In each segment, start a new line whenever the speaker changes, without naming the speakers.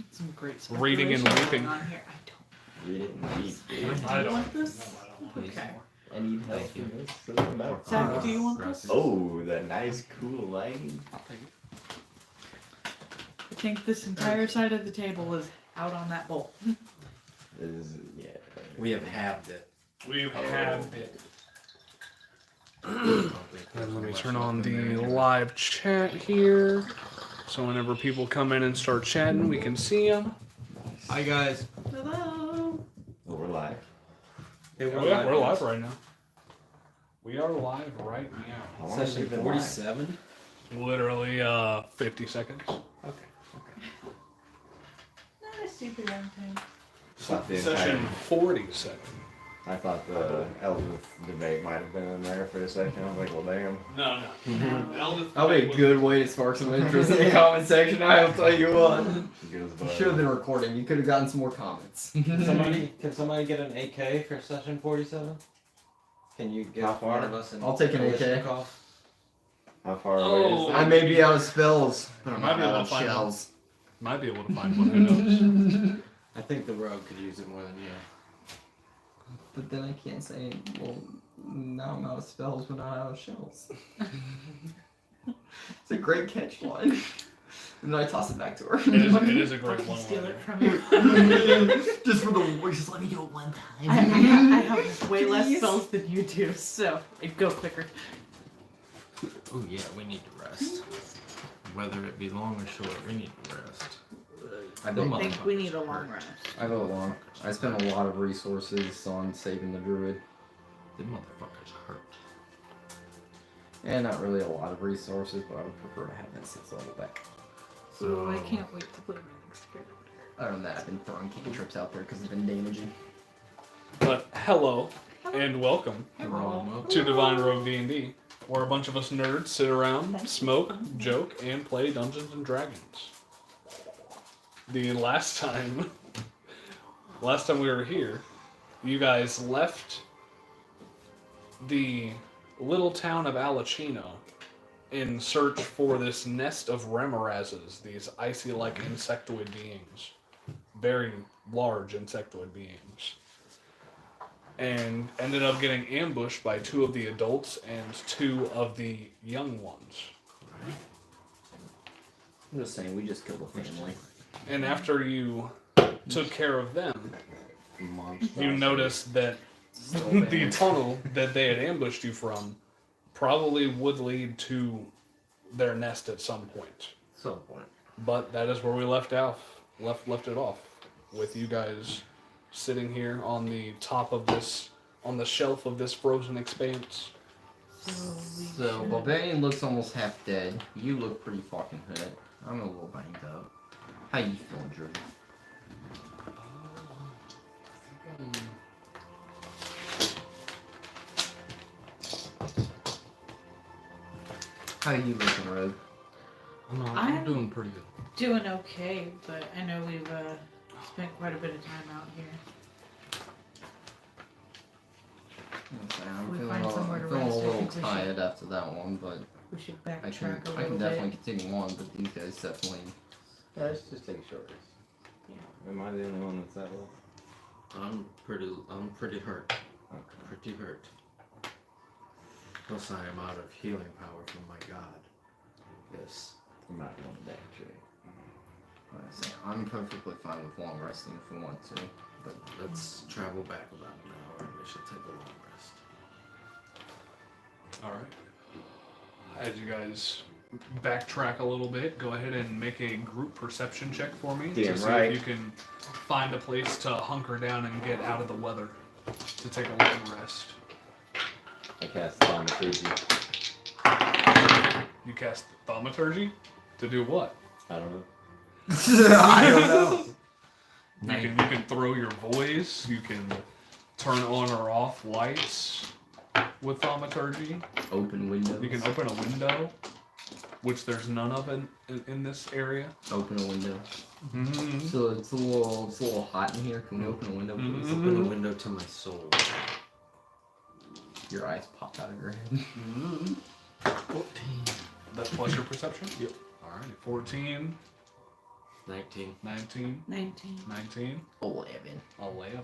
Some great
reading and weeping.
on here. I don't.
Read it and weep.
I
You
don't.
want this? Okay.
I need help in this.
Zach, do you want this?
Oh, the nice, cool lighting.
I'll take it.
I think this entire side of the table is out on that bowl.
Yeah.
We have halved it.
We have it. And let me turn on the live chat here. So whenever people come in and start chatting, we can see them.
Hi guys.
Hello.
Oh, we're live.
Hey,
We're live right now. We are live right now.
How long has
Session
it been
47.
Literally 50 seconds.
Okay.
Not a super long time.
Thought the
Session
entire-
47.
I thought the Elvis debate might have been in there for a second. I was like, well, damn.
No.
That'll be a good way to spark some interest in the comment section, I'll tell you what.
Good as
You
fuck.
should have been recording, you could have gotten some more comments.
Can somebody get an AK for session 47? Can you get
How far?
one of us an
I'll take an AK.
Kalashnikov?
How far away is
I
that?
may be out of spells, but I'm
Might
not
be able
out
to
of
find
shells.
Might be able to find one, who knows?
I think the rogue could use it more than you.
But then I can't say, well, now I'm out of spells, but not out of shells. It's a great catch line. And then I toss it back to her.
It is a great one.
Steal it from you.
Just for the just let me do it one
I
time.
have way less spells than you do, so it'd go quicker.
Oh yeah, we need to rest. Whether it be long or short, we need to rest.
I
I think we need a long rest.
I go along. I spent a lot of resources on saving the druid.
The motherfuckers hurt.
And not really a lot of resources, but I would prefer to have that 6th level back.
So I can't wait to play my next character.
Other than that, I've been throwing cantrips out there because it's been damaging.
But hello and welcome
Hello.
to DivineRogueDnD, where a bunch of us nerds sit around, smoke, joke, and play Dungeons and Dragons. The last time we were here, you guys left the little town of Alachino in search for this nest of remorazes, these icy-like insectoid beings. Very large insectoid beings. And ended up getting ambushed by 2 of the adults and 2 of the young ones.
I'm just saying, we just killed a family.
And after you took care of them,
Monster.
you noticed that the tunnel that they had ambushed you from probably would lead to their nest at some point.
Some point.
But that is where we left it off, with you guys sitting here on the top of this, on the shelf of this frozen expanse.
So, Barbarian looks almost half dead. You look pretty fucking hurt. I'm a little banged up. How you feeling, Drew? How you looking, Rogue?
I'm doing pretty good.
Doing okay, but I know we've spent quite a bit of time out here.
I'm
We
feeling
find somewhere to
feeling a
rest, I
little
think we should-
tired after that one, but
We should
I
backtrack
can
a
I
little
can definitely
bit.
continue on. But these guys definitely.
Yeah, let's just take a short rest. Am I the only one that's that low?
I'm pretty hurt.
Okay.
Pretty hurt. Plus I am out of healing power from my god. Yes.
I'm not going to actually.
Like I say, I'm perfectly fine with long resting if we want to. But
Let's travel back about an hour and we shall take a long rest.
Alright. As you guys backtrack a little bit, go ahead and make a group perception check for me to
Damn
see
right.
if you can find a place to hunker down and get out of the weather to take a long rest.
I cast Thaumaturgy.
You cast Thaumaturgy? To do what?
I don't know.
I don't know.
You can throw your voice, you can turn on or off lights with Thaumaturgy.
Open windows.
You can open a window, which there's none of in this area.
Open a window.
Mm-hmm.
So it's a little hot in here. Can we open a window, please?
Open a window to my soul.
Your eyes pop out of your head.
Mm-hmm. 14. That's plus your perception?
Yep.
Alright, 14.
19.
19.
19.
19.
11.
11.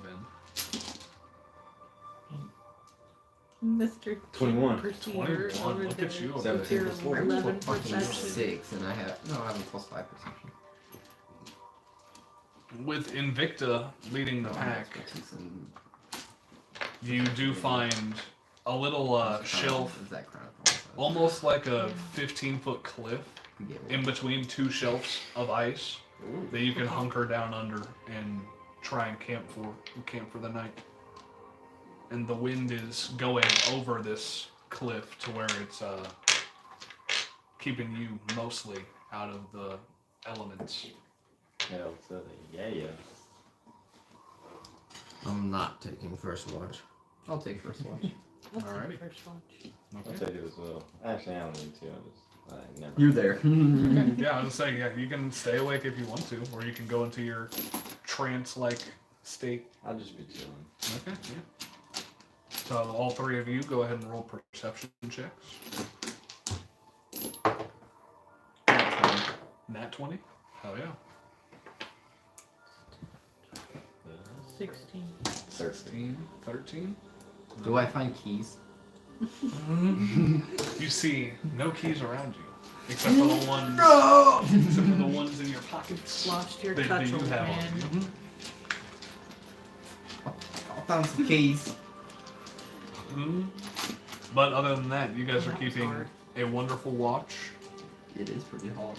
Mr.
21.
Perceiver
21.
over
Look at you over
there.
17
Your
plus 4.
11
Fucking
perception.
6, and I have a +5 perception.
With Invicta leading the
No,
pack,
that's what he's in-
you do find a little shelf,
Is that chronicle?
almost like a 15-foot cliff
Yeah,
in between two shelves of ice
Ooh.
that you can hunker down under and try and camp for the night. And the wind is going over this cliff to where it's keeping you mostly out of the elements.
Hell to the yeah.
I'm not taking first watch.
I'll take first watch.
I'll take
Alrighty.
first watch.
I'll take it as well. Actually, I don't need to. I never.
You're there.
Yeah, I was saying, yeah, you can stay awake if you want to, or you can go into your trance-like state.
I'll just be chilling.
Okay, yeah. So all three of you go ahead and roll perception checks. Nat 20? Hell yeah.
16.
16, 13.
Do I find keys?
You see no keys around you, except for the ones, except for the ones in your pockets.
Lost your
that you
cudgel,
have
man.
on you.
I found some keys.
Mhm. But other than that, you guys are
That was
keeping
hard.
a wonderful watch.
It is pretty hard.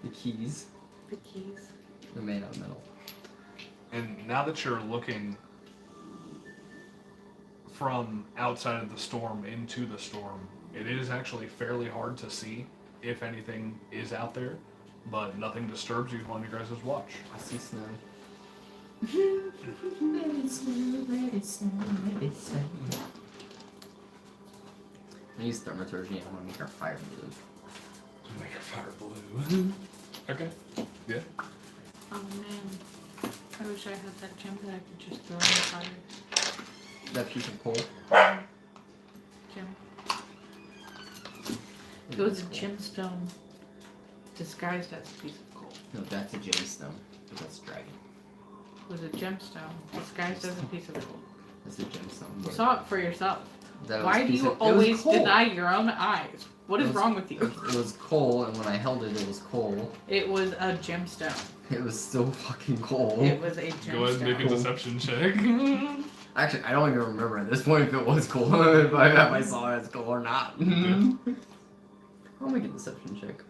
The keys,
The keys.
they're made out of metal.
And now that you're looking from outside of the storm into the storm, it is actually fairly hard to see if anything is out there, but nothing disturbs you on your guys' watch.
I see snow. I use thaumaturgy. I want to make our fire blue.
Make your fire blue. Okay. Yeah.
Oh man. I wish I had that gem that I could just throw in the fire.
That piece of coal.
Gem. It was a gemstone disguised as a piece of coal.
No, that's a gemstone. But that's a dragon.
It was a gemstone disguised as a piece of coal.
That's a gemstone.
You saw it for yourself.
That was
Why
a
do
piece
you
of- it was
always
coal.
deny your own eyes? What
It
is
was-
wrong with you?
It was coal, and when I held it, it was coal.
It was a gemstone.
It was still fucking coal.
It was a gemstone.
Go ahead and make a
Cool.
deception check.
Actually, I don't even remember at this point if it was cool, if I saw it as cool or not. I'll make a deception check.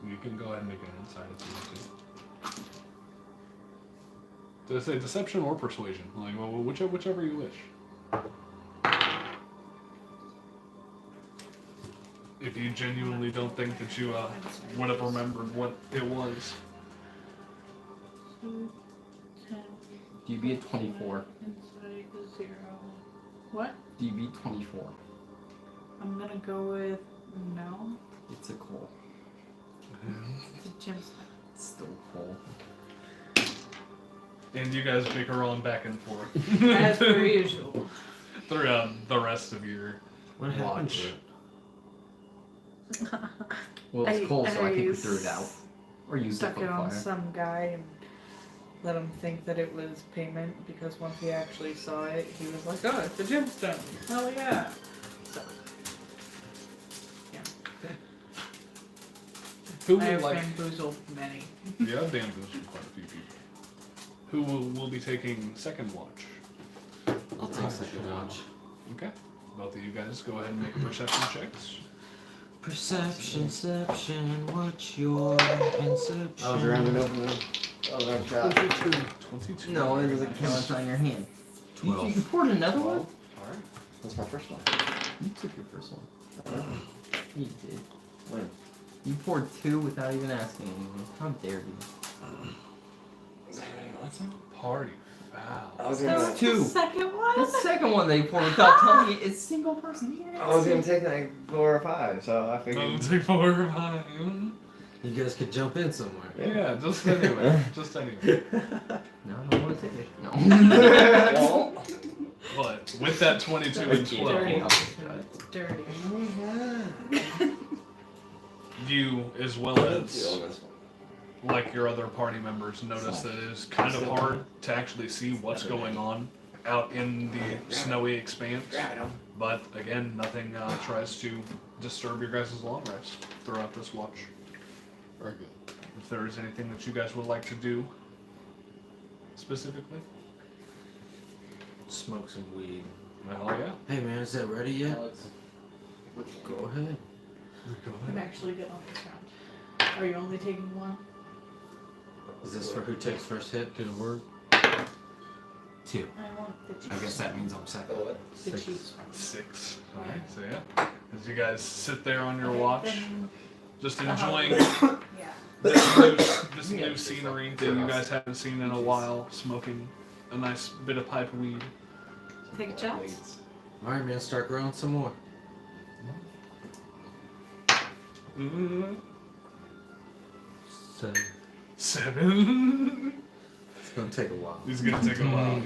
You can go ahead and make an insight if you want to. Did I say deception or persuasion? Like, well, whichever you wish. If you genuinely don't think that you would have remembered what it was.
2, 10,
Do you beat 24?
insight 0. What?
Do you beat 24?
I'm gonna go with no.
It's a coal.
It's a gemstone.
It's still coal.
And you guys bicker on back and forth
As per usual.
throughout the rest of your
What happened
watch.
to it?
Well, it's coal, so I think we
I
threw it out. Or used it
Stuck
for
it on
fire.
some guy and let him think that it was payment because once he actually saw it, he was like, "Oh, it's a gemstone! Hell yeah!" So, yeah,
Who
I
would
have
like?
bamboozled many.
Yeah, I've bamboozled quite a few people. Who will be taking second watch?
I'll take second watch.
Okay. Both of you guys go ahead and make perception checks.
Perception, what's your inception?
I was rounding over the other shot.
22.
No, it doesn't count on your hand.
12.
You poured another one?
Alright.
That's my first one.
You took your first one. You did.
When?
You poured 2 without even asking anyone. How dare you?
Is that anybody want some?
Party foul.
I was
That
gonna.
was
two.
the second one.
The second one they poured without telling me it's single person.
I was gonna take like 4 or 5, so I figured.
Take 4 or 5.
You guys could jump in somewhere.
Yeah, just anyway. Just anyway.
No, I don't want to take it. No.
But with that 22 and 12,
Dirty. Dirty.
you, as well as like your other party members, notice that it is kind of hard to actually see what's going on out in the snowy expanse. But again, nothing tries to disturb your guys' long rest throughout this watch.
Very good.
If there is anything that you guys would like to do specifically.
Smoke some weed.
Hell yeah.
Hey man, is that ready yet? Go ahead.
I'm actually good on this round. Are you only taking one?
Is this for who takes first hit? Did it work? 2.
I want the cheese.
I guess that means I'm second.
The cheese.
6. Alright, so yeah. As you guys sit there on your watch,
Then,
just enjoying
yeah.
this new scenery that you guys haven't seen in a while, smoking a nice bit of pipe weed.
Take a chance.
Alright man, start growing some more.
Mm,
7.
7.
It's gonna take a while.
It's gonna take a while.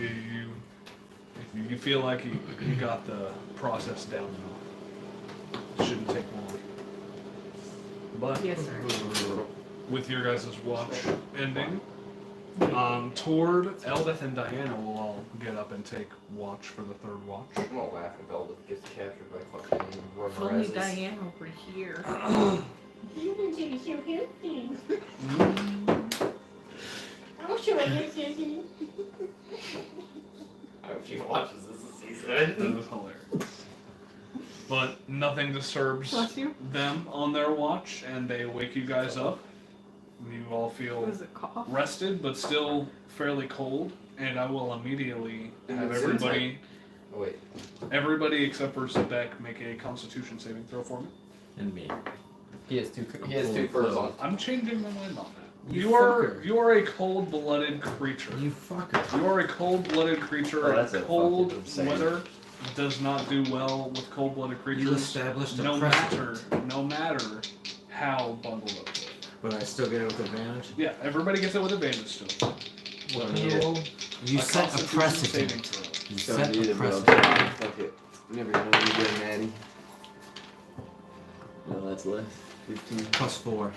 You feel like you got the process down now. It shouldn't take long. But
Yes, sir.
with your guys' watch ending, toward Eldith and Diana will all get up and take watch for the third watch.
I'm gonna laugh if Eldith gets captured by fucking
If only
Remorazes.
Diane over here.
You can take your helping.
Mm,
I'll show you, Susie.
I hope she watches this
that
season.
was hilarious. But nothing disturbs
Bless you.
them on their watch, and they wake you guys up. You all feel
Was it cough?
rested, but still fairly cold. And I will immediately have everybody,
Oh wait.
everybody except for Zebek, make a Constitution saving throw for me.
And me.
He has 2 furs on.
I'm changing my mind on that.
You
You are a cold-blooded creature.
You fucker.
You are a cold-blooded creature.
Oh,
and
that's a
cold
fucking insane.
weather does not do well with cold-blooded
You
creatures.
established a
No
precedent.
matter how bundled up.
But I still get it with advantage?
Yeah, everybody gets it with advantage still.
Yeah.
You
A
set a
Constitution saving
precedent.
throw.
You
Don't
set
need
a
it, bro.
precedent.
Fuck it. Never gonna be good, Natty. No, that's less. 15.
Plus 4.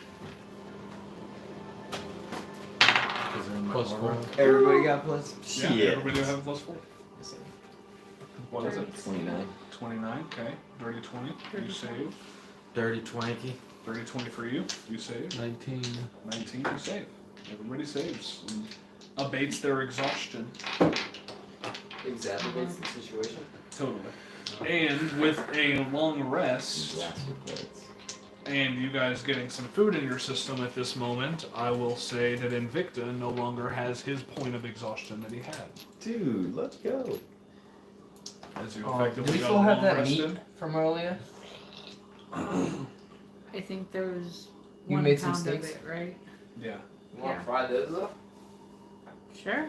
Is there my
Plus
aura?
4.
Everybody got plus?
Yeah, everybody will have a plus 4. What is it?
29.
29, okay. Dirty 20, you save.
Dirty Twanky.
Dirty 20 for you, you save.
19.
19, you save. Everybody saves. And abates their exhaustion.
Exacerbates the situation.
Totally. And with a long rest,
Exacerbates.
and you guys getting some food in your system at this moment, I will say that Invicta no longer has his point of exhaustion that he had.
Dude, let's go.
As you
Do
effectively
we
got
still
long
have that
rested.
meat from earlier?
I think there was
You
1
made some
pound of
steaks?
it, right?
Yeah.
You want
Yeah.
to fry those up?
Sure.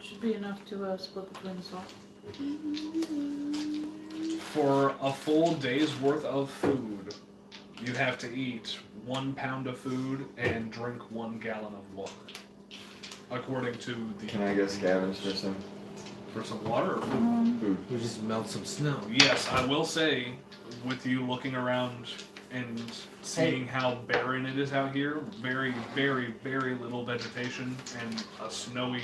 Should be enough to split between us all.
For a full day's worth of food, you have to eat 1 pound of food and drink 1 gallon of water. According to the...
Can I go scavenge for some
For some water or food?
food?
We just melt some snow.
Yes, I will say, with you looking around and seeing how barren it is out here, very, very, very little vegetation and a snowy,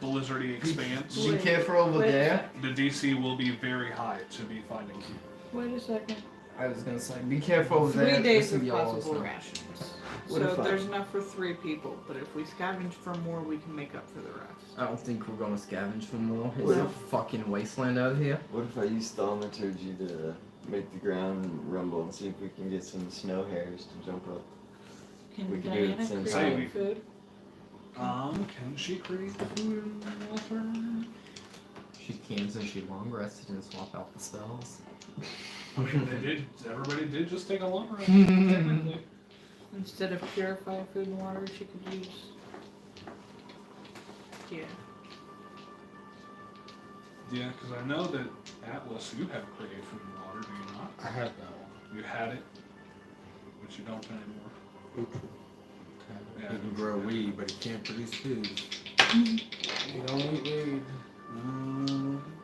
blizzardy expanse,
Be careful over
Wait a
there.
the DC will be very high to be finding you.
Wait a second.
I was gonna say, be careful over there.
3 days
There's
of
some yellow
possible
snow.
rations.
What
So
if I-
there's enough for 3 people, but if we scavenge for more, we can make up for the rest.
I don't think we're gonna scavenge for more. It's
What
a
if-
fucking wasteland out here.
What if I use thaumaturgy to make the ground rumble and see if we can get some snow hares to jump up?
Can
We can do it
Diana
since
create
I-
food?
Can she create food and water?
She can since she long rested and swap out the spells.
I mean, everybody did just take a long rest, technically.
Instead of purify food and water, she could use. Yeah.
Yeah, because I know that Atlas, you have create food and water, do you not?
I have that
You had it, but you don't anymore.
one.
Yeah.
He can grow weed, but he can't produce food.
You don't eat weed.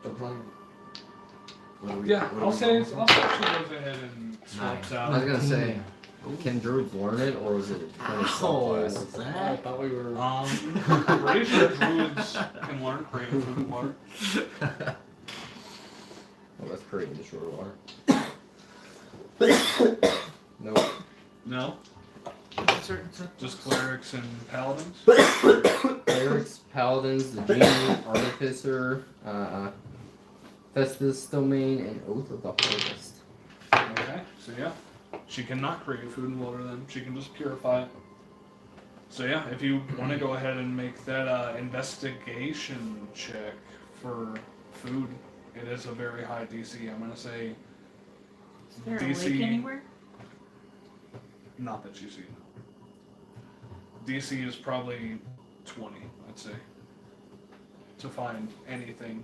The plant.
Yeah, I'll say she goes ahead and swaps
I
out.
was gonna say, Can druids learn it, or is it kind of
Oh,
subclass?
I
that.
thought we were. I'm pretty sure druids can learn creative food and water.
Oh, that's creating the short water. Nope.
No,
Certain
just clerics and paladins.
Clerics, paladins, the genie, artificer, Festus domain, and oath of the harvest.
Okay, so yeah, she cannot create food and water. Then she can just purify it. So yeah, if you want to go ahead and make that investigation check for food, it is a very high DC. I'm gonna say
Is there a
DC
lake anywhere?
not that you see. DC is probably 20, I'd say, to find anything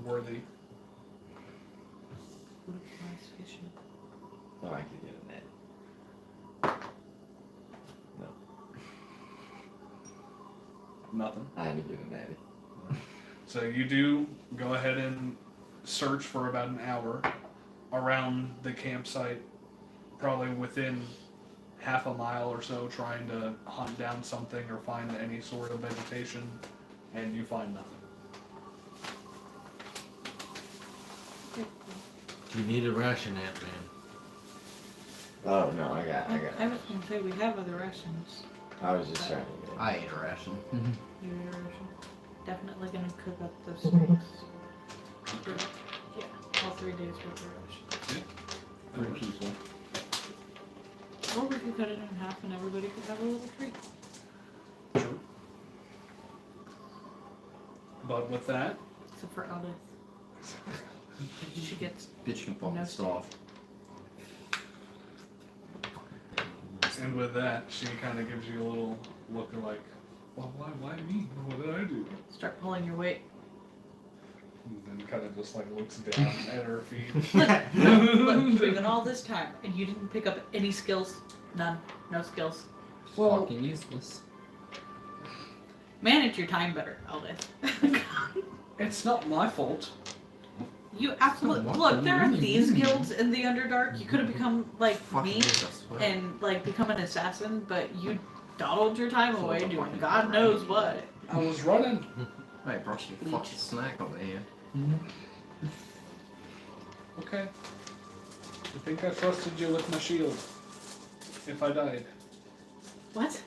worthy.
What applies fishing?
Oh, I could get a net.
Nothing.
I had to get a net.
So you do go ahead and search for about an hour around the campsite, probably within half a mile or so, trying to hunt down something or find any sort of vegetation, and you find nothing.
You need a ration, Ant-Man.
Oh no, I got
I
it.
was gonna say we have other rations.
I was just trying to get it.
I ate a ration.
You need a ration. Definitely gonna cook up the snakes. Yeah, all 3 days worth of rations.
3 people.
Or we could cut it in half and everybody could have a little treat.
True. But with that,
Except for Aldith. She gets
Bitch can fuck
No
this off.
and with that, she kind of gives you a little look of like, well, why me? What did I do?
start pulling your weight.
And then kind of just like looks down at her feet.
Look, you've been all this time and you didn't pick up any skills. None. No skills.
Well-
Fucking useless.
Manage your time better, Aldith.
It's not my fault.
You absolutely look. There are thieves guilds in the Underdark. You could have become like
Fucking
me
useless.
and like become an assassin, but you dawdled your time away doing God knows what.
I was running.
I brought you a fucking snack over here.
Okay. I think I trusted you with my shield. If I died.
What?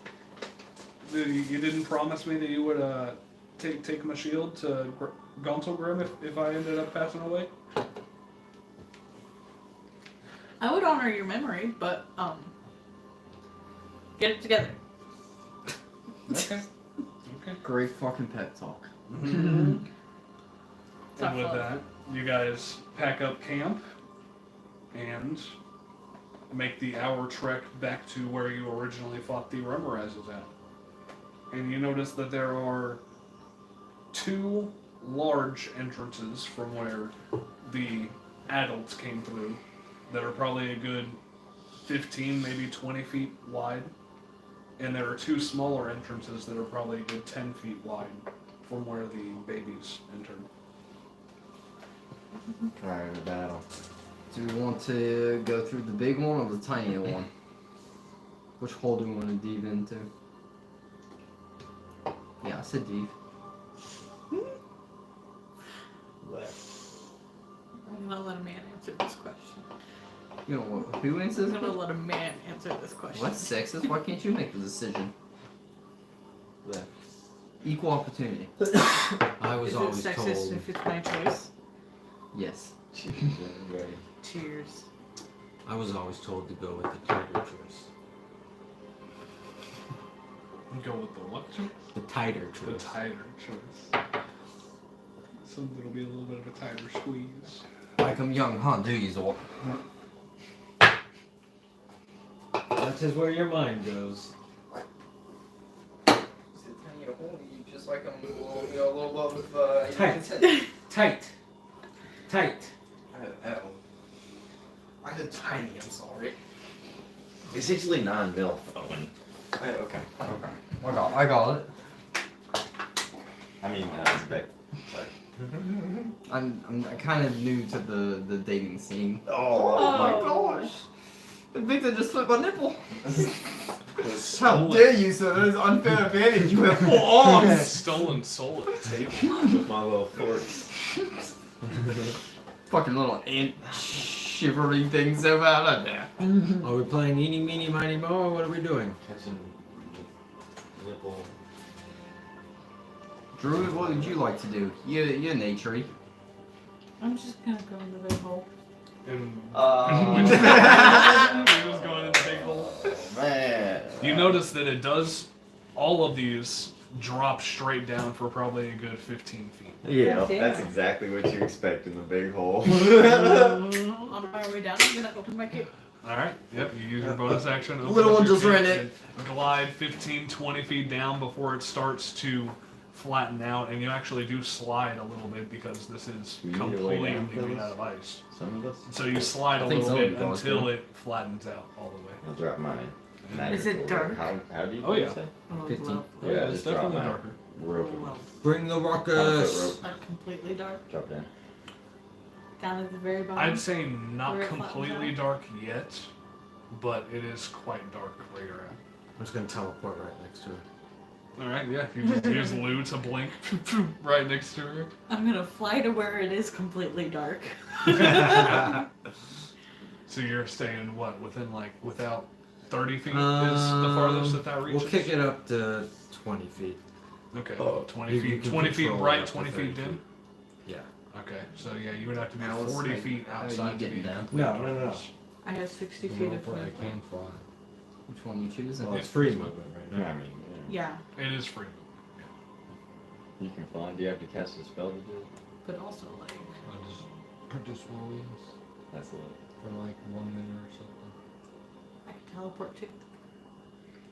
You didn't promise me that you would take my shield to Gauntlgrim if I ended up passing away?
I would honor your memory, but get it together.
Okay. Okay.
Great fucking pep talk.
And
Tough
with
love.
that, you guys pack up camp and make the hour trek back to where you originally fought the Remorazes at. And you notice that there are 2 large entrances from where the adults came through that are probably a good 15, maybe 20 feet wide. And there are 2 smaller entrances that are probably a good 10 feet wide from where the babies entered.
Prior to battle.
Do we want to go through the big one or the tiny one? Which hole do we want to dive into? Yeah, I said dive.
Left.
I'm gonna let a man answer this question.
You know what? Who answers?
I'm gonna let a man answer this question.
What's sexist? Why can't you make the decision?
Left.
Equal opportunity.
I was
Is it
always
sexist
told.
if it's my choice?
Yes.
Cheers, everybody.
Cheers.
I was always told to go with the tighter choice.
Go with the what choice?
The tighter
The
choice.
tighter choice. Something will be a little bit of a tighter squeeze.
Like I'm young, huh? Do you, Zor?
That's just where your mind goes.
Just like I'm a little above
Tight. Tight. Tight.
Oh. I said tiny, I'm sorry.
It's actually non-milf, Owen. Okay.
I got it.
I mean, Beck. Sorry.
I'm kind of new to the dating scene.
Oh,
my
gosh. Victor just slipped my nipple. How
Stolen.
dare you, sir? That is unfair advantage. You have 4 arms.
Stolen soul at the table.
With my little forks.
Fucking little ant shivering things so out there.
Are we playing Eeny, Meeny, Miny, Mo, or what are we doing?
Catching nipple.
Druid, what would you like to do? You're naturey.
I'm just gonna go in the big hole.
And
Oh,
he was going in the big hole.
man.
You notice that it does, all of these drop straight down for probably a good 15 feet.
Yeah,
Damn.
that's exactly what you expect in the big hole.
On my way down, I'm gonna open my cape.
Alright, yep, you use your bonus action. open
Little
up
one
your
just
cape
ran it.
and glide 15, 20 feet down before it starts to flatten out, and you actually do slide a little bit because this is
You need to
completely
lay down,
made
fellas?
out of ice.
Some of us.
So you slide
I
a
think
little
some
bit
of it goes
until
down.
it flattens out all the way.
I'll drop mine.
Is it dark?
How do you
Oh, yeah.
say?
Oh,
15.
well,
Yeah,
it's
just drop
definitely
mine.
darker.
Rope.
well,
Bring the
Counterfeit
ruckus.
rope.
not completely dark.
Drop down.
Down at the very bottom.
I'd say not
Where it flattens
completely
out?
dark yet, but it is quite dark where you're at.
I'm just gonna teleport right next to it.
Alright, yeah, you just use Lou to blink right next to her.
I'm gonna fly to where it is completely dark.
So you're staying what, within like, without 30 feet is the farthest that reaches?
We'll kick it up to 20 feet.
Okay,
Oh,
20
you
feet,
can
20 feet
control
bright,
up to
20
30
feet dim?
Yeah.
Okay, so yeah, you would have to be
Now, let's
40
make-
feet
how are you
outside to
getting
be
down?
complete
No.
darkness.
I have 60 feet of
I
movement.
can fly.
Which one you choosing?
Well, it's free movement right
Yeah,
now.
I mean,
Yeah,
It is free.
you can fly. Do you have to cast a spell to do it?
but also like
I just produce more wings
That's a little.
for like 1 minute or something.
I can teleport to.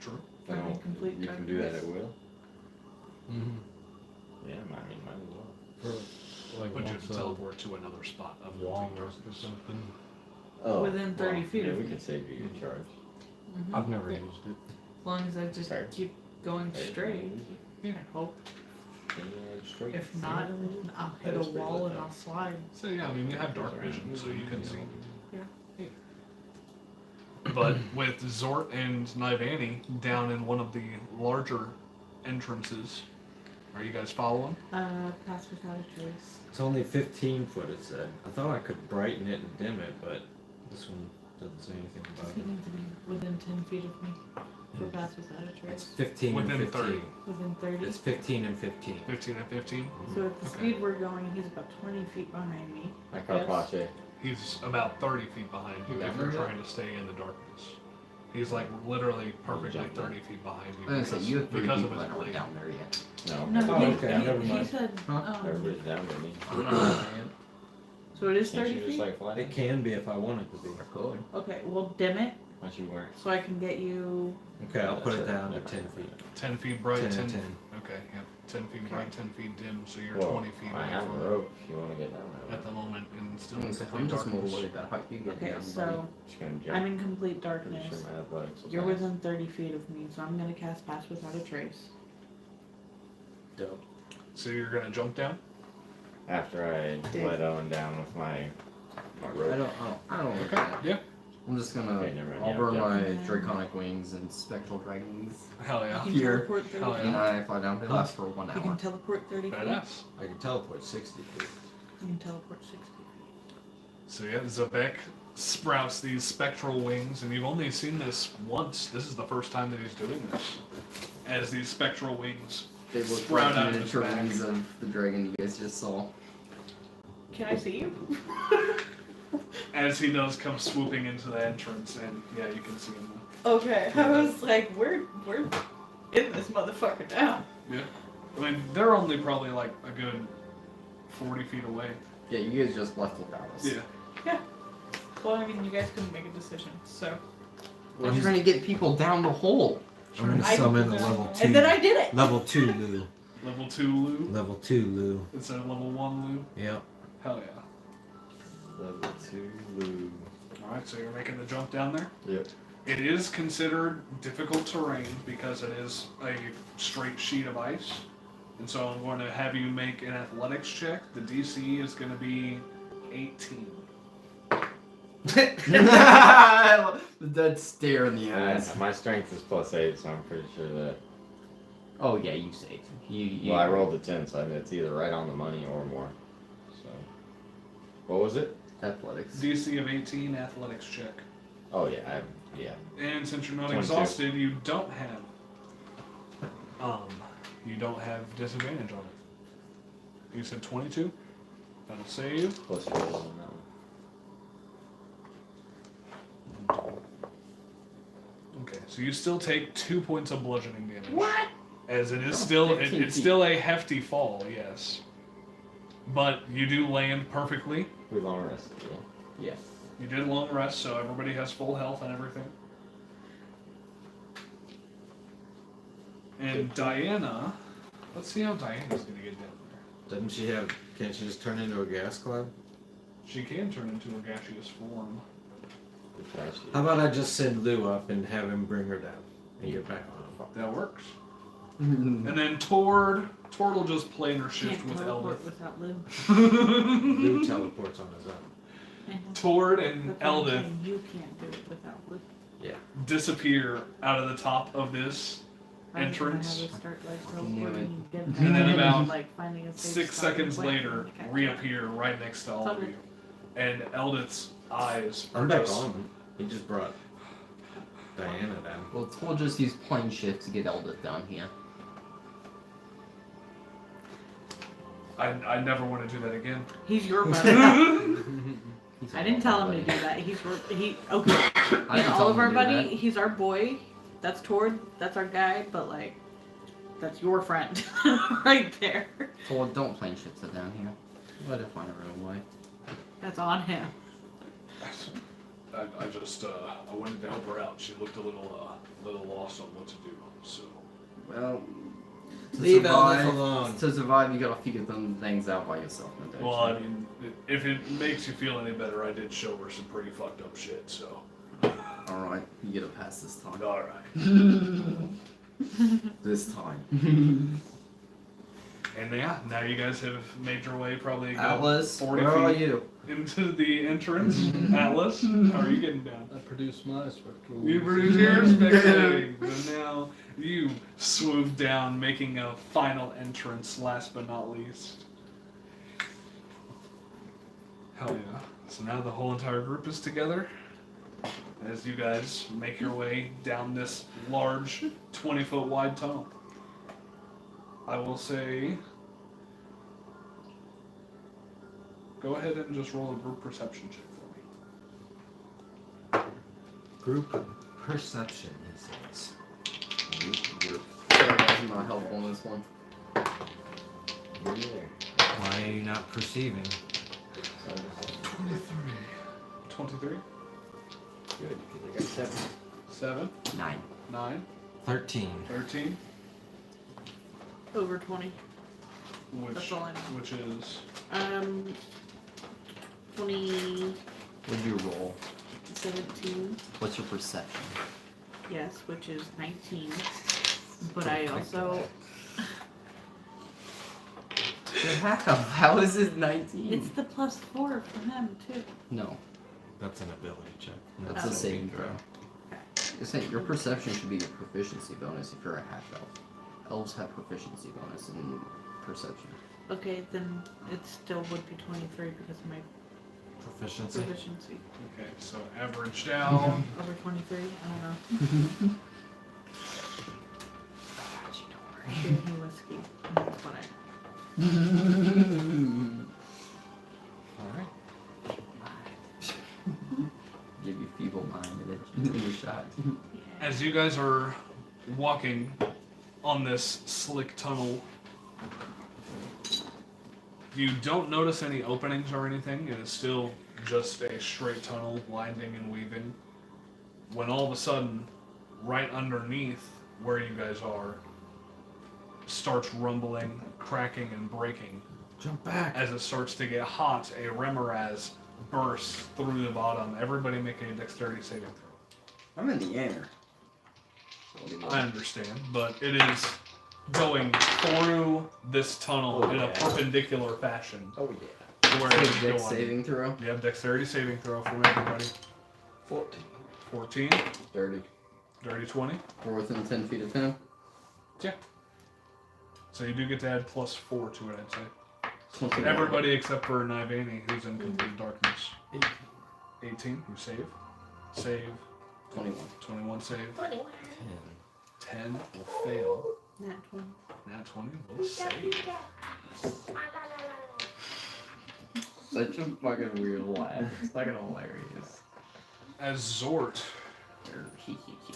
True.
I mean, complete
You can do that at
darkness.
will.
Mm-hmm.
Yeah, I mean, might as well.
For like
But you have
once
to
a
teleport to another spot of
long
complete
or
darkness.
something.
Oh,
Within 30 feet
Yeah,
of
we
me.
can save you your charge.
Mhm.
I've never used it.
As long as I just
Sorry.
keep going straight. I hope.
Straight.
If not, I'll hit a wall and I'll slide.
So yeah, I mean, you have dark vision, so you can see.
Yeah.
But with Zort and Nivani down in one of the larger entrances, are you guys following?
Pass without a trace.
It's only 15 foot, it said. I thought I could brighten it and dim it, but this one doesn't say anything about
You
it.
need to be within 10 feet of me for pass without a
It's
trace.
15
Within
and 15.
30.
Within 30.
It's 15 and 15.
15 and 15?
So at the
Okay.
speed we're going, he's about 20 feet behind me.
I Carpache.
He's about 30 feet behind you if you're trying to stay in the darkness. He's like literally perfectly 30 feet behind you
I was gonna say, you have 3
because of
people
his
that aren't
blade.
down there yet.
No.
No,
Oh,
he,
okay,
he,
never
he
mind.
said.
Huh?
Everybody's down to me.
So it is
Can't
30
you just
feet?
like fly?
It can be if I want it to be.
I could.
Okay, we'll dim it
What you wear?
so I can get you.
Okay, I'll put it down to 10 feet.
10 feet bright,
10
10.
and 10.
Okay, yep. 10 feet bright, 10 feet dim, so you're
Well,
20 feet
I
away
have a
from
rope if you want to get down there.
at the moment and still
I'm
in
just
complete
more
darkness.
worried about how you get
Okay,
down.
so
Just gonna jump.
I'm in complete
Pretty
darkness.
sure my athletics will
You're
pass.
within 30 feet of me, so I'm gonna cast Pass Without a Trace.
Dope.
So you're gonna jump down?
After I
Dig.
let Owen down with my
I
rope.
don't like
Okay,
that.
yeah.
I'm just gonna
Okay, never mind.
I'll
Yeah,
burn
yeah.
my
Yeah.
draconic wings and spectral dragon wings.
Hell
You
yeah.
can
Here.
teleport 30
Hell
feet.
And I fly down. It lasts for 1
You can
hour.
teleport 30 feet.
Badass.
I can teleport 60 feet.
You can teleport 60 feet.
So yeah, Zabek sprouts these spectral wings, and you've only seen this once. This is the first time that he's doing this. As these spectral wings
They look
sprout
like
out of his
miniature
back.
wings of the dragon you guys just saw.
Can I see you?
As he does come swooping into the entrance, and yeah, you can see him.
Okay, I was like, we're in this motherfucker now.
Yeah. I mean, they're only probably like a good 40 feet away.
Yeah, you guys just left without us.
Yeah.
Well, I mean, you guys couldn't make a decision, so.
I'm trying to get people down the hole.
I'm gonna
I-
summon a level 2.
And then I did it!
Level 2 Lou.
Level 2 Lou
Level 2 Lou.
instead of level 1 Lou.
Yep.
Hell yeah.
Level 2 Lou.
Alright, so you're making the jump down there?
Yep.
It is considered difficult terrain because it is a straight sheet of ice. And so I'm going to have you make an athletics check. The DC is going to be 18.
The dead stare in the eyes.
My strength is +8, so I'm pretty sure that.
Oh yeah, you saved. You.
Well, I rolled a 10, so it's either right on the money or more. So, what was it?
Athletics.
DC of 18, athletics check.
Oh yeah, yeah.
And since you're not
22.
exhausted, you don't have disadvantage on it. You said 22? That'll save.
Plus roll on that one.
Okay, so you still take 2 points of bludgeoning damage.
What?
As it is
Oh,
still
15
it's
feet.
still a hefty fall, yes. But you do land perfectly.
We long rested, yeah.
Yeah.
You did long rest, so everybody has full health and everything. And Diana, let's see how Diana's gonna get down there.
Doesn't she have? Can't she just turn into a gas cloud?
She can turn into a gaseous form.
We trashed it.
How about I just send Lou up and have him bring her down and get back on him?
That works. And then Tord will just planar shift
Can't
with
teleport
Eldith.
without Lou.
Lou teleports on his own.
Tord and
That's what I'm
Eldith
saying, you can't do it without Lou.
disappear out of the top of this
I'm just gonna
entrance.
have you start, like,
Fucking knew
teleporting
it.
and get
And then
there,
about
like, finding a safe
6
spot and
seconds
waiting
later,
to catch up.
reappear right next to all of
Okay.
you. And Eldith's eyes are
I'm back
just
on. He just brought Diana down.
Well, we'll just use plane shift to get Eldith down here.
I never want to do that again.
He's your brother. I didn't tell him to do that. Okay.
I
In
didn't
all
tell
of
him
our
to do
buddy,
that.
he's our boy. That's Tord. That's our guy. But like, that's your friend right there.
So well, don't plane shift it down here. Let it find her own way.
That's on him.
I just I wanted to help her out. She looked a little lost on what to do. So
Well, to
Leave
survive,
Eldith alone.
To survive, you gotta figure some things out by yourself. no doubt.
well, I mean, if it makes you feel any better, I did show her some pretty fucked up shit. So
Alright, you get a pass this time.
all right.
This time.
And yeah, now you guys have made your way probably a good
Atlas,
40
where are
feet
you?
into the entrance. Atlas, how are you getting down?
I produced my spectral.
You produce your spectating, and now you swoop down, making a final entrance, last but not least. Hell yeah. So now the whole entire group is together as you guys make your way down this large 20-foot wide tunnel. I will say, go ahead and just roll a group perception check for me.
Group perception, he says.
Sorry, guys, I'm not helpful on this one.
You're there.
Why are you not perceiving?
23.
Good, because I got 7.
7.
9.
9.
13.
13.
Over 20.
Which,
That's all I know.
which is
20,
What'd you roll?
17.
What's your perception?
Yes, which is 19. But I also,
How is it 19?
it's the +4 for him too.
No,
That's an ability check.
that's
Oh.
a saving throw. You're saying your perception should be your proficiency bonus if you're a half elf. Elves have proficiency bonus in perception.
Okay, then it still would be 23 because of my
Proficiency.
proficiency.
okay. So average down.
Over 23? I don't know. Give me whiskey. That's what I.
Alright.
Give you feeble minded in your shot.
As you guys are walking on this slick tunnel, you don't notice any openings or anything. It is still just a straight tunnel, winding and weaving. When all of a sudden, right underneath where you guys are, starts rumbling, cracking, and breaking.
Jump back.
As it starts to get hot, a Remoraz bursts through the bottom. Everybody make a dexterity saving throw.
I'm in the air.
I understand, but it is going through this tunnel
Oh,
in a
yeah.
perpendicular fashion.
Oh yeah.
where
Take
it's
a dex
going.
saving throw.
Yep, dexterity saving throw from everybody.
14.
14,
30.
dirty 20.
We're within 10 feet of him.
So you do get to add +4 to it, I'd say.
21.
Everybody except for Nivani, who's in complete darkness. 18, you save. Save.
21.
21 save.
21.
10 will fail.
Nat 20.
Nat 20 will save.
Such a fucking weird laugh. It's fucking hilarious.
As Zort,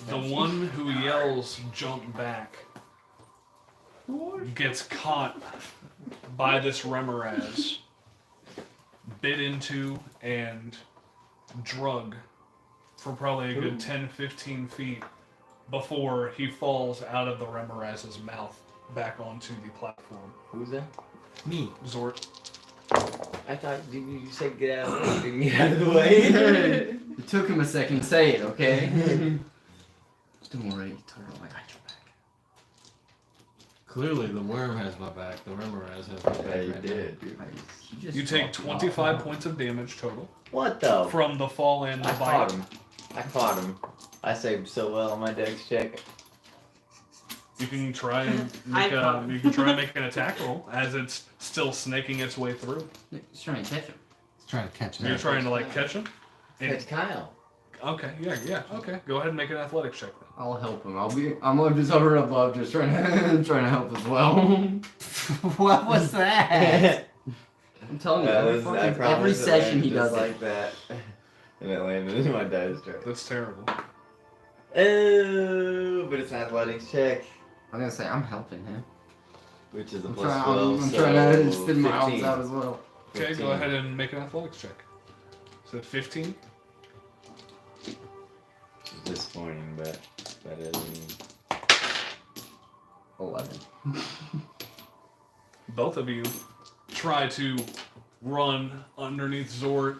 the one who yells jump back, gets caught by this Remoraz, bit into and drug for probably a good 10-15 feet before he falls out of the Remoraz's mouth back onto the platform.
Who's that?
Me.
Zort.
I thought you said get out of the way. Didn't get out of the way.
It took him a second to say it, okay? Don't worry, Turtle, I got your back.
Clearly, the worm has my back. The Remoraz has my back.
Yeah, you
right
did, dude.
You take 25 points of damage total
What the?
from the fall and the
I caught
bite.
him. I caught him. I saved so well on my dex check.
You can try and
I caught him.
you can try and make an attack roll as it's still snaking its way through.
Just trying to catch him.
He's trying to catch me.
You're trying to like catch him.
It's Kyle.
Okay, yeah, okay. Go ahead and make an athletics check then.
I'll help him. I'm just hovering above, just trying to help as well.
What was that?
I'm telling you,
I
every
promise it
session he
landed
does
just
it.
like that. And it landed in my dice tray.
That's terrible.
Oh, but it's an athletics check,
I'm gonna say I'm helping him.
which is a
I'm
plus
trying,
12.
I'm
so
trying to spin my
15.
arms out as well.
Okay,
15.
go ahead and make an athletics check. So 15.
It's disappointing, but better than
11.
Both of you try to run underneath Zort,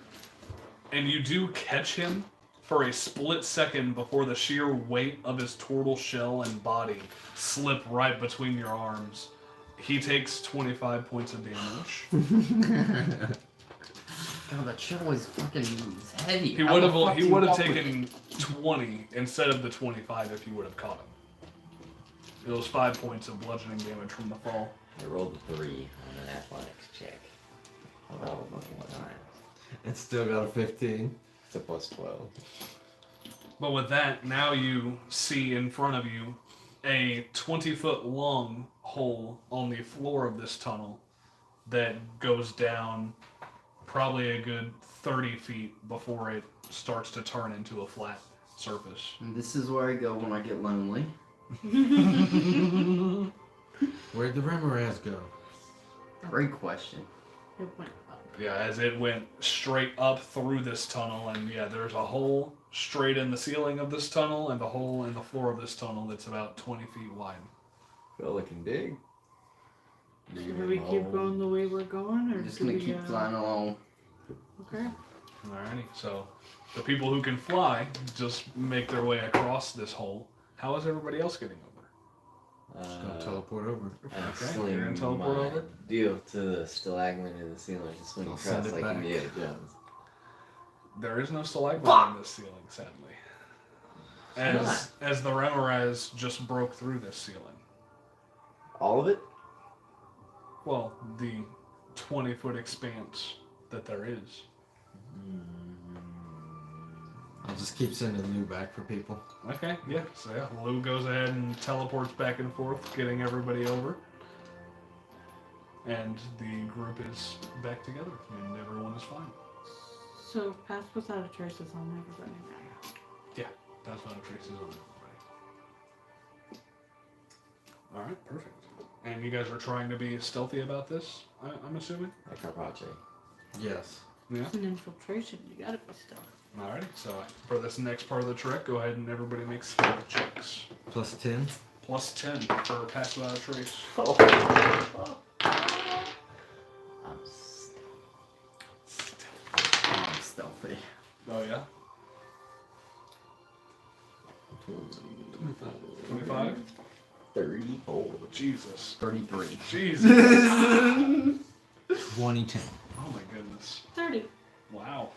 and you do catch him for a split second before the sheer weight of his turtle shell and body slip right between your arms. He takes 25 points of damage.
God, that shell is fucking heavy.
He
How
would
the fuck
have
do you walk with
taken 20 instead of the 25 if you would have caught him. It was 5 points of bludgeoning damage from the fall.
I rolled a 3 on an athletics check. I rolled one time.
It's still got a 15.
It's a plus 12.
But with that, now you see in front of you a 20-foot long hole on the floor of this tunnel that goes down probably a good 30 feet before it starts to turn into a flat surface.
And this is where I go when I get lonely.
Where'd the Remoraz go?
Great question.
It went up.
Yeah, as it went straight up through this tunnel, and yeah, there's a hole straight in the ceiling of this tunnel and a hole in the floor of this tunnel that's about 20 feet wide.
Well, looking big.
Should we keep going the way we're going, or
I'm just
should
gonna
we,
keep flying along.
Okay.
Alrighty, so the people who can fly just make their way across this hole. How is everybody else getting over?
Just gonna teleport over.
I
Okay,
sling
you're gonna teleport
my
over?
deal to the stalagmite in the ceiling and swing
I'll send
across
it
like
back.
Indiana Jones.
There is no stalagmite in this ceiling, sadly.
Not.
As the Remoraz just broke through this ceiling.
All of it?
Well, the 20-foot expanse that there is.
I'll just keep sending Lou back for people.
Okay, yeah. So yeah, Lou goes ahead and teleports back and forth, getting everybody over. And the group is back together, and everyone is fine.
So Pass Without a Trace is on everybody now.
That's not a traces on everybody. Alright, perfect. And you guys are trying to be stealthy about this, I'm assuming?
Like Carpaccio.
Yes.
Yeah.
It's an infiltration. You gotta be stealthy.
Alrighty, so for this next part of the trick, go ahead and everybody make stealth checks.
Plus 10.
Plus 10 for Pass Without a Trace.
I'm stealthy.
Oh yeah? 25?
34.
Jesus.
33.
Jesus.
2010.
Oh my goodness. this?
30.
Wow.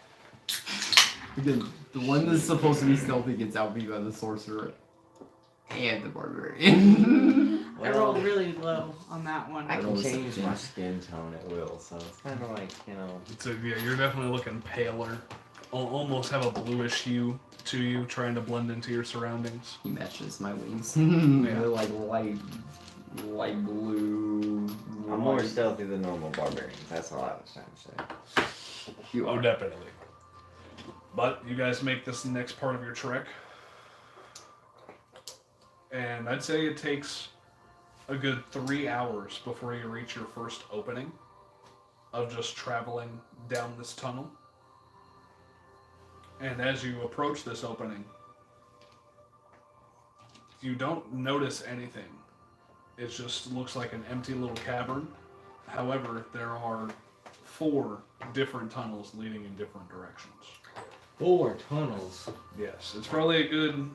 Because the one that's supposed to be stealthy gets outbeat by the sorcerer and the barbarian.
I rolled really low on that one.
I can
Roll
change my
16.
skin tone at will, so it's kind of like, you know.
So yeah, you're definitely looking paler. Almost have a bluish hue to you, trying to blend into your surroundings.
He matches my wings. They're like light blue.
I'm more
light-
stealthy than normal barbarians. That's all I was trying to say.
You
Oh,
are.
definitely. But you guys make this next part of your trek. And I'd say it takes a good 3 hours before you reach your first opening of just traveling down this tunnel. And as you approach this opening, you don't notice anything. It just looks like an empty little cavern. However, there are 4 different tunnels leading in different directions.
4 tunnels.
Yes, it's probably a good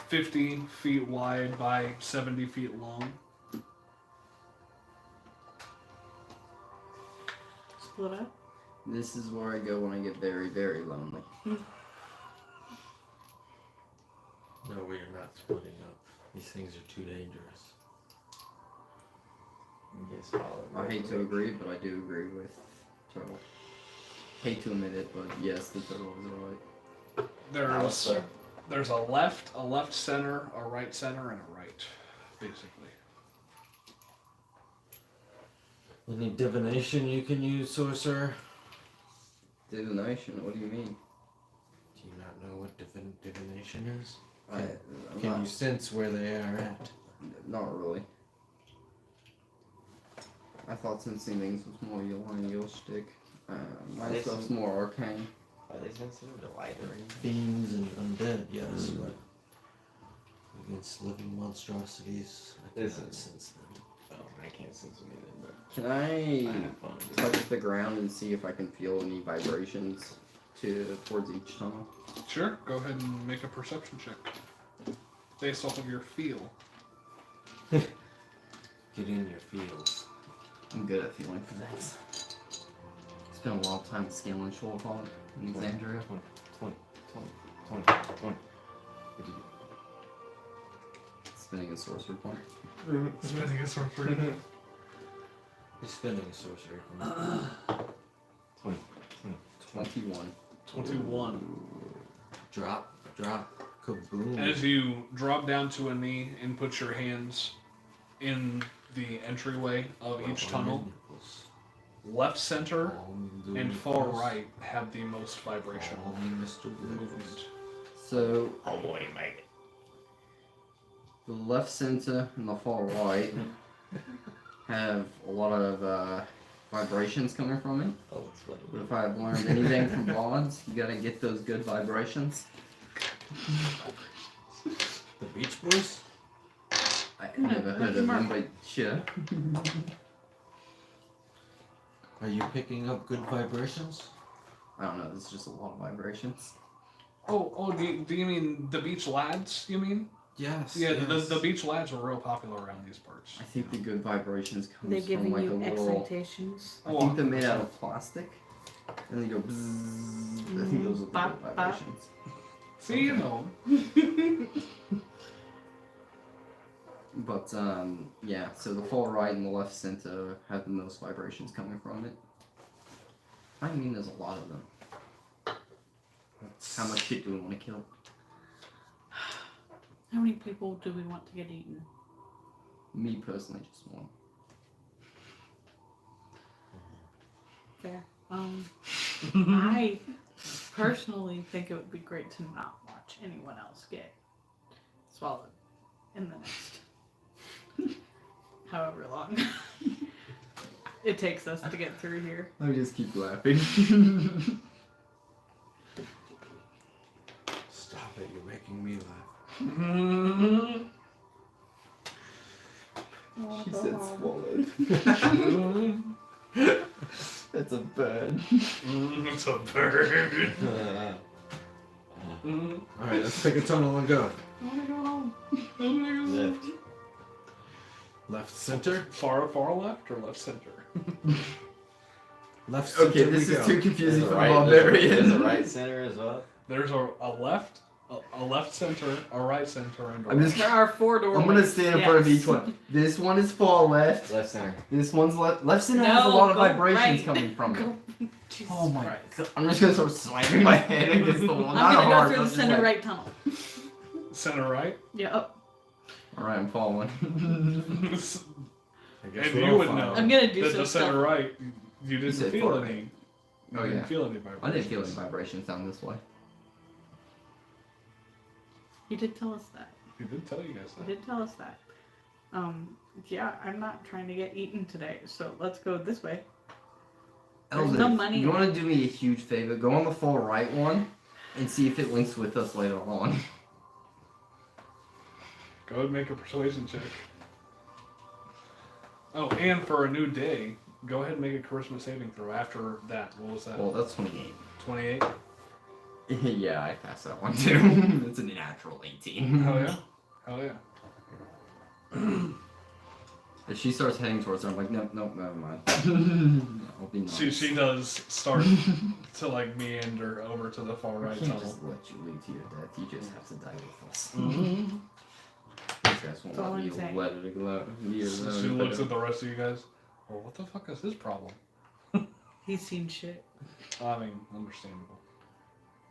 50 feet wide by 70 feet long.
Split up.
This is where I go when I get very, very lonely.
No, we are not splitting up. These things are too dangerous.
Get swallowed
I
real
hate to
quick.
agree, but I do agree with Turtle. Hate to admit it, but yes, the Turtle is right.
There's a left center, a right center, and a right, basically.
Any divination you can use, sorcerer?
Divination? What do you mean?
Do you not know what divination is?
I'm
Can
not,
you sense where they are at?
not really. I thought sensing things was more your stick. My
This
stuff's
is-
more arcane.
Are they sensitive to light or anything?
Fiends and undead, yes, but against living monstrosities, I
This
cannot
is-
sense them.
Oh, I can't sense them either, but
Can
I
I
have fun.
touch the ground and see if I can feel any vibrations towards each tunnel?
Sure, go ahead and make a perception check. Based off of your feel.
Get in your fields.
I'm good at feeling for things. It's been a long time scaling Shoal Hall in Alexandria.
20.
Spinning a sorcery point.
Spending a sorcery.
He's spending a sorcery.
21.
21.
Drop, kaboom.
As you drop down to a knee and put your hands in the entryway of each tunnel, left center and far right have the most vibrational
Mr.
movement.
So,
Oh boy, make it.
the left center and the far right have a lot of vibrations coming from it.
Oh, it's funny.
But if I've learned anything from bonds, you gotta get those good vibrations.
The Beach Boys?
I never heard of them, but sure.
Are you picking up good vibrations?
I don't know, there's just a lot of vibrations.
Oh, do you mean the beach lads, you mean?
Yes.
Yeah,
yes.
the beach lads were real popular around these parts.
I think the good vibrations comes
They're
from
giving
like a
you
little.
excitations.
I think they're made out of plastic, and they go bzzz. I think those are the
Bop,
good
bop.
vibrations.
See, you know.
But yeah. So the far right and the left center have the most vibrations coming from it. I mean, there's a lot of them. How much shit do we want to kill?
How many people do we want to get eaten?
Me personally, just one.
Fair. I personally think it would be great to not watch anyone else get swallowed in the next however long it takes us to get through here.
I just keep laughing.
Stop it, you're making me laugh.
She said swallowed. That's a bird.
It's a bird.
Alright, let's pick a tunnel and go.
I want to go home.
Left.
Left center?
Far left or left center?
Left center
Okay,
we
this is
go.
too confusing
There's
for
a
the
right, there's
barbarian.
a right center as well.
There's a left, a left center, a right center, and a
I'm just.
There are 4 doorways.
I'm gonna stand in front of
Yes.
each one. This one is fall left.
Left center.
This one's left center has a
No,
lot of
go
vibrations
right.
coming from it.
Go- Jesus
Oh my
Christ.
god. I'm just gonna start slamming my head against the wall.
I'm
Not
gonna
hard,
go through
but
the
just
center
like-
right tunnel.
center right.
Yep.
Alright, I'm following.
I guess
And
we're
you
all
would
fine.
know.
I'm gonna do
That
some
the center
stuff.
right, you didn't
said
feel
far
any.
right.
You
Oh,
didn't
yeah.
feel any vibrations.
I didn't feel any vibrations down this way.
He did tell us that.
He did tell you guys
He
that.
did tell us that. Yeah, I'm not trying to get eaten today, so let's go this way. There's
Elder,
no money
you
in
want to do me a huge favor? Go on the full right one and see if it links with us later on.
Go ahead and make a persuasion check. Oh, and for a new day, go ahead and make a charisma saving throw after that. What was that?
Well, that's 28.
28?
Yeah, I passed that one too. It's a natural 18.
Hell yeah. Hell yeah.
If she starts heading towards her, I'm like, nope, never mind. I'll be nice.
She does start to like meander over to the far
I
right
can't
tunnel.
just let you lead to your death. You just have to die with us.
Mhm.
These guys won't
That's all
let
I'm
you
saying.
let it go out.
She looks at the rest of you guys. Well, what the fuck is his problem?
He's seen shit.
I mean, understandable.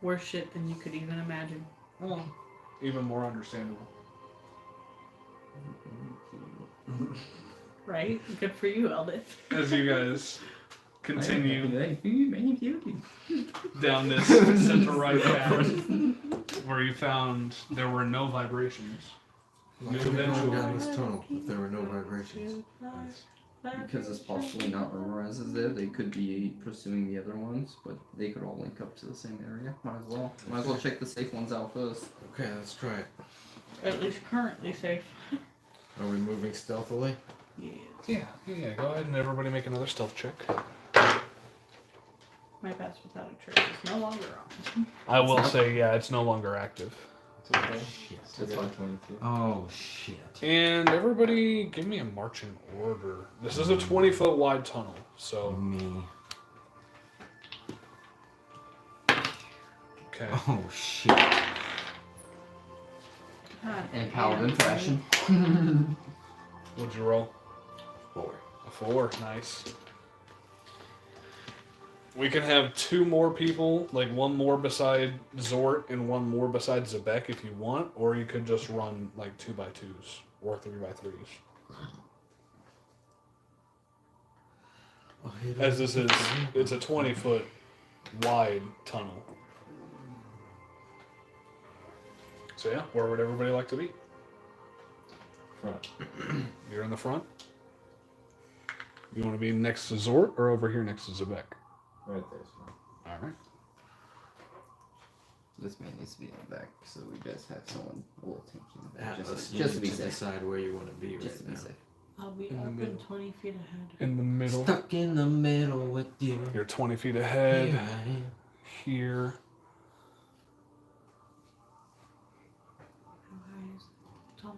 Worse shit than you could even imagine.
Well, even more understandable.
Right? Good for you, Eldith.
As you guys continue
Continue.
down this center right path where you found there were no vibrations.
Why would we go down this tunnel if there were no vibrations?
Because it's possibly not Ramirez is there, they could be pursuing the other ones, but they could all link up to the same area. Might as well. Might as well check the safe ones out first.
Okay, let's try it.
At least currently safe.
Are we moving stealthily?
Yes.
Yeah. Go ahead and everybody make another stealth check.
My pass without a trace is no longer on.
I will say, yeah, it's no longer active.
It's okay.
Shit.
It's fine. 22.
Oh shit.
And everybody, give me a marching order. This is a 20-foot wide tunnel, so
Me.
okay.
Oh shit.
God
In paladin
damn.
fashion.
What'd you roll?
4.
A 4. Nice. We can have 2 more people, like 1 more beside Zort and 1 more beside Zebek if you want, or you could just run like 2x2s or 3x3s. As this is, it's a 20-foot wide tunnel. So yeah, where would everybody like to be?
Front.
You're in the front. You want to be next to Zort or over here next to Zebek?
Right there's one.
All right.
This man needs to be in the back, so we just have someone a little tension in the back.
Atlas,
Just to be
to
safe.
decide where you want to be
Just to
right
be
now.
safe.
I'll be
In the
up
middle.
and 20 feet ahead.
In the middle.
Stuck in the middle with you.
You're 20 feet ahead.
Here I am.
Here.
How high is the tunnel?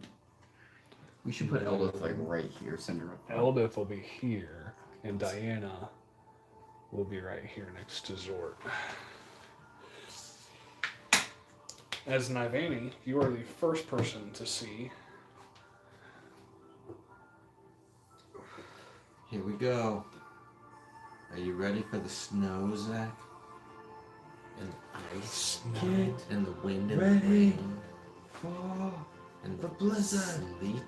We should put Eldith like right here, send her up.
Eldith will be here, and Diana will be right here next to Zort. As Nivani, you are the first person to see.
Here we go. Are you ready for the snow, Zach? And the ice, and the wind and the
ready.
rain,
For
and
the blizzard.
sleet,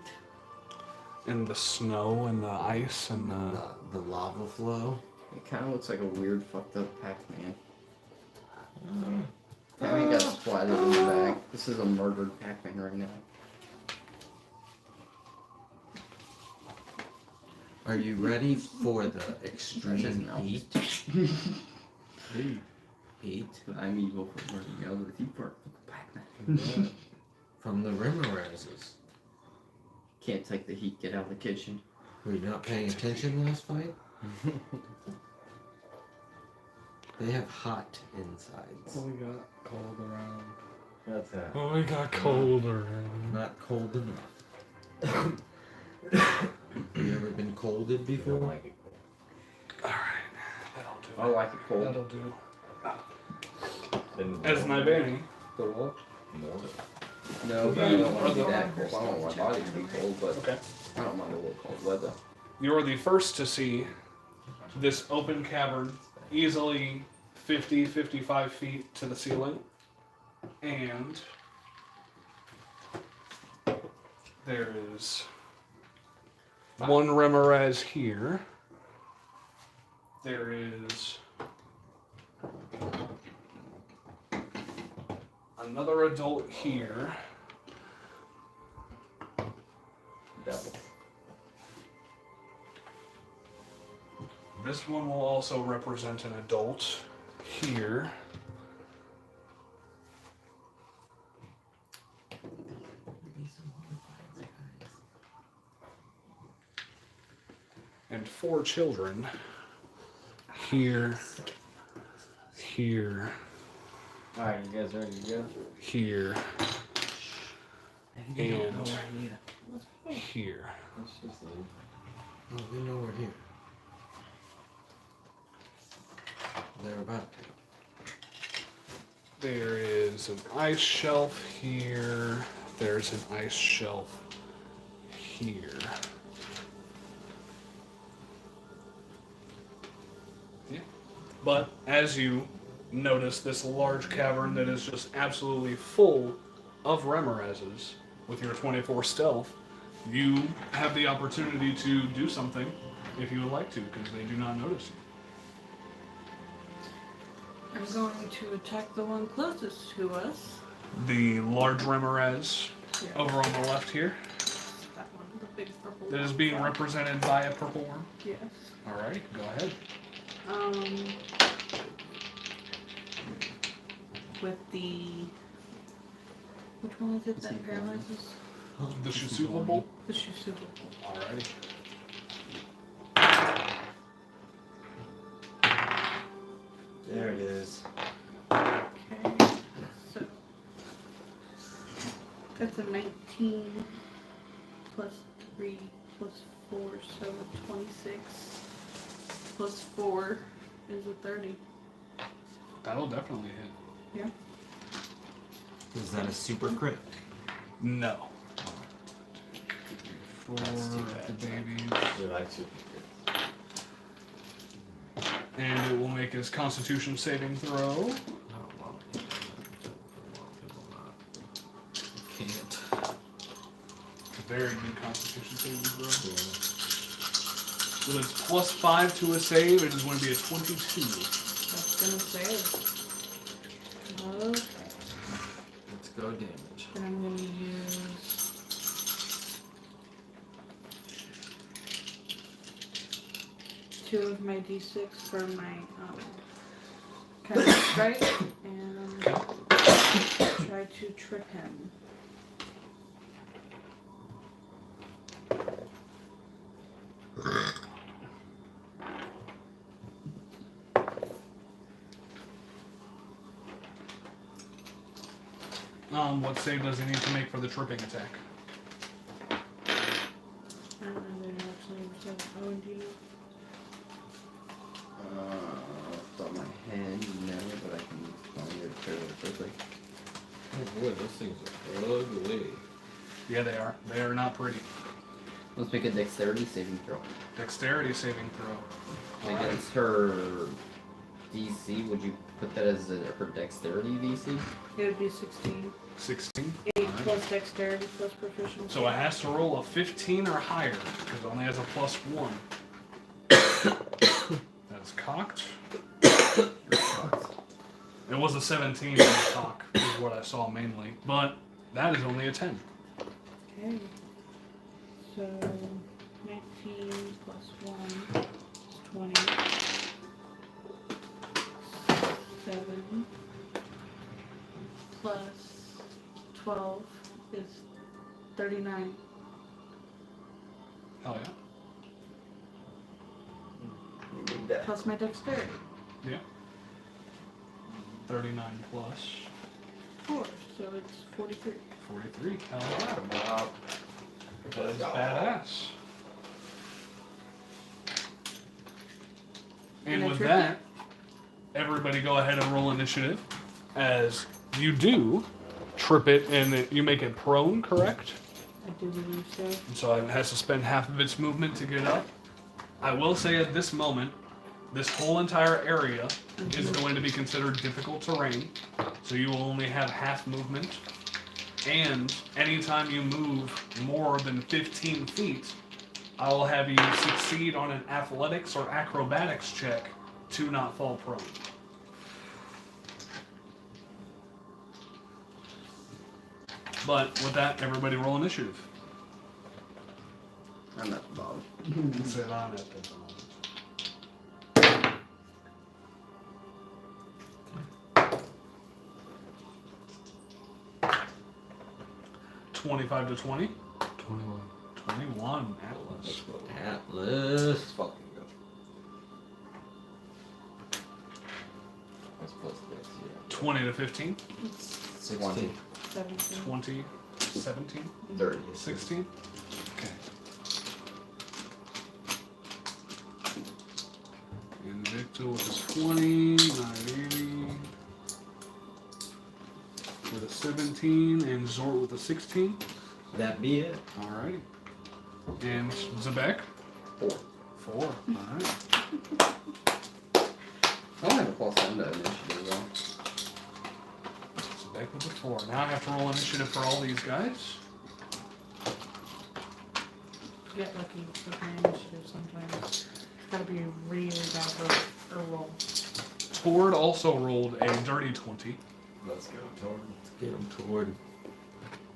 And the snow and the ice and
and
the...
the lava flow.
It kind of looks like a weird, fucked up Pac-Man. Pac-Man got splattered in the back. This is a murdered Pac-Man right now.
Are you ready for the extreme
No.
heat? Heat
I'm evil for murdering Eldith. You part Pac-Man.
from the Rimmerezes.
Can't take the heat. Get out of the kitchen.
Were you not paying attention last fight? They have hot insides.
we got cold around.
That's that.
Oh, we got cold around.
Not cold enough. Have you ever been colded
You don't
before?
like it.
Alright, that'll do.
I like it cold.
That'll do.
Then
As my Benny.
the what? More.
No, but I don't want to be that cold. I don't want my body to be cold, but
Okay.
I don't mind a little cold weather.
You're the first to see this open cavern, easily 50, 55 feet to the ceiling. And there is one Remoraz here. There is another adult here.
Devil.
This one will also represent an adult here. And 4 children here, here,
Alright, you guys ready to go?
here, and here.
Let's just leave.
Oh, we know we're here. They're about to.
There is an ice shelf here. There's an ice shelf here. Yeah. But as you notice this large cavern that is just absolutely full of Remorazes with your 24 stealth, you have the opportunity to do something if you would like to, because they do not notice you.
I'm going to attack the one closest to us.
The large Remoraz
Yeah,
over on the left here
that one, the big purple
that is
one.
being represented by a purple worm.
Yes.
Alright, go ahead.
With the... Which one is it that paralyzes?
The Shusuvable.
The Shusuba.
Alrighty.
There it is.
Okay, so that's a 19 plus 3 plus 4, so 26 plus 4 is a 30.
That'll definitely hit.
Yeah.
Is that a super crit?
No. For
That's too
the
bad.
babies.
We like super good.
And it will make his Constitution saving throw.
Oh, well, yeah. Can't.
Very good Constitution saving throw. With its plus 5 to a save, it is going to be a 22.
That's gonna save. Okay.
Let's go damage.
Then I'm gonna use two of my d6 for my kind of strike, and try to trip him.
What save does he need to make for the tripping attack?
I don't know the actually, so Owen, do you know?
Off the top of my head, no, but I can find it fairly quickly.
Oh boy, those things are ugly.
Yeah, they are. They are not pretty.
Let's make a dexterity saving throw.
Dexterity saving throw.
Against her DC, would you put that as her dexterity DC?
It would be 16.
16.
8 plus dexterity plus proficiency.
So it has to roll a 15 or higher, because it only has a plus 1. That's cocked. It was a 17 on the cock, is what I saw mainly. But that is only a 10.
Okay. So 19 plus 1 is 20. 7 plus 12 is 39.
Hell yeah.
We need that.
Plus my dexterity.
Yeah. 39 plus
4, so it's 43.
43. Hell yeah. That is badass.
And
And
I
with
tripped
that, everybody go ahead and roll initiative. As you do trip it and you make it prone, correct?
I do believe so.
And so it has to spend half of its movement to get up. I will say at this moment, this whole entire area is going to be considered difficult terrain. So you will only have half movement. And anytime you move more than 15 feet, I will have you succeed on an athletics or acrobatics check to not fall prone. But with that, everybody roll initiative.
I'm at the bottom.
Sit on it. 25 to 20.
21.
21, Atlas.
Let's go.
Atlas.
Let's fucking go.
That's plus this, yeah.
20 to 15.
16.
17.
20, 17,
30.
16. Okay. Invicta with a 20, 980. With a 17, and Zort with a 16.
That be it.
Alrighty. And Zebek?
4.
4. Alright.
I don't have a plus 1 to initiative though.
Zebek with a 4. Now I have to roll initiative for all these guys.
Get lucky with my initiative sometimes. It's gotta be really bad or roll.
Tord also rolled a dirty 20.
Let's go, Torn.
Let's get him toward.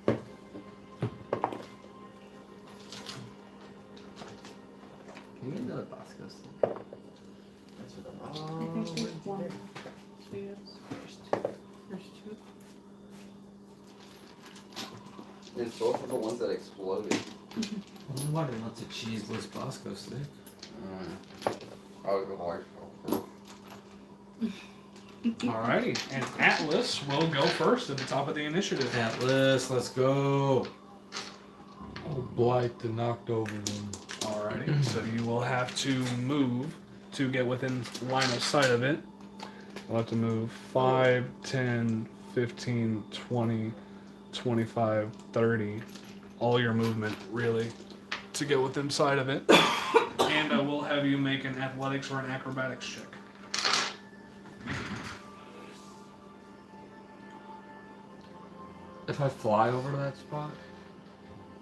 Can we get another Bosco stick?
That's what I'm
I
watching.
think there's one. So yes, there's two. There's two.
It's both of the ones that exploded.
What? What's a cheeseless Bosco stick?
I would go large.
Alrighty. And Atlas will go first at the top of the initiative.
Atlas, let's go.
Oh, Blight the knocked over one.
Alrighty. So you will have to move to get within line of sight of it. You'll have to move 5, 10, 15, 20, 25, 30. All your movement, really, to get within sight of it. And I will have you make an athletics or an acrobatics check.
If I fly over to that spot?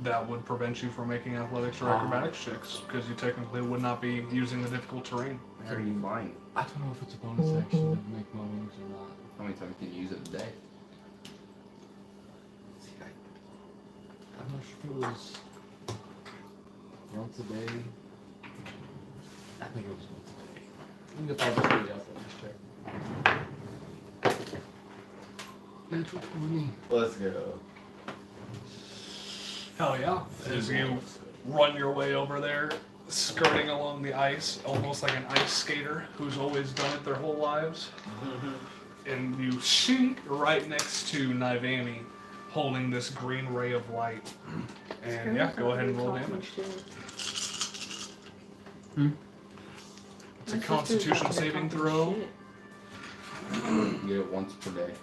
That would prevent you from making athletics or acrobatics checks, because you technically would not be using the difficult terrain.
How are you flying?
I don't know if it's a bonus action to make my wings or not.
How many times can you use it a day?
See, I'm not sure if it was once a day. I think it was once a day. I'm gonna probably read out that check. Natural 20.
Let's go.
Hell yeah. As you run your way over there, skirting along the ice, almost like an ice skater who's always done it their whole lives. And you shink right next to Nivani, holding this green ray of light. And yeah, go ahead and roll damage. It's a Constitution saving throw.
You get it once per day.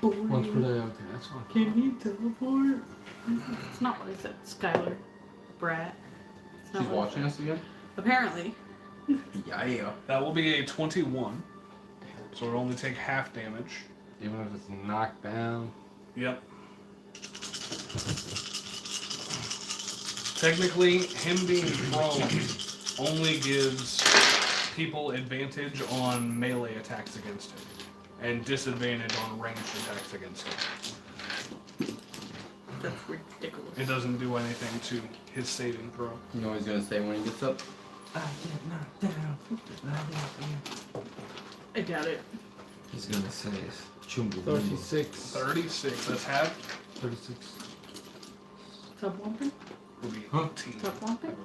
Once per day, okay, that's fine.
Can he teleport? It's not what I said. Skylar. Brat. It's not
She's
what I
watching
said.
us again?
Apparently.
Yeah.
That will be a 21. So it'll only take half damage.
Even if it's knocked down.
Yep. Technically, him being prone only gives people advantage on melee attacks against him, and disadvantage on ranged attacks against him.
That's ridiculous.
It doesn't do anything to his saving throw.
You know what he's gonna say when he gets up?
I get knocked down.
I doubt it.
He's gonna say Chumbo.
36.
36, that's half.
36.
Top lumping?
Would be
Huh?
18.
Top lumping?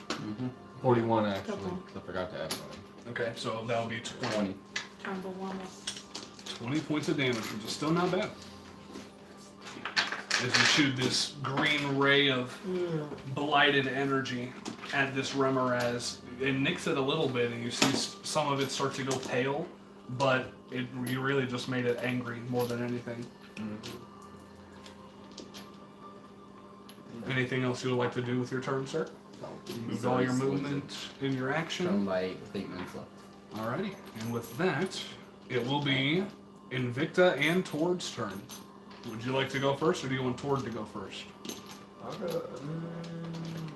Mm-hmm.
41 actually,
Couple.
'cause I forgot to add one.
Okay, so that would be
20.
Tumble wumble.
20 points of damage, which is still not bad. As you shoot this green ray of blighted energy at this Remoraz. It nicks it a little bit, and you see some of it start to go pale, but you really just made it angry more than anything. Anything else you would like to do with your turn, sir? Moved all your movement in your action.
Done by 8 with 8 minutes left.
Alrighty, and with that, it will be Invicta and Tord's turn. Would you like to go first, or do you want Tord to go first?
I'll go.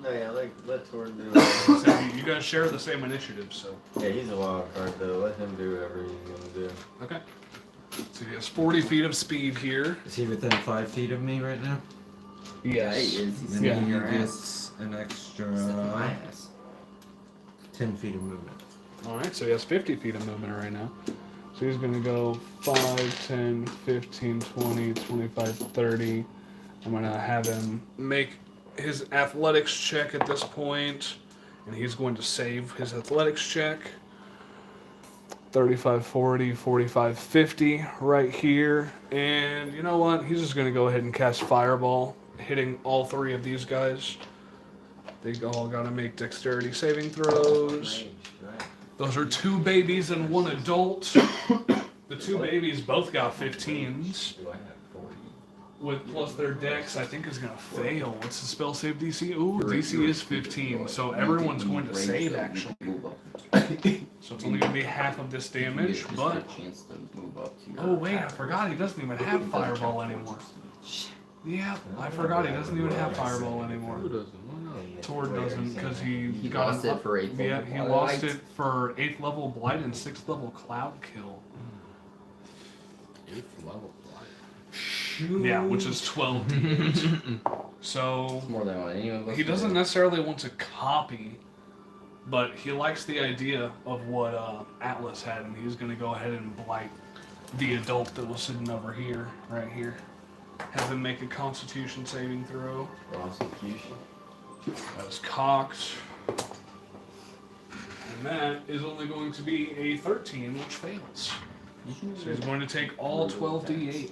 No, yeah, let Tord do it.
So you guys share the same initiative, so.
Yeah, he's a wild card though. Let him do whatever he's gonna do.
Okay. So he has 40 feet of speed here.
Is he within 5 feet of me right now?
Yeah, he is. He's
Then
Yeah.
sitting
he
your ass.
gets an extra
Sitting my ass.
10 feet of movement.
Alright, so he has 50 feet of movement right now. So he's going to go 5, 10, 15, 20, 25, 30. I'm going to have him make his athletics check at this point, and he's going to save his athletics check. 35, 40, 45, 50 right here. And you know what? He's just going to go ahead and cast Fireball, hitting all 3 of these guys. They all got to make dexterity saving throws.
Range, right?
Those are 2 babies and 1 adult. The 2 babies both got 15s.
Do I have 40?
With plus their dex, I think is gonna fail. What's the spell save DC? Ooh, DC is 15, so everyone's going to save actually. So it's only gonna be half of this damage, but
A chance to move up to your
oh wait, I forgot he doesn't even have Fireball anymore. Yeah, I forgot he doesn't even have Fireball anymore.
Who doesn't? Why not?
Tord doesn't because he
He
got
lost
an
it for 8th
Yeah,
level
he
Blight.
lost it for 8th level Blight and 6th level Cloud Kill.
8th level blight.
Yeah, which is 12 d8. So
It's more than what any of us
he
would
doesn't
do.
necessarily want to copy, but he likes the idea of what Atlas had, and he's going to go ahead and blight the adult that was sitting over here, right here. Have him make a Constitution saving throw.
Prosecution.
That was cocked. And that is only going to be a 13, which fails. So he's going to take all 12d8.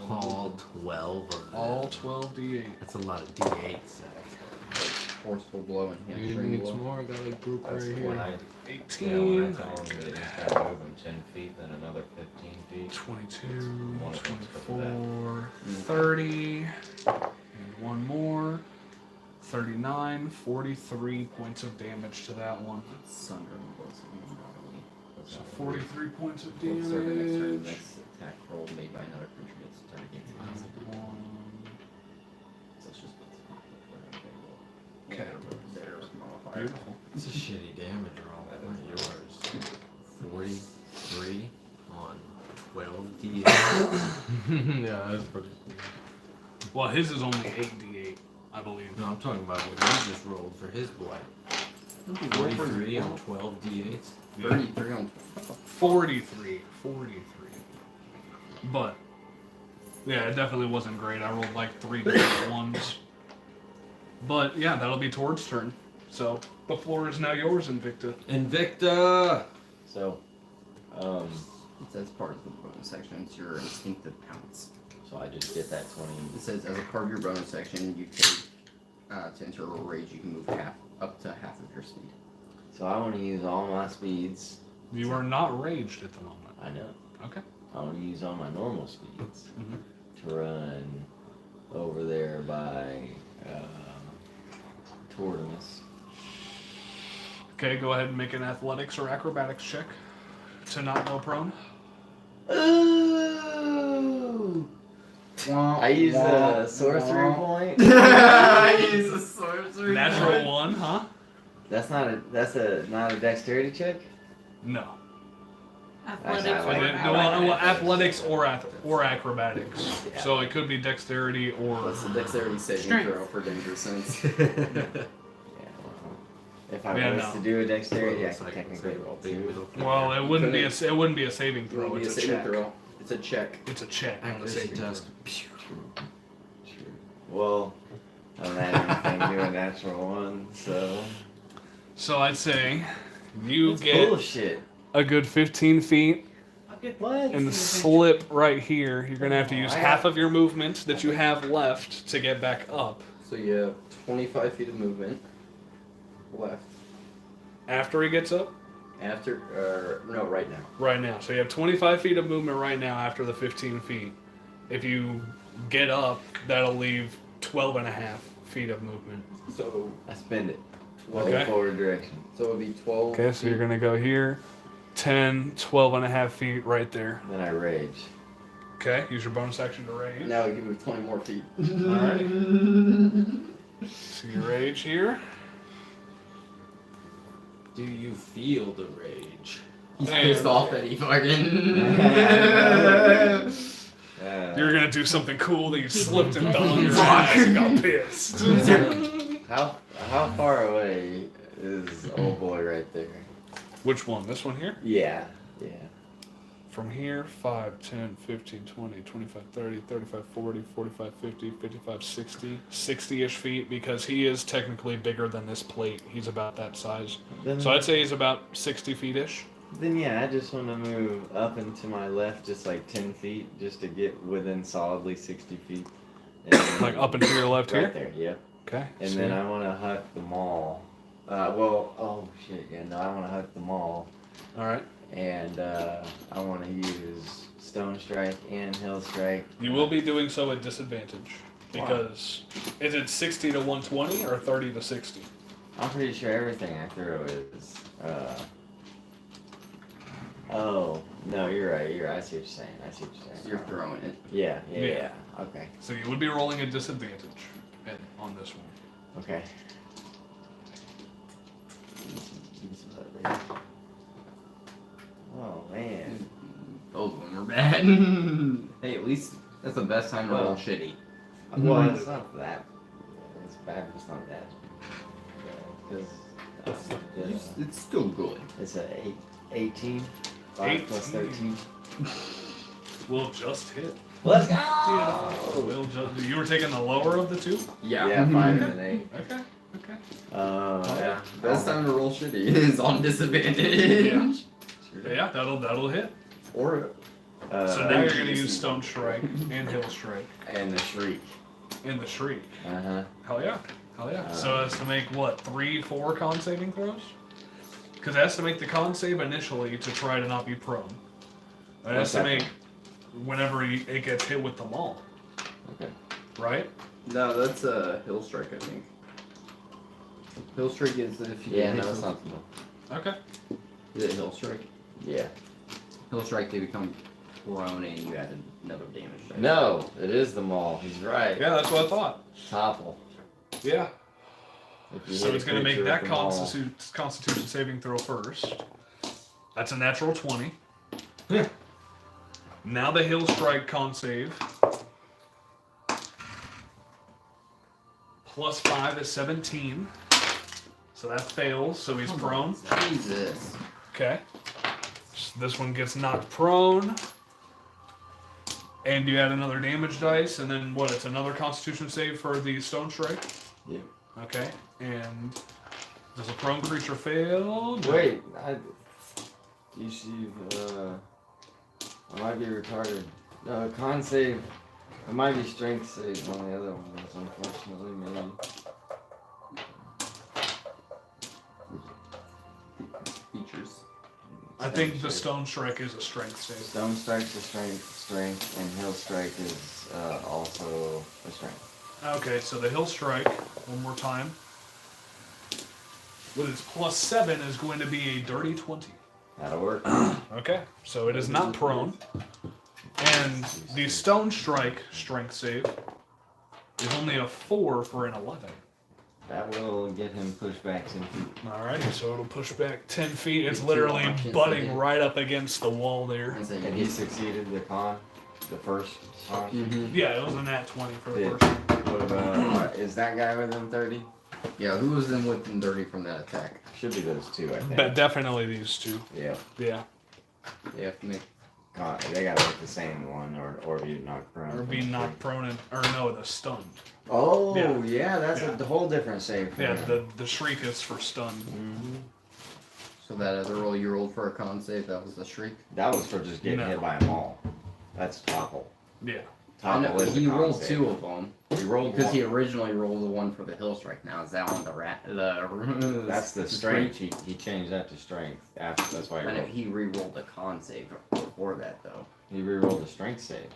All 12 of them.
All 12d8.
That's a lot of d8s.
Forceful blow and
You
hamstring
need
blow.
some more? I got a group
That's
right
when
here.
I
18,
tell him that he's got to move him 10 feet, then another 15 feet.
22,
One of them's for that.
24, 30, and one more. 39, 43 points of damage to that one.
Sunder blows him normally.
So 43 points of
Serve the next turn,
damage.
next attack roll made by another creature gets a turn against it. So it's just
Okay.
There's modifier.
Beautiful.
It's a shitty damage roll. What are yours? 43 on 12 d8.
Yeah, that's pretty cool.
Well, his is only 8d8, I believe.
No, I'm talking about what you just rolled for his blight. 43 on 12 d8s.
33 on
43. But, yeah, it definitely wasn't great. I rolled like 3 different ones. But, yeah, that'll be Tord's turn. So, the floor is now yours, Invicta.
Invicta!
So,
It says part of the bonus section. It's your instinctive pounce.
so I just get that 20.
It says as a part of your bonus section, you take to enter a rage. You can move up to half of your speed.
So I want to use all my speeds.
You are not raged at the moment.
I know.
Okay.
I want to use all my normal speeds
Mhm.
to run over there by Tortimus.
Okay, go ahead and make an athletics or acrobatics check to not go prone.
Ooh! I use a sorcery point.
I use a sorcery.
Natural 1, huh?
That's not a dexterity check.
No.
Athletics
I
or
like-
Well,
that.
athletics or acrobatics.
Yeah.
So it could be dexterity or.
What's the dexterity saving
Strength.
throw for danger sense?
Yeah, well, if I
Yeah,
was
no.
to do a dexterity, I
Looks
could
like
technically
it's a
roll
big
2.
middle
Well, it wouldn't be a saving
It
throw.
will be
It's
a
a
saving
check.
throw. It's a check.
It's a check, not a
Accuracy
saving
test.
throw.
True. Well, I don't have anything to do a natural 1, so.
So I'd say you
That's
get
bullshit.
a good 15 feet
I'll get
What?
and the slip right here. You're gonna have to use
I
half
got-
of your movement that you have left to get back up.
So you have 25 feet of movement left.
After he gets up?
After, no, right now.
Right now. So you have 25 feet of movement right now after the 15 feet. If you get up, that'll leave 12 and a half feet of movement.
So,
I spend it.
Okay.
Forward direction.
so it would be 12.
Okay, so you're going to go here. 10, 12 and a half feet right there.
Then I rage.
Okay, use your bonus action to rage.
Now you move 20 more feet.
Alright. So you rage here.
Do you feel the rage?
He's
And-
pissed off that he fucking.
You're going to do something cool that you slipped and fell on your ass and got pissed.
How far away is old boy right there?
Which one? This one here?
Yeah.
From here, 5, 10, 15, 20, 25, 30, 35, 40, 45, 50, 55, 60, 60-ish feet, because he is technically bigger than this plate. He's about that size.
Then,
So I'd say he's about 60 feet-ish.
then yeah, I just want to move up and to my left just like 10 feet just to get within solidly 60 feet. And
Like up and to your left
right
here?
there, yep.
Okay.
And
so-
then I want to huck the mall. I want to huck the mall.
Alright.
And I want to use Stone Strike and Hill Strike.
You will be doing so at disadvantage. Because is it 60 to 120 or 30 to 60?
I'm pretty sure everything I throw is. Oh no, you're right. I see what you're saying.
So you're throwing it.
Yeah.
Yeah.
Okay.
So you would be rolling a disadvantage on this one.
Okay. Oh man.
Those ones were bad. Hey, at least that's the best time to roll
Well.
shitty.
Well, it's not that. It's bad, but it's not that. Because
It's still good.
it's a 18. 5 plus 13.
We'll just hit.
Let's go!
We'll just, you were taking the lower of the two?
Yeah, 5 and an 8.
Okay. Okay.
Yeah.
Best time to roll shitty is on disadvantage.
Yeah. Yeah, that'll hit.
Or
So now you're gonna use Stone Strike and Hill Strike
And the Shriek.
and the Shriek.
Uh-huh.
Hell yeah. Hell yeah. So it has to make what, 3, 4 con saving throws? Because it has to make the con save initially to try to not be prone. It has
What's
to
that
make whenever it gets hit with the maul.
Okay.
Right?
no, that's a hill strike, I think. Hill strike is if you
Yeah,
hit
no, it's
them-
not.
Okay.
Is it hill strike?
Yeah.
Hill strike, they become prone and you add another damage. dice.
No, it is the mall. He's right.
Yeah, that's what I thought.
Topple.
Yeah.
If you
So
hit a
it's going to make
creature
that
with the maul-
Constitution saving throw first. That's a natural 20. Now the Hill Strike con save. Plus 5 is 17. So that fails, so he's prone.
Jesus.
Okay. So this one gets knocked prone. And you add another damage dice, and then what? It's another Constitution save for the Stone Strike.
Yep.
Okay. And does a prone creature fail? No.
Wait, you see, I might be retarded. No, con save. It might be strength save on the other ones, unfortunately, maybe.
Features.
I think the Stone Strike is a strength save.
Stone Strike's a strength, and Hill Strike is also a strength.
Okay, so the Hill Strike, one more time. With its plus 7 is going to be a dirty 20.
That'll work.
Okay, so it is not prone. And the Stone Strike strength save is only a 4 for an 11.
That will get him pushed back 10 feet.
Alrighty, so it'll push back 10 feet. It's
Two
literally
options,
butting
okay.
right up against the wall there.
And so you
And he succeeded the con, the first con.
Mhm.
Yeah, it was a nat 20 for the
Yeah.
first one.
What about, is that guy within 30?
Yeah, who was in within 30 from that attack?
Should be those two, I think.
But definitely these two.
Yeah.
Yeah.
They have to make.
They gotta look the same one, or be knocked prone.
Or being knocked prone and, or no, the stun.
Oh,
Yeah.
yeah, that's
Yeah.
a whole different save. For
Yeah,
him.
the shriek is for stun.
Mhm.
So that other roll you rolled for a con save, that was the shriek.
That was for just getting
No.
hit by a maul. That's topple.
Yeah.
top
know,
was
he
the con
rolled
save.
2 of them.
He rolled
Because
one.
he originally rolled the one for the hill strike. Now is that on the rat?
That's the strength. He changed that to strength. After that's why he
I know
rolled.
he re-rolled a con save before that though.
He re-rolled the strength save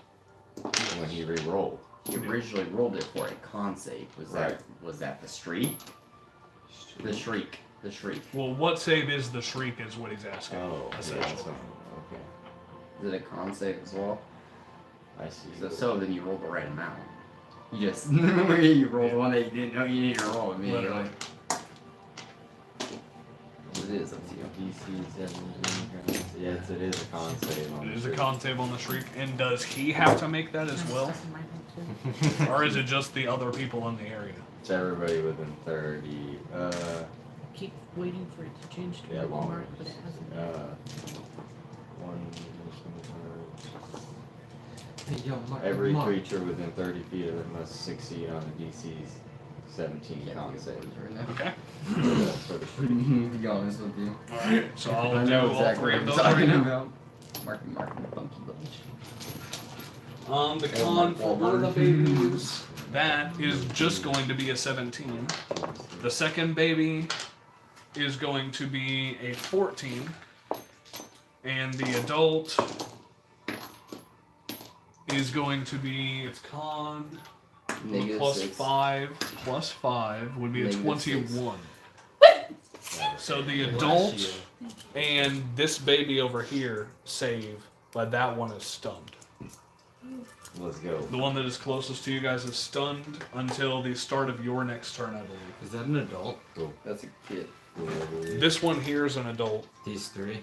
when he re-rolled.
He originally rolled it for a con save. Was that the streak? The shriek. The shriek.
Well, what save is the shriek is what he's asking.
Oh, yeah,
essentially.
that's what, okay.
Is it a con save as well?
I see.
So then you rolled the right amount. You just you rolled one that you didn't know you needed to roll immediately.
Literally.
It is up to you.
DC 17. Yes, it is a con save. On
It
the
is a
shriek.
con save on the shriek. And does he have to make that as well? Or is it just the other people in the area?
It's everybody within 30.
Keep waiting for it to change to
Yeah,
a
long
mark,
range.
but it hasn't.
Hey, yo, Mark,
Every
Mark.
creature within 30 feet of it must succeed on the DC's 17
Yeah,
con
you
save.
right now.
Okay.
For the
To be honest with you.
Alright, so I'll
I
do
know
all
exactly
three
what
of
you're
those right
talking
now.
about. Marking, funky bunch.
The
Oh,
con
my
for one of the
God.
babies, that is just going to be a 17. The second baby is going to be a 14. And the adult is going to be, its con
Negative
plus
6.
5 would be a
Negative
21. So the adult and this baby over here save, but that one is stunned.
Let's go.
The one that is closest to you guys is stunned until the start of your next turn, I believe.
Is that an adult?
That's a kid.
This one here is an adult.
These 3?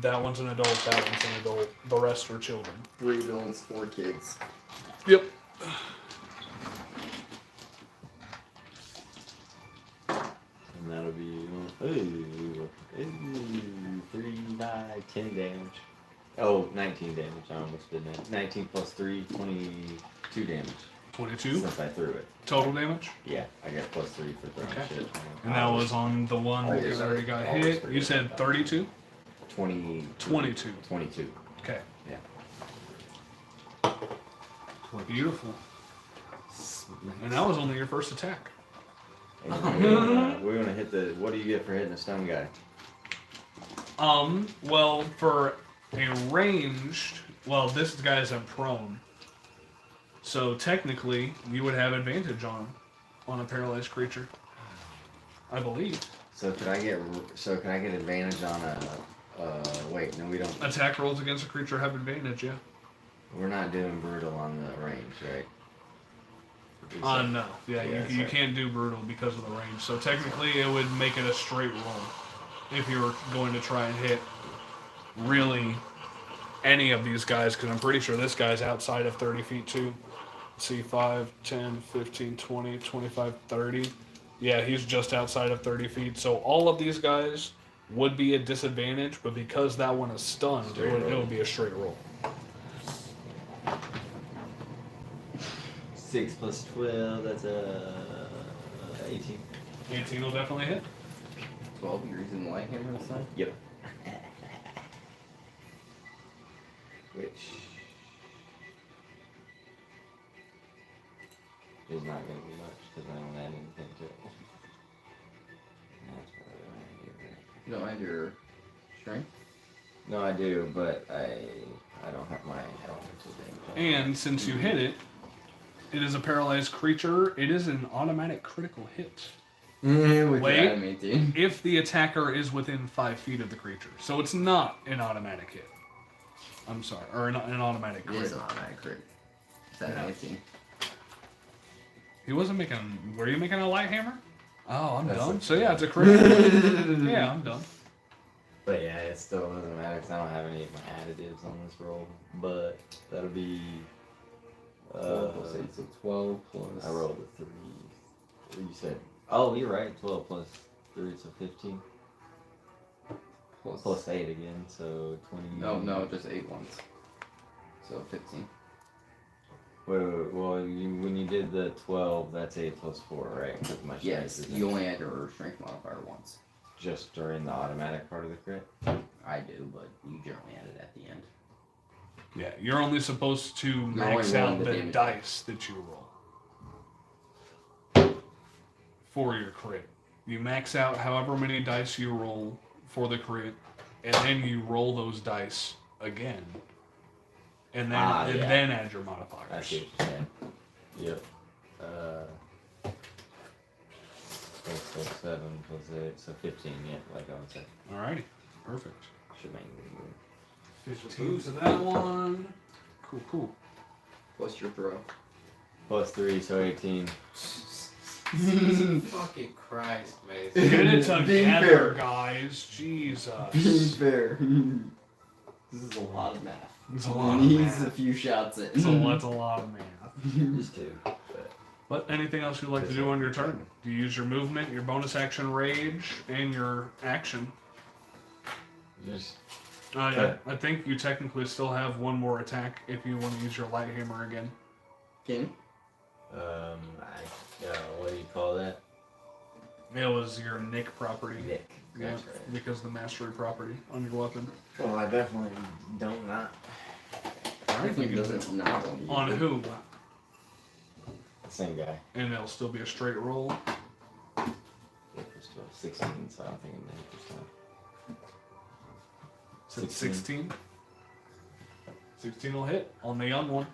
That one's an adult. That one's an adult. The rest are children.
3 villains, 4 kids.
Yep.
And that'll be 3 by 10 damage. Oh, 19 damage. I almost did that. 19 plus 3, 22 damage.
22
Since I threw it.
total damage.
Yeah, I got plus 3 for throwing
Okay.
shit.
And that was on the one that already got hit. You said 32?
20.
22.
22.
Okay.
Yeah.
Beautiful. And that was only your first attack.
And we're gonna hit the. What do you get for hitting the stun guy?
Well, for a ranged, well, this guy isn't prone. So technically, you would have advantage on a paralyzed creature. I believe.
So could I get advantage on a? Wait, no, we don't.
Attack rolls against a creature have advantage, yeah.
We're not doing brutal on the range, right?
No. Yeah,
Yeah,
you
sorry.
can't do brutal because of the range. So technically, it would make it a straight roll if you were going to try and hit really any of these guys, because I'm pretty sure this guy's outside of 30 feet too. See, 5, 10, 15, 20, 25, 30. Yeah, he's just outside of 30 feet. So all of these guys would be at disadvantage, but because that one is stunned, it would be a straight roll.
6 plus 12, that's 18.
18 will definitely hit.
12, you're using the light hammer this time?
Yep. Which is not going to be much because I don't add anything to it. That's probably what I do, right?
You don't have your strength?
No, I do, but I don't have my.
And since you hit it, it is a paralyzed creature. It is an automatic critical hit.
With
Wait.
your adamantine.
If the attacker is within 5 feet of the creature. So it's not an automatic hit. I'm sorry. Or an automatic
It is
crit.
an automatic crit. It's adamantine.
He wasn't making... Were you making a light hammer? Oh, I'm
That's
dumb.
a-
So yeah, it's a crit. Yeah, I'm dumb.
But yeah, it still doesn't matter because I don't have any of my additives on this roll. But that'll be.
12 plus 8, so 12 plus.
I rolled a 3. You said. Oh, you're right. 12 plus 3, so 15. Plus 8 again, so 20.
No, just 8 once. So 15.
Wait, well, when you did the 12, that's 8 plus 4, right? With my strength,
Yes,
isn't
you
it?
only add your strength modifier once.
Just during the automatic part of the crit?
I do, but you generally add it at the end.
Yeah, you're only supposed to
You're
max
only
out
rolling the
the
damage.
dice that you roll for your crit. You max out however many dice you roll for the crit, and then you roll those dice again, and then add your modifiers.
I see what you're saying. Yep. So 7 plus 8, so 15, yeah, like I would say.
Alrighty, perfect.
Should make me
15 to that one. Cool.
Plus your throw.
plus 3, so 18.
Fucking Christ, Mason.
Get it
Being
together,
fair.
guys. Jesus.
Being fair. This is a lot of math.
It's a lot of
Needs
math.
a few shots in.
That's a lot of math.
Just 2.
But anything else you'd like to do on your turn? Do you use your movement, your bonus action rage, and your action?
Just
Yeah, I think you technically still have one more attack if you want to use your light hammer again.
King?
what do you call that?
It was your Nick property.
Nick.
Yeah,
That's right.
because the mastery property on your weapon.
Well, I definitely don't not.
Alright,
Definitely doesn't not want to
on
use it.
who?
Same guy.
And it'll still be a straight roll.
Yeah, plus 12, 16, so I don't think I'm 9%.
So 16. 16 will hit on the young one.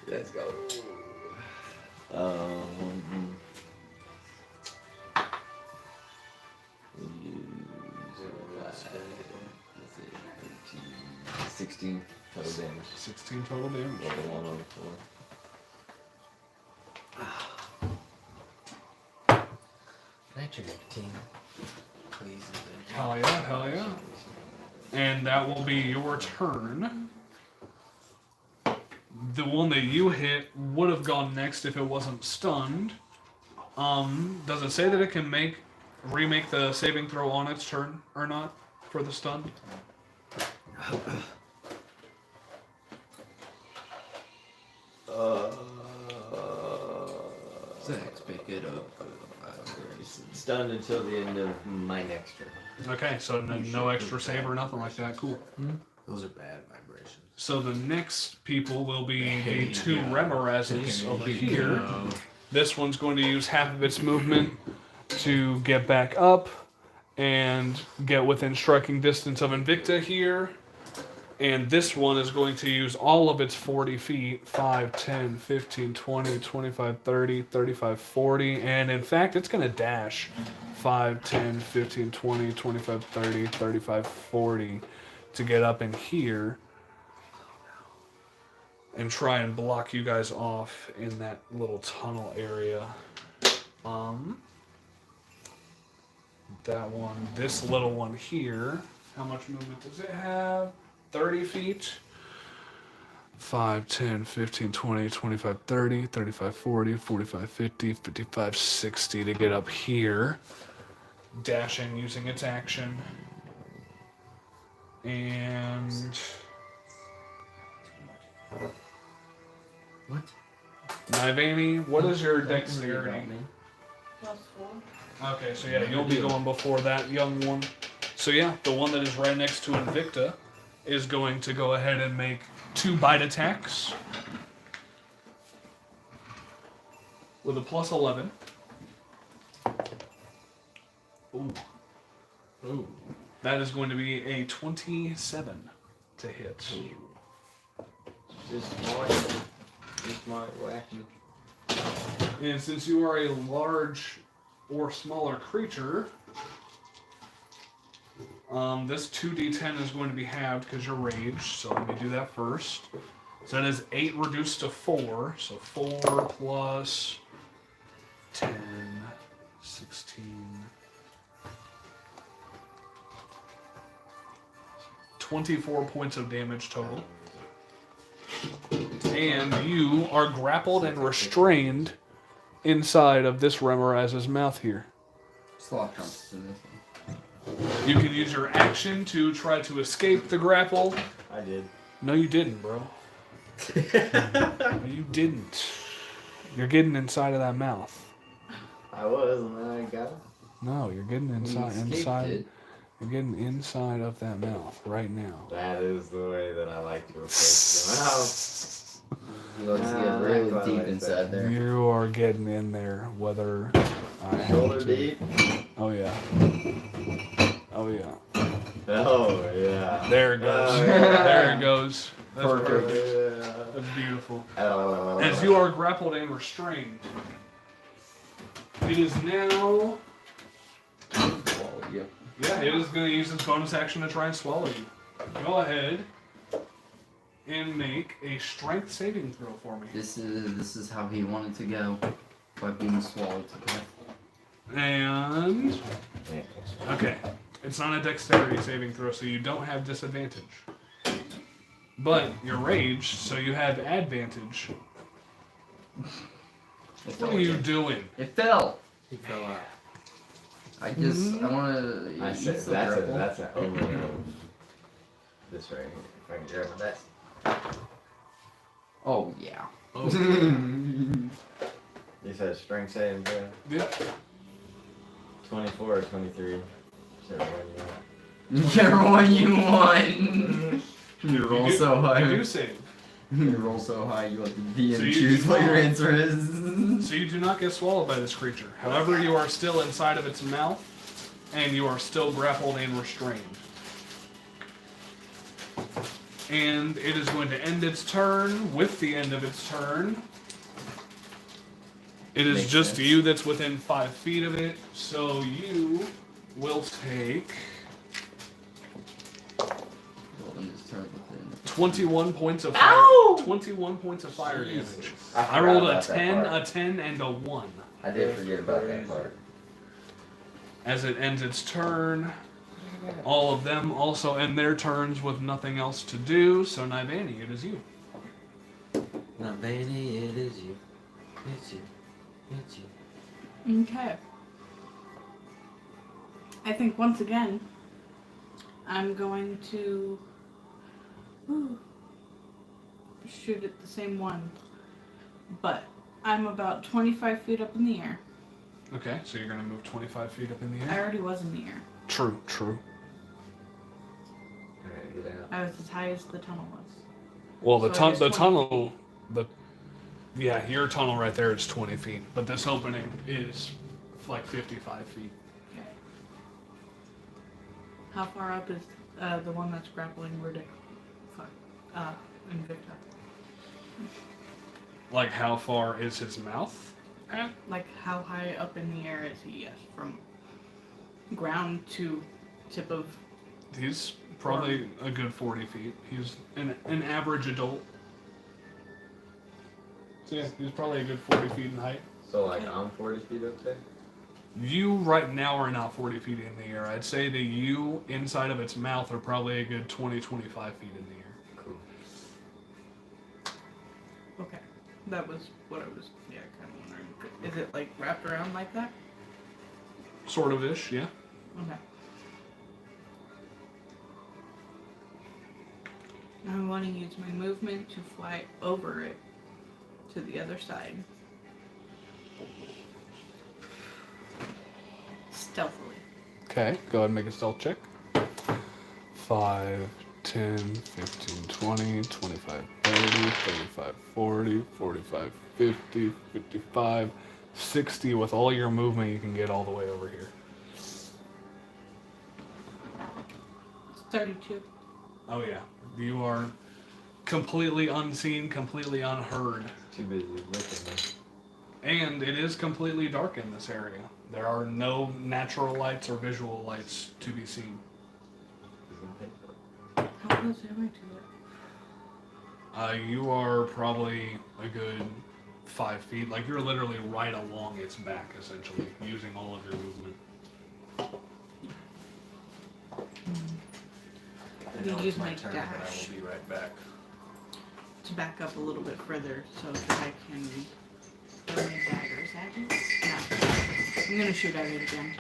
Let's go.
Let's see, 16 total damage.
16 total damage.
Level 1 on the floor.
Natural 19. Please.
Hell yeah. And that will be your turn. The one that you hit would have gone next if it wasn't stunned. Does it say that it can remake the saving throw on its turn or not for the stun?
Zach's pick it up.
It's stunned until the end of my next turn.
Okay, so no extra save or nothing like that. Cool.
Those are bad vibrations.
So the next people will be the two Remorazes over here. This one's going to use half of its movement to get back up and get within striking distance of Invicta here. And this one is going to use all of its 40 feet, 5, 10, 15, 20, 25, 30, 35, 40. And in fact, it's going to dash 5, 10, 15, 20, 25, 30, 35, 40 to get up in here and try and block you guys off in that little tunnel area. That one, this little one here, how much movement does it have? 30 feet. 5, 10, 15, 20, 25, 30, 35, 40, 45, 50, 55, 60 to get up here. Dashing using its action. And...
What?
Nivani, what is your dexterity?
+4.
Okay, so yeah, you'll be going before that young one. So yeah, the one that is right next to Invicta is going to go ahead and make 2 bite attacks with a +11. Ooh. That is going to be a 27 to hit.
Just my wacky.
And since you are a large or smaller creature, this 2d10 is going to be halved because you're raged, so let me do that first. So that is 8 reduced to 4, so 4 plus 10, 16, 24 points of damage total. And you are grappled and restrained inside of this Remoraz's mouth here.
Sloth comes in this one.
You can use your action to try to escape the grapple.
I did.
No, you didn't, bro. You didn't. You're getting inside of that mouth.
I was, and then I got it.
No, you're getting inside.
Escaped
Inside.
it.
You're getting inside of that mouth right now.
That is the way that I like to approach the mouth.
He lets
Ah,
get
that
really
clever
deep
right
inside there.
You are getting in there, whether I have
Shoulder
to.
deep.
Oh yeah. Oh yeah.
Oh yeah.
There it goes.
Oh, yeah.
There it goes. That's
Perfect.
perfect.
Yeah.
That's beautiful.
Oh.
As you are grappled and restrained, it is now.
Oh, yep.
Yeah, it is going to use its bonus action to try and swallow you. Go ahead and make a strength saving throw for me.
This is how he wanted to go, by being swallowed to death.
And okay, it's not a dexterity saving throw, so you don't have disadvantage. But you're raged, so you have advantage. What are you doing?
It fell.
He fell out.
I just I want to.
I said that's an overload. This right here. If I can grab that.
Oh yeah.
Oh.
You said strength saving throw.
Yep.
24 or 23. Whichever one you want.
Whichever one you want. You roll so high.
You do save.
You roll so high, you let the DM
So you
choose
do
what your
not.
answer is.
So you do not get swallowed by this creature. However, you are still inside of its mouth, and you are still grappled and restrained. And it is going to end its turn with the end of its turn. It is
Makes
just
sense.
you that's within 5 feet of it, so you will take
Well, then just turn within.
21 points of fire.
Ow!
21 points of fire damage. I
forgot
rolled a
about that
10,
part.
a 10, and a 1.
I did forget about that part.
As it ends its turn, all of them also end their turns with nothing else to do, so Nivani, it is you.
Now, Vanny, it is you. It's you. It's you.
Okay. I think once again, I'm going to shoot at the same one. But I'm about 25 feet up in the air.
Okay, so you're going to move 25 feet up in the
I
air?
already was in the air.
True, true.
Alright, get out.
I was as high as the tunnel was.
Well, the,
So I guess 20
tunnel, yeah, your tunnel right there is 20 feet, but this opening is like 55 feet.
How far up is the one that's grappling Riddick? Invicta.
Like, how far is his mouth at?
Like, how high up in the air is he? Yes, from ground to tip of.
He's probably a good 40 feet. He's an average adult. So yeah, he's probably a good 40 feet in height.
So like I'm 40 feet up there?
You right now are not 40 feet in the air. I'd say that you inside of its mouth are probably a good 20, 25 feet in the air.
Cool.
Okay, that was what I was. Yeah, kind of wondering. Is it like wrapped around like that?
Sort of ish, yeah.
Okay. I want to use my movement to fly over it to the other side. Stealthily.
Okay, go ahead and make a stealth check. 5, 10, 15, 20, 25, 30, 35, 40, 45, 50, 55, 60. With all your movement, you can get all the way over here.
It's 32.
Oh yeah, you are completely unseen, completely unheard.
Too busy looking.
And it is completely dark in this area. There are no natural lights or visual lights to be seen.
How close am I to it?
You are probably a good 5 feet. Like, you're literally right along its back, essentially, using all of your movement.
Let me use my dash
I will be right back.
to back up a little bit further so that I can throw my daggers at it. No. I'm gonna shoot at it again.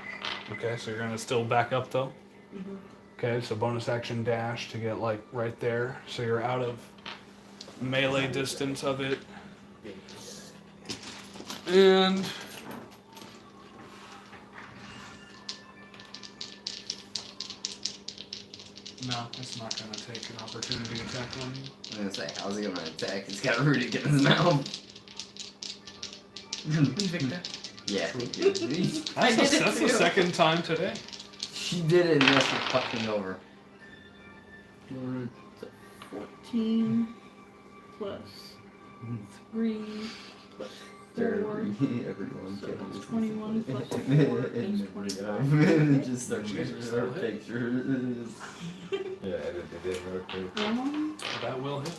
Okay, so you're gonna still back up though?
Mhm.
Okay, so bonus action dash to get like right there. So you're out of melee distance of it. And No, it's not going to take an opportunity attack on you.
I'm gonna say, how's it gonna attack? It's got a root in his mouth.
Invicta.
Yeah.
That's the second time today.
She did it and that's what fucked me over.
14 plus 3 plus 4.
Everyone
So
can
that's
use
21
this.
plus 4
And
is
then
25.
and it just starts
Jesus,
making
that'll
her
hit.
pictures.
Yeah, it did real quick.
That will hit.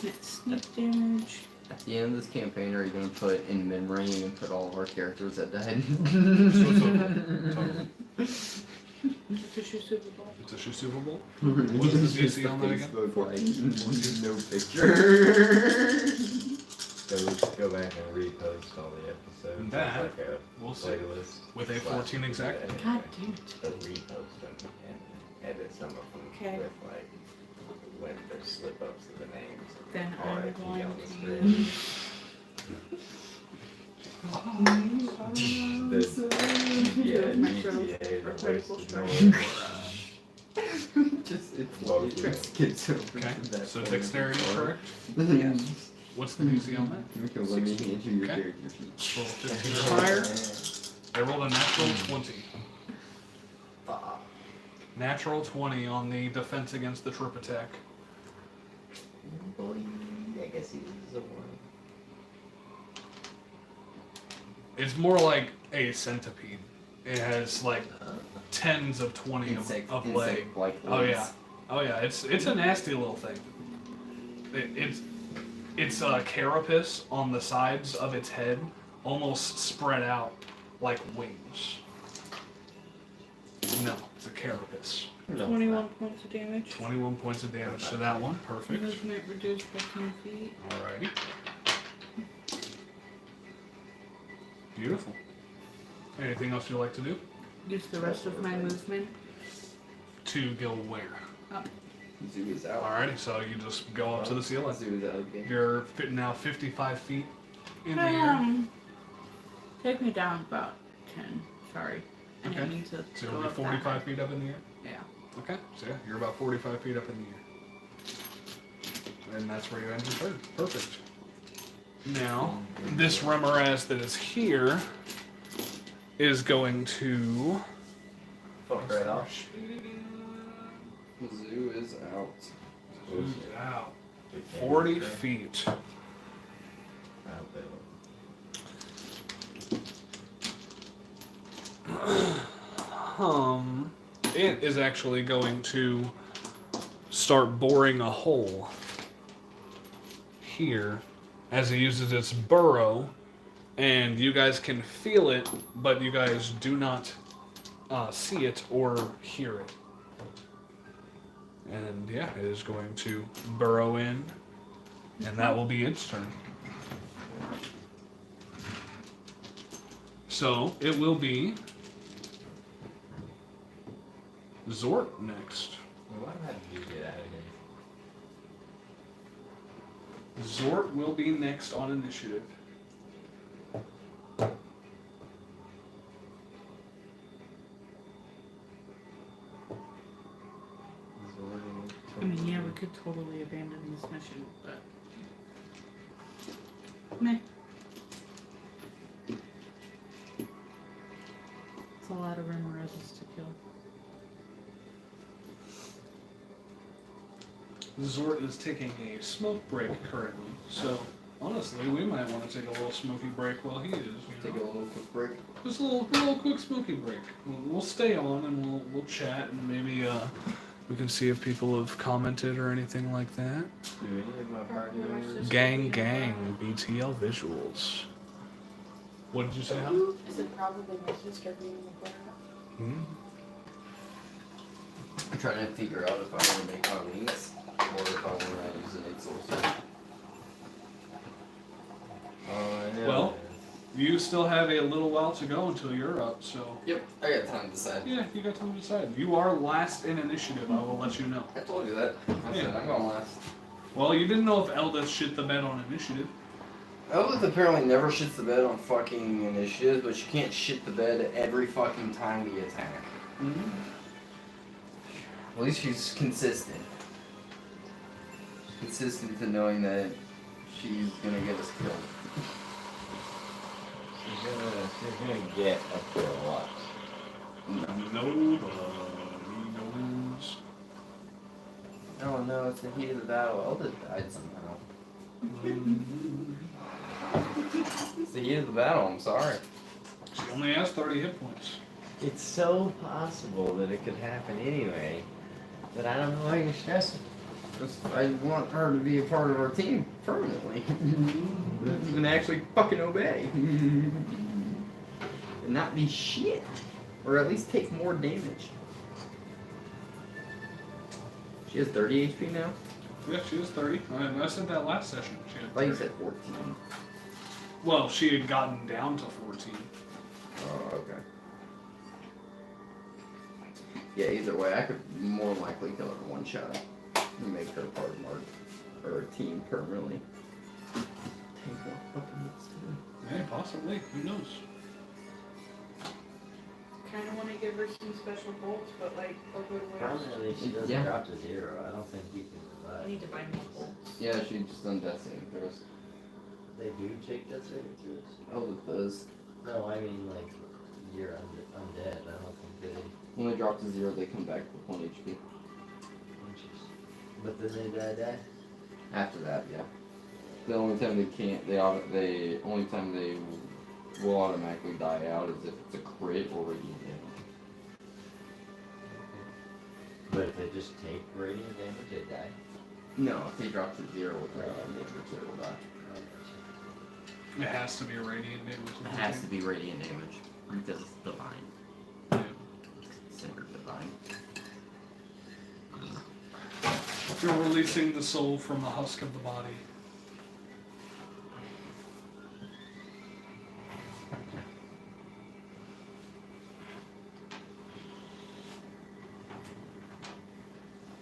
It's sneak damage.
At the end of this campaign, are you gonna put in memory and put all of our characters that died?
Totally.
It's a Super Bowl.
It's a shoe Super Bowl. What is the DC on that again?
Facebook, like, no picture.
Go back and repost all the episodes.
That
Like a
we'll see.
playlist.
With a 14 exact.
God damn it.
So repost them and edit some of them
Okay.
with like when there's slip ups of the names.
Then I'm
RIP
going
on the
to.
Yeah,
My
GTA,
or
the
critical
wasted
strike.
noise.
Just it's
Well,
it tries to get so
Okay,
that
so
point.
dexterity, correct?
Yes.
What's the DC on that?
Okay, let me enter your
Okay.
character sheet.
Roll 15 or higher. I rolled a natural 20. Natural 20 on the defense against the trip attack.
I guess he's a one.
It's more like a centipede. It has like tens of 20 of leg.
Insect-like
Oh
legs.
yeah, oh yeah. It's a nasty little thing. It's a carapace on the sides of its head, almost spread out like wings. No, it's a carapace.
21 points of damage.
21 points of damage to that one. Perfect.
Movement reduced by 10 feet.
Alrighty. Beautiful. Anything else you'd like to do?
Use the rest of my movement.
To go where?
Zoo is out.
Alrighty, so you just go up to the ceiling.
Zoo is out again.
You're now 55 feet in the air.
Take me down about 10. Sorry. I
Okay.
didn't mean to
So
go
you'll be
up that
45
high.
feet up in the air?
Yeah.
Okay, so yeah, you're about 45 feet up in the air. And that's where you end your turn. Perfect. Now, this Remoraz that is here is going to...
Fuck right off.
Zoo is out.
Move out 40 feet. It is actually going to start boring a hole here as it uses its burrow, and you guys can feel it, but you guys do not see it or hear it. And yeah, it is going to burrow in, and that will be its turn. So it will be Zort next.
Why did you get out of here?
Zort will be next on initiative.
I mean, yeah, we could totally abandon this mission, but... Meh. It's a lot of Remorazes to kill.
Zort is taking a smoke break currently, so honestly, we might want to take a little smoky break while he is.
Take a little quick break.
Just a little quick smoky break. We'll stay on and we'll chat and maybe we can see if people have commented or anything like that.
Do any of my party members?
Gang, BTL visuals. What did you say, Hal?
Is it probably my sister being the
Hmm?
I'm trying to figure out if I want to make my wings or if I want to use an 8 source.
Well, you still have a little while to go until you're up, so
Yep, I got time to decide.
yeah, you got time to decide. You are last in initiative, I will let you know.
I told you that. I said I'm going last.
Well, you didn't know if Eldeth shit the bed on initiative.
Eldith apparently never shits the bed on fucking initiative, but you can't shit the bed every fucking time we attack. At least she's consistent. Consistent to knowing that she's gonna get us killed.
She's gonna get up to a lot.
Nobody knows.
Oh no, it's the heat of the battle. Elda died somehow. It's the heat of the battle, I'm sorry.
She only has 30 hit points.
It's so possible that it could happen anyway, that I don't know why you're stressing.
I want her to be a part of our team permanently. And actually fucking obey. And not be shit. Or at least take more damage. She has 30 HP now?
Yeah, she was 30. I said that last session. She had
I thought you
30.
said 14.
Well, she had gotten down to 14.
Oh, okay. Yeah, either way, I could more likely kill her one shot and make her part of our team permanently. Take more fucking hits too.
Hey, possibly. Who knows?
Kind of want to give her some special bolts, but like, or go to waste.
Permanently, she doesn't
Yeah.
drop to 0. I don't think you can
I
survive.
need to buy more bolts.
Yeah, she just done death saving throws.
They do take that saving throws?
Oh, it does.
No, I mean like you're undead. I don't think they.
When they drop to 0, they come back with 1 HP.
But then they die.
After that, yeah. The only time they can't, the only time they will automatically die out is if it's a crit or radiant damage.
But if they just take radiant damage, they die.
No, if they drop to 0 with radiant damage, they will die.
It has to be a radiant damage.
It has to be radiant damage because it's divine.
Yeah.
It's considered divine.
You're releasing the soul from the husk of the body.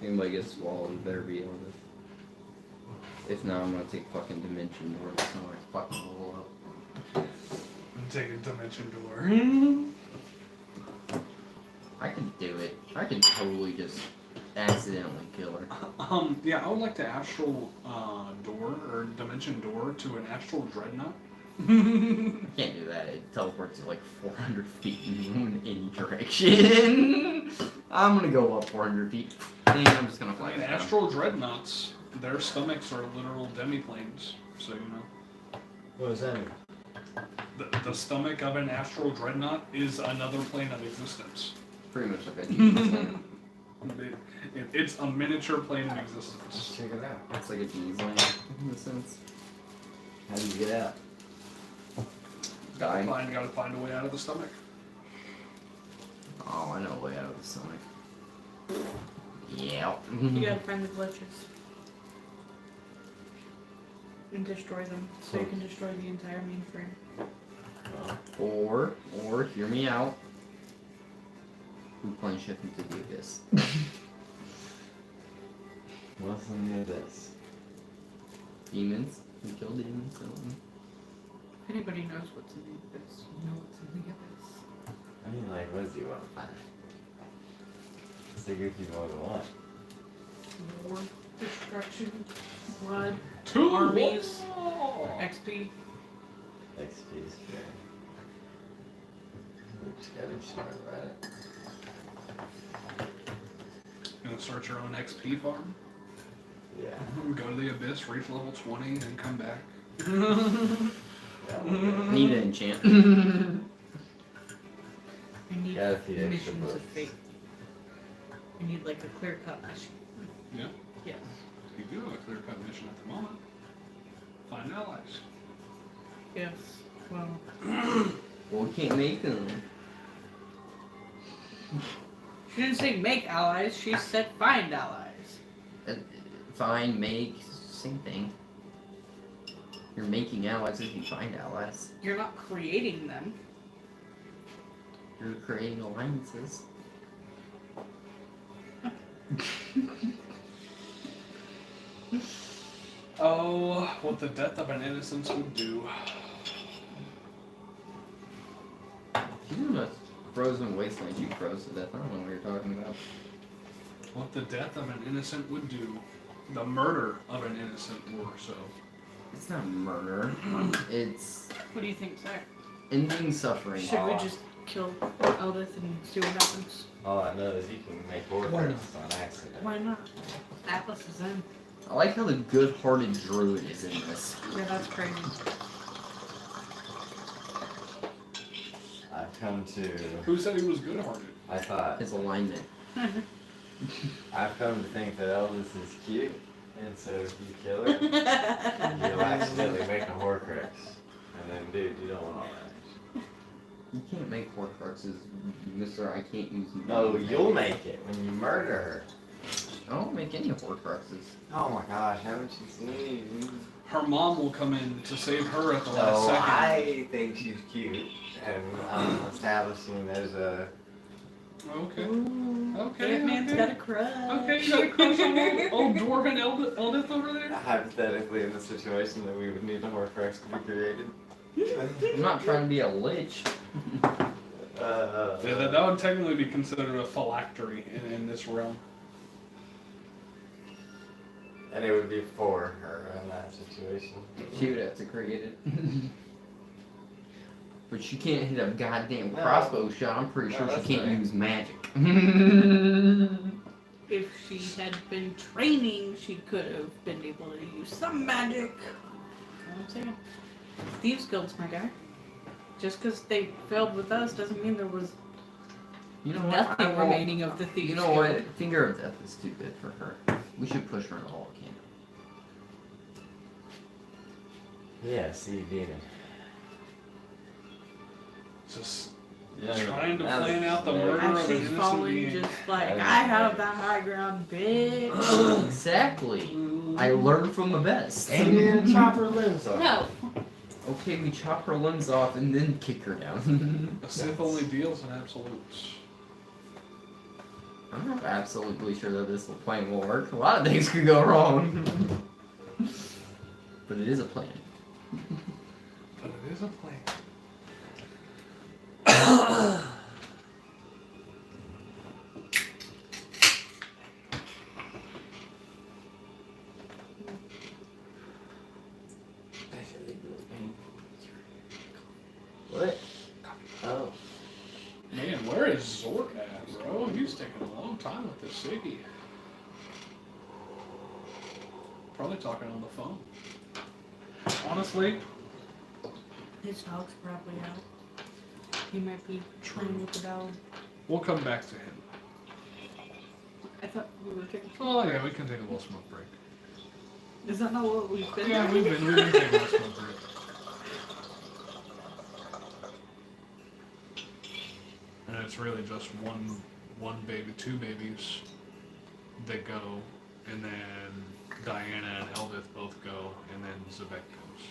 Anybody gets swallowed, it better be on it. If not, I'm gonna take fucking dimension door. It's not like fucking roll up.
Take a dimension door.
I can do it. I can totally just accidentally kill her.
Yeah, I would like to astral door or dimension door to an astral dreadnought.
I can't do that. It teleports at like 400 feet in any direction. I'm gonna go up 400 feet. And I'm just gonna fly
And
down.
astral dreadnoughts, their stomachs are literal demiplanes, so you know.
What does that mean?
The stomach of an astral dreadnought is another plane of existence.
Pretty much like a genie.
It's a miniature plane of existence.
Check it out.
It's like a genie's land in a sense.
How do you get out?
Dying.
Gotta find a way out of the stomach.
Oh, I know a way out of the stomach. Yeah.
You gotta find the glitches. And destroy them, so you can destroy the entire mainframe.
Or hear me out. We plunge shift into the abyss.
What's in the abyss?
Demons. We kill demons. So.
If anybody knows what's in the abyss, you know what's in the abyss.
I mean, like, what do you want? It's the goofy mode of what?
War, destruction, blood,
To
armies,
war!
XP.
XP's fair. We just gotta be smart about it.
Gonna start your own XP farm.
Yeah.
Go to the abyss, reach level 20, and come back.
Need to enchant.
I need
Got a few extra
missions of
books.
fate. I need like a clear-cut mission.
Yeah.
Yes.
You do have a clear-cut mission at the moment. Find allies.
Yes. Well,
Well, we can't make them.
she didn't say make allies, she said find allies.
Find, make, same thing. You're making allies if you find allies.
You're not creating them.
You're creating alliances.
Oh, what the death of an innocence would do.
She's in a frozen wasteland. She froze to death. I don't know what you're talking about.
what the death of an innocent would do. The murder of an innocent more so.
It's not murder. It's
What do you think, Zach?
ending suffering.
Should we just kill Eldith and see what happens?
All I know is you can make Horcruxes on accident.
Why not? Atlas is in.
I like how the good-hearted druid is in this.
Yeah, that's crazy.
I've come to.
Who said he was good-hearted?
I thought.
His alignment.
I've come to think that Elvis is cute, and so if you kill her, you'll accidentally make a Horcrux. And then, dude, you don't want all that.
You can't make Horcruxes, mister. I can't use them.
No, you'll make it when you murder her.
I don't make any Horcruxes.
Oh my gosh, haven't you seen?
Her mom will come in to save her at the last
No,
second.
I think she's cute, and I'm establishing there's a.
Okay.
Ooh,
Okay,
Batman's
okay.
got a crush.
Okay, you got a crush on old dwarven Eldith over there?
Hypothetically, in the situation that we would need a Horcrux to be created.
I'm not trying to be a lich.
Yeah, that would technically be considered a phylactery in this realm.
And it would be for her in that situation.
She would have to create it. But she can't hit a goddamn crossbow shot. I'm pretty sure she
that's
can't
right.
use magic.
If she had been training, she could have been able to use some magic. You know what I'm saying? Thieves Guild's my guy. Just because they failed with us doesn't mean there was
You know what?
nothing
I won't-
remaining of the Thieves
You know
Guild.
what? Finger of Death is too good for her. We should push her in the volcano.
Yeah, see, Demon.
Just
Yeah,
trying to
that
plan
was-
out the
yeah.
murder of an
Actually
innocent
falling
being.
just like,
Yeah.
I have the high ground, bitch.
Exactly. I learned from the best.
And you're gonna chop her limbs off.
No.
Okay, we chop her limbs off and then kick her down.
A Sith only deals in absolutes.
I'm not absolutely sure that this plan will work. A lot of things could go wrong. But it is a plan.
But it is a plan.
What? Oh.
Man, where is Zork at, bro? He's taking a long time with this Siggy. Probably talking on the phone. Honestly,
His dog's probably out. He might be trying with the dog.
we'll come back to him.
I thought we were taking.
Oh yeah, we can take a little smoke break.
Is that not what we've been
Yeah,
doing?
we've been taking a smoke break. And it's really just one baby, two babies that go, and then Diana and Eldith both go, and then Zebek goes.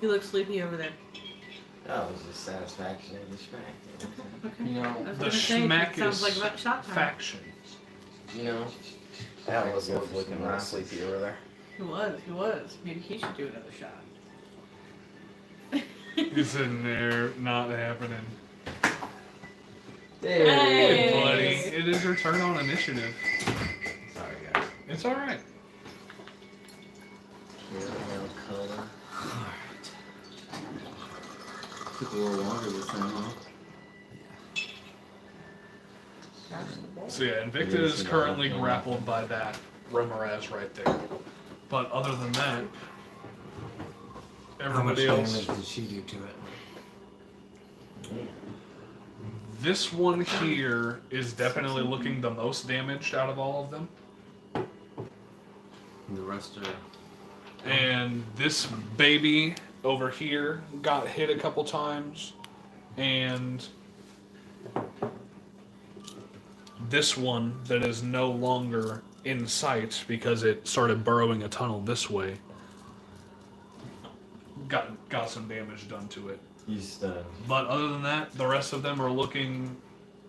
You look sleepy over there.
That was the satisfaction of the smack.
Okay.
You know,
I was
The
gonna say,
schmack
it sounds
is
like about shot time.
faction.
you know,
That was
Wolf's
looking
real
rough.
sleepy over there.
He was. Maybe he should do another shot.
He's sitting there, not happening.
Hey.
Hey,
Hey.
buddy, it is your turn on initiative.
Sorry, guys.
It's alright.
Color.
Took a little longer this time, huh?
So yeah, Invicta is currently grappled by that Remoraz right there. But other than that,
How much
everybody else.
damage did she do to it?
This one here is definitely looking the most damaged out of all of them.
And the rest are.
And this baby over here got hit a couple times. And this one that is no longer in sight because it started burrowing a tunnel this way got some damage done to it.
He's stunned.
But other than that, the rest of them are looking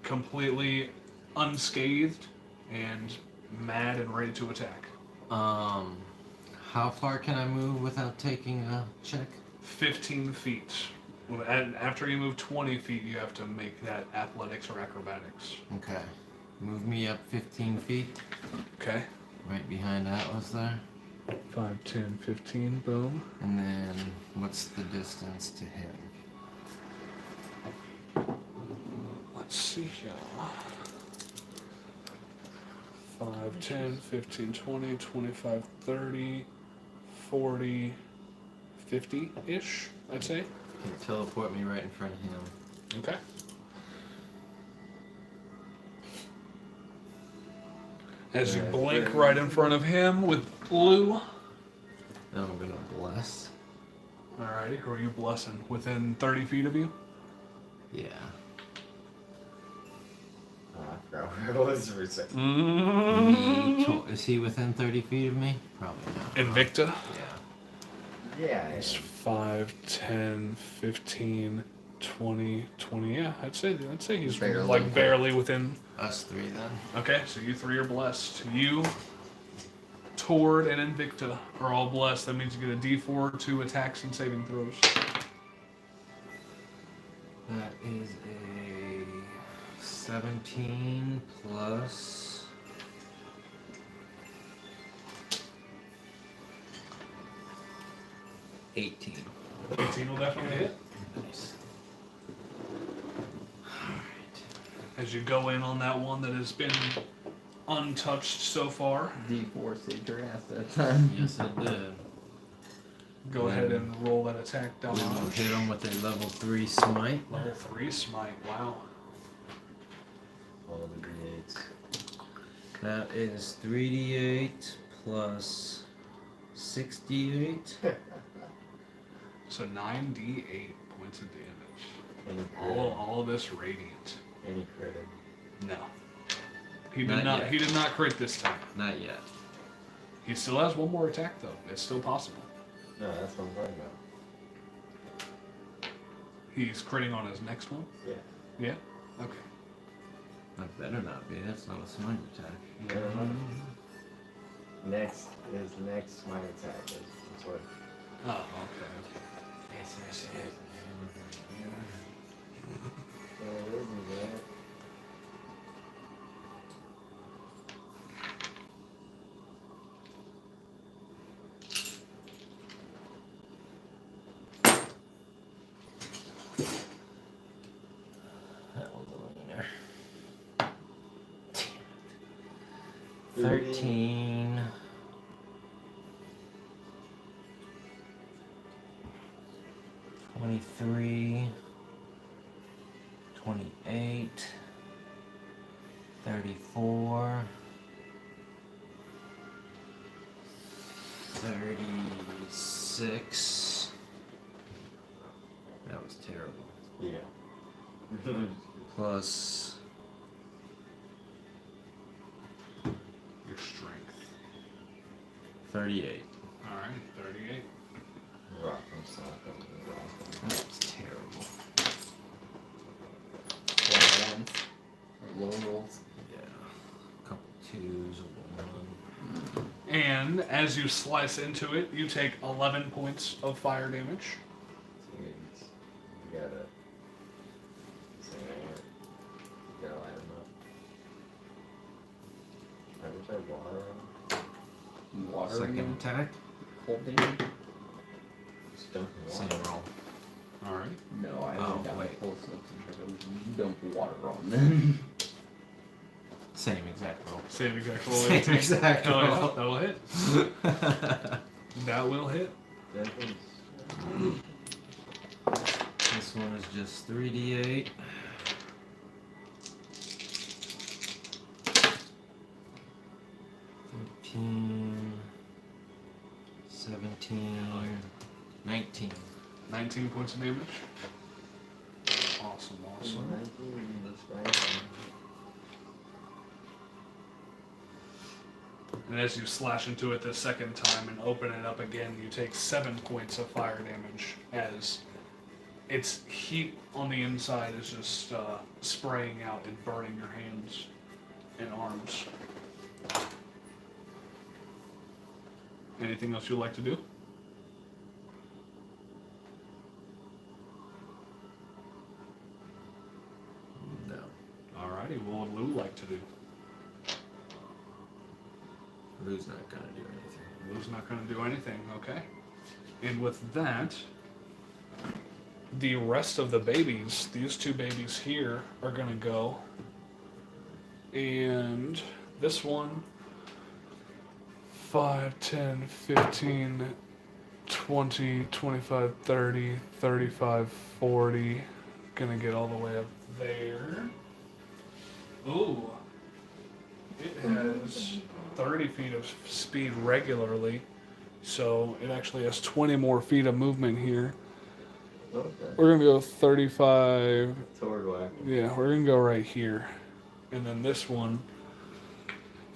completely unscathed and mad and ready to attack.
How far can I move without taking a check?
15 feet. After you move 20 feet, you have to make that athletics or acrobatics.
Okay. Move me up 15 feet.
Okay.
Right behind Atlas there.
5, 10, 15, boom.
And then what's the distance to him?
Let's see here. 5, 10, 15, 20, 25, 30, 40, 50-ish, I'd say.
Can teleport me right in front of him.
Okay. As you blink right in front of him with blue.
Now I'm gonna bless.
Alrighty, who are you blessing? Within 30 feet of you?
Yeah.
Oh, I forgot where it was for a second.
Is he within 30 feet of me? Probably not.
Invicta?
Yeah.
Yeah,
It's 5, 10, 15, 20, 20. Yeah, I'd say he's
Barely.
like barely within.
Us three then.
Okay, so you three are blessed. You, Tord, and Invicta are all blessed. That means you get a D4 to attacks and saving throws.
That is a 17 plus 18.
18 will definitely hit.
Nice.
As you go in on that one that has been untouched so far,
D4 saved your ass that time.
Yes, it did.
go ahead and roll that attack
We will
down.
hit him with a level 3 smite.
Level 3 smite. Wow.
all the D8s.
That is 3d8 plus 6d8.
So 9d8 points of damage.
Any crit?
All of this radiant.
Any crit?
No. He
Not
did not.
yet.
He did not crit this time.
Not yet.
He still has one more attack though. It's still possible.
No, that's what I'm talking about.
He's critting on his next one.
Yeah.
Yeah. Okay.
That better not be. That's not a smite attack.
No, no, no. Next my attack is what.
Oh. Okay.
Yes, yes, yes. So we'll do that.
That one's a winner. 13. 23. 28. 34. 36. That was terrible.
Yeah.
Plus
Your strength.
38.
All right. 38.
Rock and sock up the rock.
That was terrible.
Ones. Or low rolls.
Yeah. A couple twos, a one.
And as you slice into it, you take 11 points of fire damage.
You gotta. You gotta light them up. I wish I had water on.
Water
Second
again.
attack.
Cold damage?
Just dump
Same
water.
roll.
All right.
No, I
Oh,
haven't got
wait.
close enough to dump water on them.
Same exact roll.
Same exact roll.
Same exact
Oh, yeah,
roll.
that will hit. That will hit.
That one's.
This one is just 3d8. 13, 17, 19.
19 points of damage. Awesome. And as you slash into it the second time and open it up again, you take 7 points of fire damage as its heat on the inside is just spraying out and burning your hands and arms. Anything else you'd like to do? is not going to do anything, okay? And with that, the rest of the babies, these two babies here, are going to go. And this one, 5, 10, 15, 20, 25, 30, 35, 40. Gonna get all the way up there. Ooh. It has 30 feet of speed regularly. So it actually has 20 more feet of movement here.
Okay.
We're gonna go 35.
Sword whack.
Yeah, we're gonna go right here. And then this one,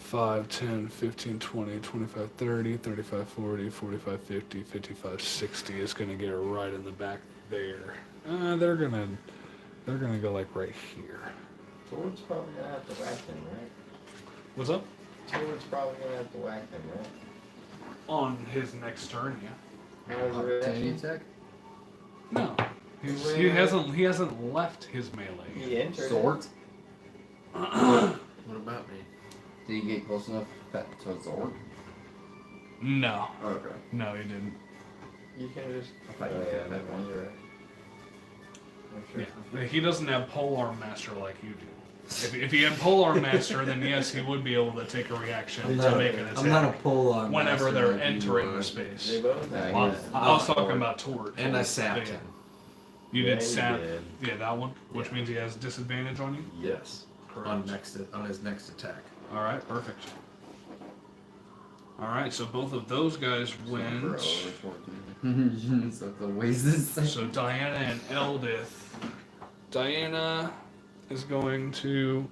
5, 10, 15, 20, 25, 30, 35, 40, 45, 50, 55, 60 is gonna get right in the back there. They're gonna go like right here.
Sword's probably gonna have to whack him, right?
What's up?
Sword's probably gonna have to whack him, right?
On his next turn, yeah.
How's the
Opportunity
reaction?
attack.
No, he hasn't left his melee.
He entered.
Sword?
What about me?
Did you get close enough to a Zord?
No,
Okay.
no, he didn't.
You can just.
I thought you
yeah,
could.
that one, you're right. I'm sure.
Yeah, he doesn't have Polearm Master like you do. If he had Polearm Master, then yes, he would be able to take a reaction to make an attack
I'm not a polearm.
whenever
master
they're
like you
entering
are.
the space.
They both
Yeah,
Well,
he's-
I was talking about Tord.
And I sapped
Yeah.
him.
You
Yeah,
did
you
sap.
did.
Yeah, that one, which
Yeah.
means he has disadvantage on you.
Yes. On
Correct.
on his next attack.
All right, perfect. All right, so both of those guys win.
So the ways this.
So Diana and Eldith. Diana is going to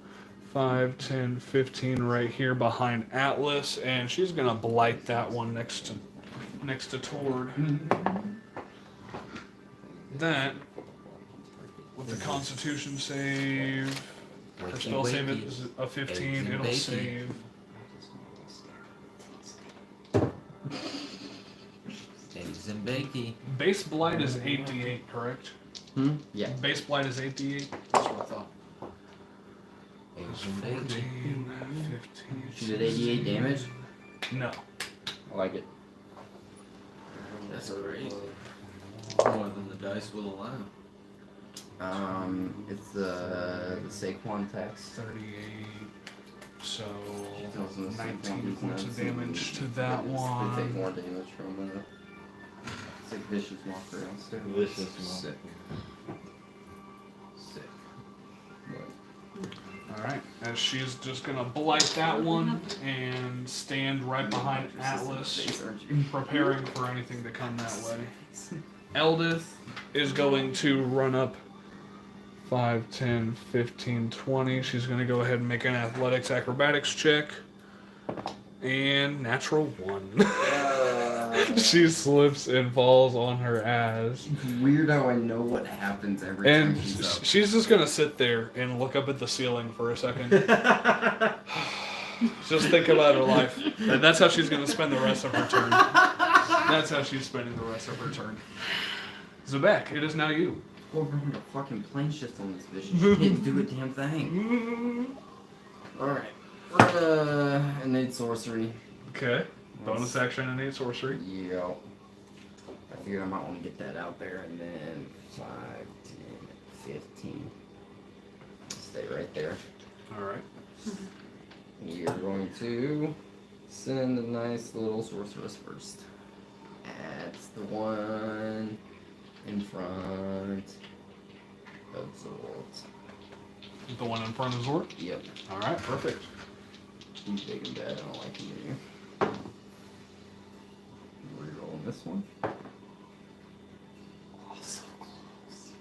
5, 10, 15 right here behind Atlas, and she's gonna blight that one next to Tord. That with the Constitution save, her spell save is a 15. It'll save.
Eggs and bakey.
Base blight is 8d8, correct?
Yeah.
Base blight is 8d8.
That's what I thought.
Eggs and bakey.
14, 15.
She did 88 damage.
No.
I like it.
That's great. More than the dice will allow.
It's the Saquon text.
38. So
tells them the
19
Saquon
points of
is
damage to that
They take
one.
more damage from it. It's like vicious mocker on steroids.
Vicious
Sick. Sick.
Alright, as she's just gonna blight that one and stand right behind Atlas, preparing for anything to come that way. Eldith is going to run up 5, 10, 15, 20. She's going to go ahead and make an athletics acrobatics check. And natural 1. She slips and falls on her ass.
It's weird how I know what happens every
And
time she's up.
she's just going to sit there and look up at the ceiling for a second. Just think about her life. And that's how she's going to spend the rest of her turn. That's how she's spending the rest of her turn. Zabek, it is now you.
We're going to fucking plane shift on this bitch. She didn't do a damn thing. Alright. We're gonna innate sorcery.
Okay. Bonus action and 8 sorcery.
Yeah. I figured I might want to get that out there, and then 5, 10, 15. Stay right there.
Alright.
You're going to send a nice little sorceress first. That's the one in front of Zord.
The one in front of Zord?
Yep.
Alright, perfect.
He's big and bad. I don't like him here. Rerolling this one. Oh, so close.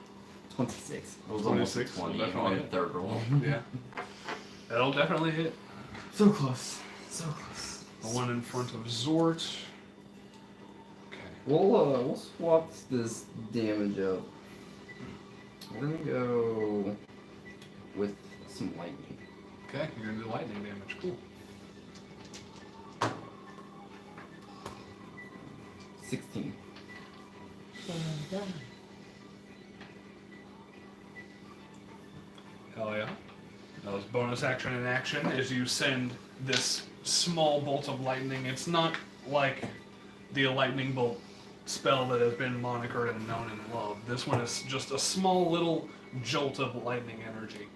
26. It was almost
26,
20
definitely
on the
hit.
third roll.
Yeah. That'll definitely hit.
So close. So close.
The one in front of Zort. Okay.
We'll swap this damage up. We're gonna go with some lightning.
Okay, you're gonna do lightning damage. Cool.
16.
Hell yeah. That was bonus action in action as you send this small bolt of lightning. It's not like the lightning bolt spell that has been monikered and known and loved. This one is just a small little jolt of lightning energy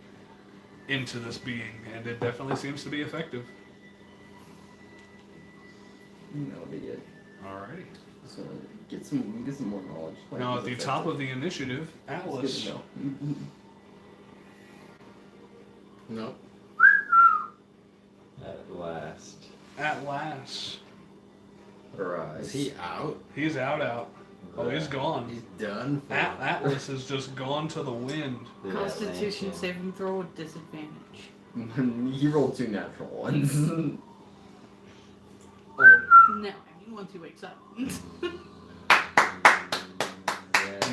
into this being, and it definitely seems to be effective.
That'll be good.
Alrighty.
So get some more knowledge.
Now at the top of the initiative, Atlas.
No.
Nope.
At last.
At last.
Rise.
Is he out?
He's out. Oh, he's gone.
He's done. For
Atlas is just gone to the wind.
Constitution saving throw with disadvantage.
He rolled 2 natural ones.
No, I mean once he wakes up.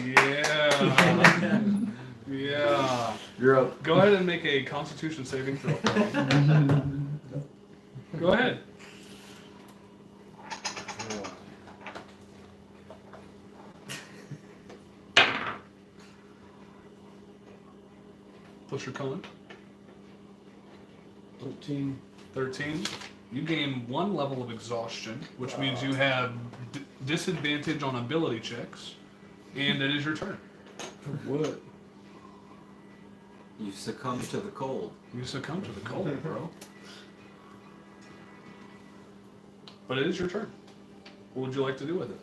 Yeah. Yeah.
You're up.
Go ahead and make a Constitution saving throw for me. Go ahead. What's your con?
13.
13. You gain 1 level of exhaustion, which means you have disadvantage on ability checks, and it is your turn.
What?
You succumb to the cold.
You succumb to the cold, bro. But it is your turn. What would you like to do with it?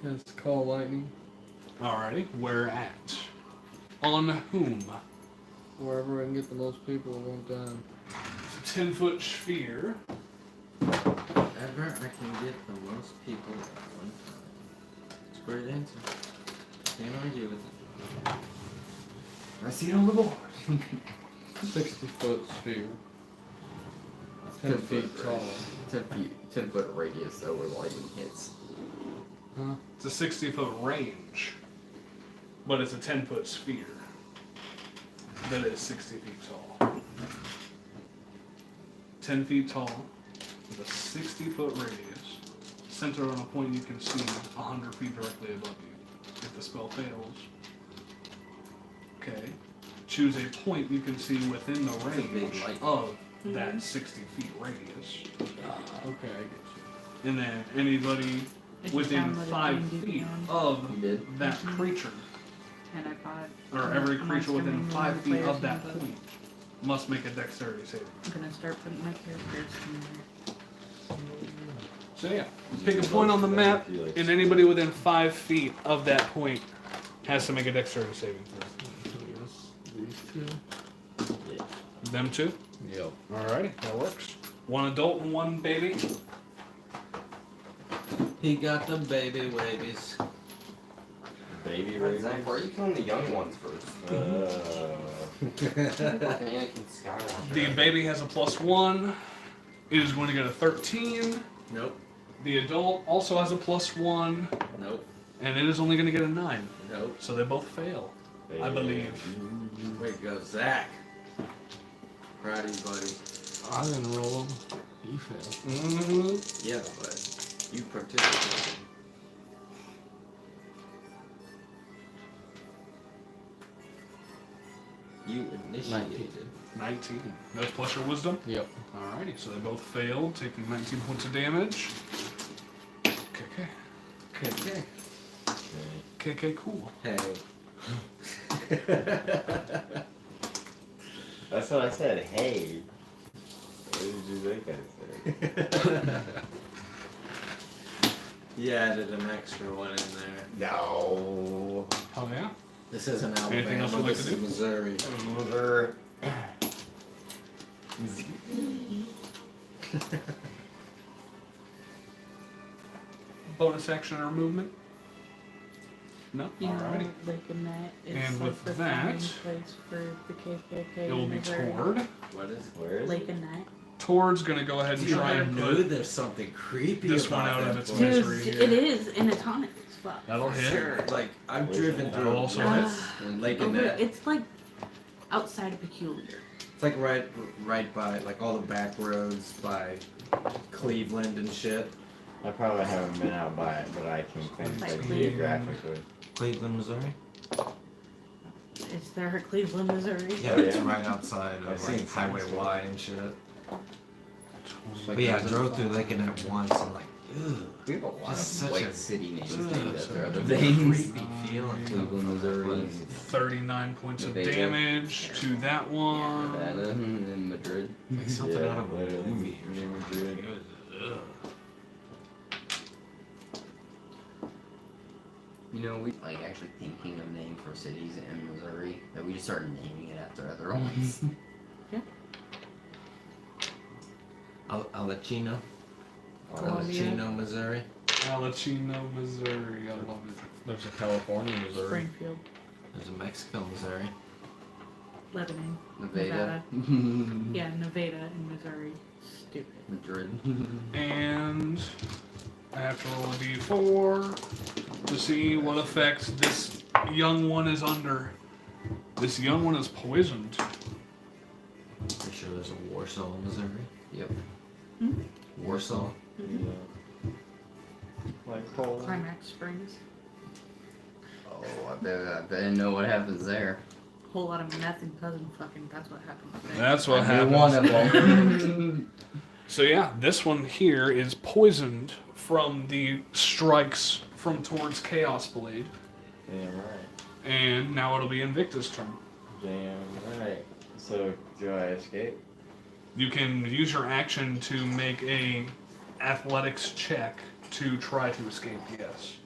Cast Call Lightning.
Alrighty, where at? On whom?
Wherever I can get the most people at one time.
It's a 10-foot sphere.
Wherever I can get the most people at one time. It's a great answer. Can't argue with it.
I see it on the board.
60-foot sphere. 10 feet tall.
10 foot radius though where lightning hits.
Huh?
It's a 60-foot range, but it's a 10-foot sphere that is 60 feet tall. 10 feet tall, with a 60-foot radius, centered on a point you can see 100 feet directly above you. If the spell fails, okay, choose a point you can see within the
a big
range
light.
of that 60 feet radius.
Okay, I get
And then anybody
I just
within
downloaded
5
D&D
feet
Beyond,
of
You did?
that creature,
and I bought.
or every
I'm
creature within
streaming
5
the
feet
players
of that
in the book.
point must make a dexterity saving.
I'm gonna start putting my characters in there.
So yeah, pick a point on the map, and anybody within 5 feet of that point has to make a dexterity saving throw.
you. These two.
Them two?
Yep.
Alrighty, that works. 1 adult and 1 baby.
He got the baby wabies.
Baby
Right,
raisins.
Zach, why are you killing the young ones first? Anakin Skywalker.
The baby has a +1. It is going to get a 13.
Nope.
The adult also has a +1,
Nope.
and it is only going to get a 9.
Nope.
So they both fail, I believe.
Way to go, Zach. Proud of you, buddy.
I didn't roll them. You failed.
Mm-hmm.
Yeah, but you participated. You initiated.
19. That's plus your wisdom?
Yep.
Alrighty, so they both failed, taking 19 points of damage. KK.
Okay.
KK, cool.
Hey.
That's what I said. Hey. What did you think I said?
You added an extra one in there.
No.
Oh yeah?
This isn't
Anything
Alabama,
else you'd like
this
to
is
do?
Missouri.
Mover.
Bonus action or movement? No?
You know,
Alrighty.
like in that, it's
And
like
with
the
that,
founding place for the KKK.
It will be
Missouri.
Tord.
What is
Where is
Lake
it?
and Night.
Tord's gonna go ahead and
Dude,
try
I
and
knew
put
there's something creepy
this
about
one out of
that
its
place.
misery
Dude,
here.
it is, and it's haunted as fuck.
That'll hit.
Sure, like I've
Where's
driven
that?
through
That'll also
it
hit.
in Lake
Over-
Annette.
It's like outside of Peculiar.
It's like right by like all the back roads by Cleveland and shit.
I probably haven't been out by it, but I can think
Like
like
Cleveland.
geographically.
Cleveland, Missouri.
It's there, Cleveland, Missouri.
Yeah,
Oh,
it's
yeah?
right outside
I've
of
seen
like Highway
signs.
Y and shit.
Like
But yeah, I
those
drove
are-
through Lake Annette once and like, ugh.
We have a lot
Just
of
such
white
a-
city names
Ugh,
named after other
Creepy
things.
feeling.
Cleveland, Missouri,
39 points of
Nevada.
damage to that one.
Nevada, and Madrid.
Like something
Yeah,
out of a
literally.
movie or
Yeah,
something.
Madrid.
Ugh.
You know, we like actually thinking of names for cities in Missouri that we just started naming it after other ones.
Alachino.
Columbia.
Alachino, Missouri.
Alachino, Missouri. I love it.
There's a California, Missouri.
Springfield,
There's a Mexico, Missouri.
Lebanon,
Nevada.
yeah, Nevada and Missouri. Stupid.
Madrid.
And I have to roll a d4 to see what effect this young one is under. This young one is poisoned.
Pretty sure there's a Warsaw, Missouri.
Yep.
Warsaw.
Yeah. Like Poland.
Climax Springs.
Oh, I bet I know what happens there.
Whole lot of meth and cousin fucking. That's what happens there.
That's what
I knew
happens.
one of them.
So yeah, this one here is poisoned from the strikes from towards Chaos Blade.
Damn right.
And now it'll be Invictus' turn.
Damn right. So, do I escape?
You can use your action to make a athletics check to try to escape, yes.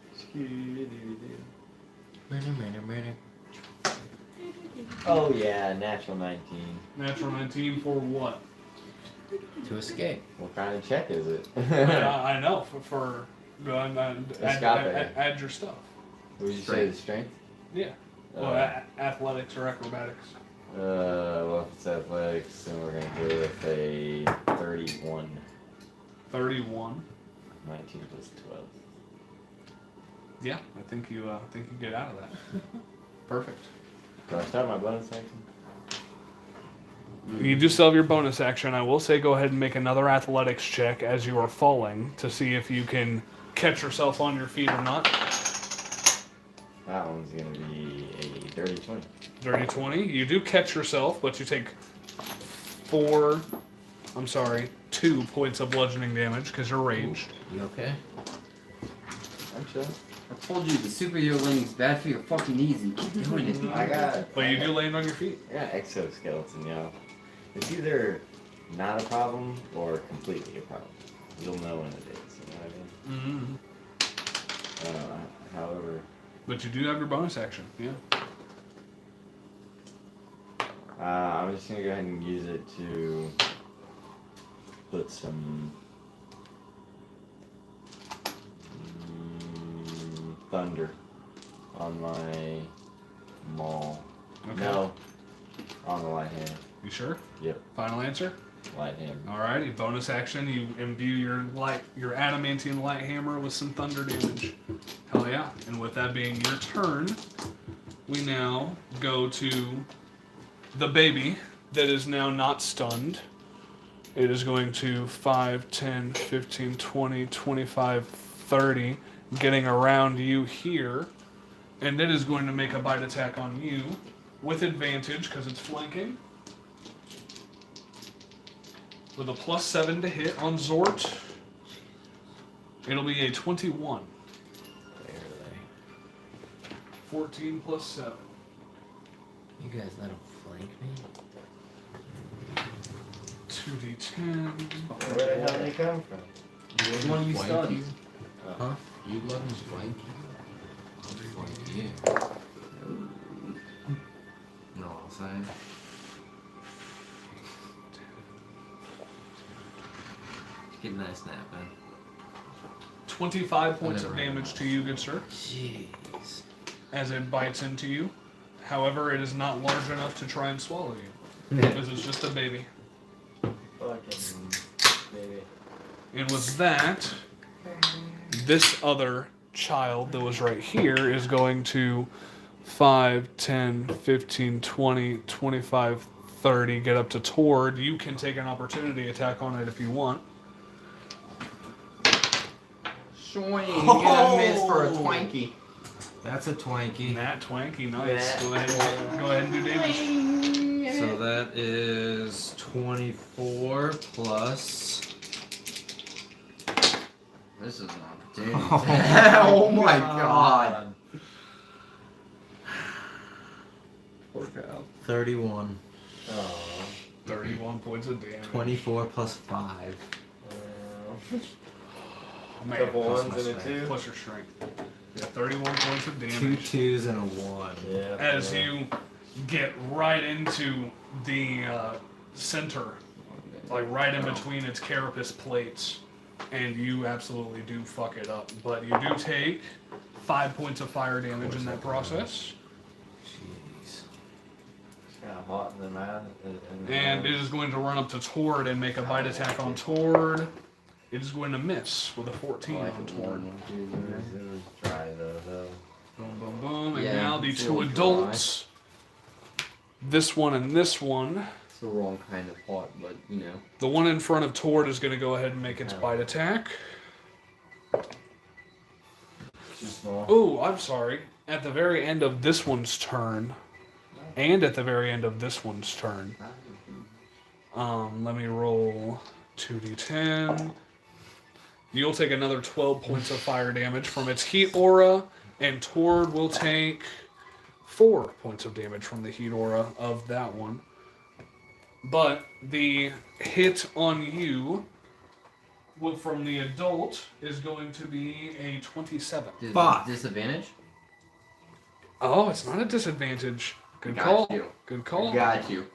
Oh yeah, natural 19.
Natural 19 for what?
To escape.
What kind of check is it?
I know, for go ahead and add your stuff.
What did you say, the strength?
Yeah. Well, athletics or acrobatics.
Well, if it's athletics, then we're gonna go with a 31.
31.
19 plus 12.
Yeah, I think you get out of that. Perfect.
Do I start my bonus action?
You do still have your bonus action. I will say go ahead and make another athletics check as you are falling to see if you can catch yourself on your feet or not.
That one's gonna be a dirty 20.
Dirty 20. You do catch yourself, but you take 2 points of bludgeoning damage because you're raged.
You okay?
I'm chill.
I told you the superhero landing's bad for your fucking knees and keep doing it.
I got.
But you do land on your feet.
Yeah, exoskeleton, yeah. It's either not a problem or completely a problem. You'll know when it is, you know what I mean?
Mm-hmm.
However,
But you do have your bonus action, yeah.
I'm just gonna go ahead and use it to put some thunder on my maul.
Okay.
No, on the light hand.
You sure?
Yep,
Final answer?
light hand.
Alrighty, bonus action, you imbue your adamantium light hammer with some thunder damage. Hell yeah. And with that being your turn, we now go to the baby that is now not stunned. It is going to 5, 10, 15, 20, 25, 30, getting around you here. And it is going to make a bite attack on you with advantage because it's flanking. With a +7 to hit on Zort, it'll be a 21. 14 plus 7.
You guys let him flank me?
2d10.
Where the hell did they come from?
Which one you
Flank
stunned?
you? Huh? You let him flank you? I'll flank you. No, I'll say. Get a nice nap, man.
25 points of
Whatever.
damage to you, good sir,
Jeez.
as it bites into you. However, it is not large enough to try and swallow you, because it's just a baby.
Fucking baby.
And with that, this other child that was right here is going to 5, 10, 15, 20, 25, 30, get up to Tord. You can take an opportunity attack on it if you want.
Swing. You got a miss for a twanky.
That's a twanky.
Nat Twanky, nice.
Nat
Go ahead and do damage.
So that is 24 plus
This is an opportunity. Oh my god. Poor pal.
31.
Oh.
31 points of damage.
24 plus 5.
Man,
Couple
plus
ones
my
and a
strength.
2.
Plus your strength. Yeah, 31 points of
2
damage.
2s and a 1.
Yeah.
As you get right into the center, like right in between its carapace plates, and you absolutely do fuck it up. But you do take 5 points of fire damage in that process.
Jeez.
It's kind of hot in the mouth.
And it is going to run up to Tord and make a bite attack on Tord. It is going to miss with a 14 on Tord.
It was dry though.
Boom, boom, boom. And
Yeah,
now the
it's a
two
little
adults, this one and this one.
It's the wrong kind of hot, but you know.
The one in front of Tord is going to go ahead and make its bite attack.
Too small.
Oh, I'm sorry. At the very end of this one's turn, and at the very end of this one's turn, let me roll 2d10. You'll take another 12 points of fire damage from its heat aura, and Tord will take 4 points of damage from the heat aura of that one. But the hit on you from the adult is going to be a 27.
Fuck.
Disadvantage?
Oh, it's not a disadvantage. Good
Got
call.
you.
Good call.
Got you.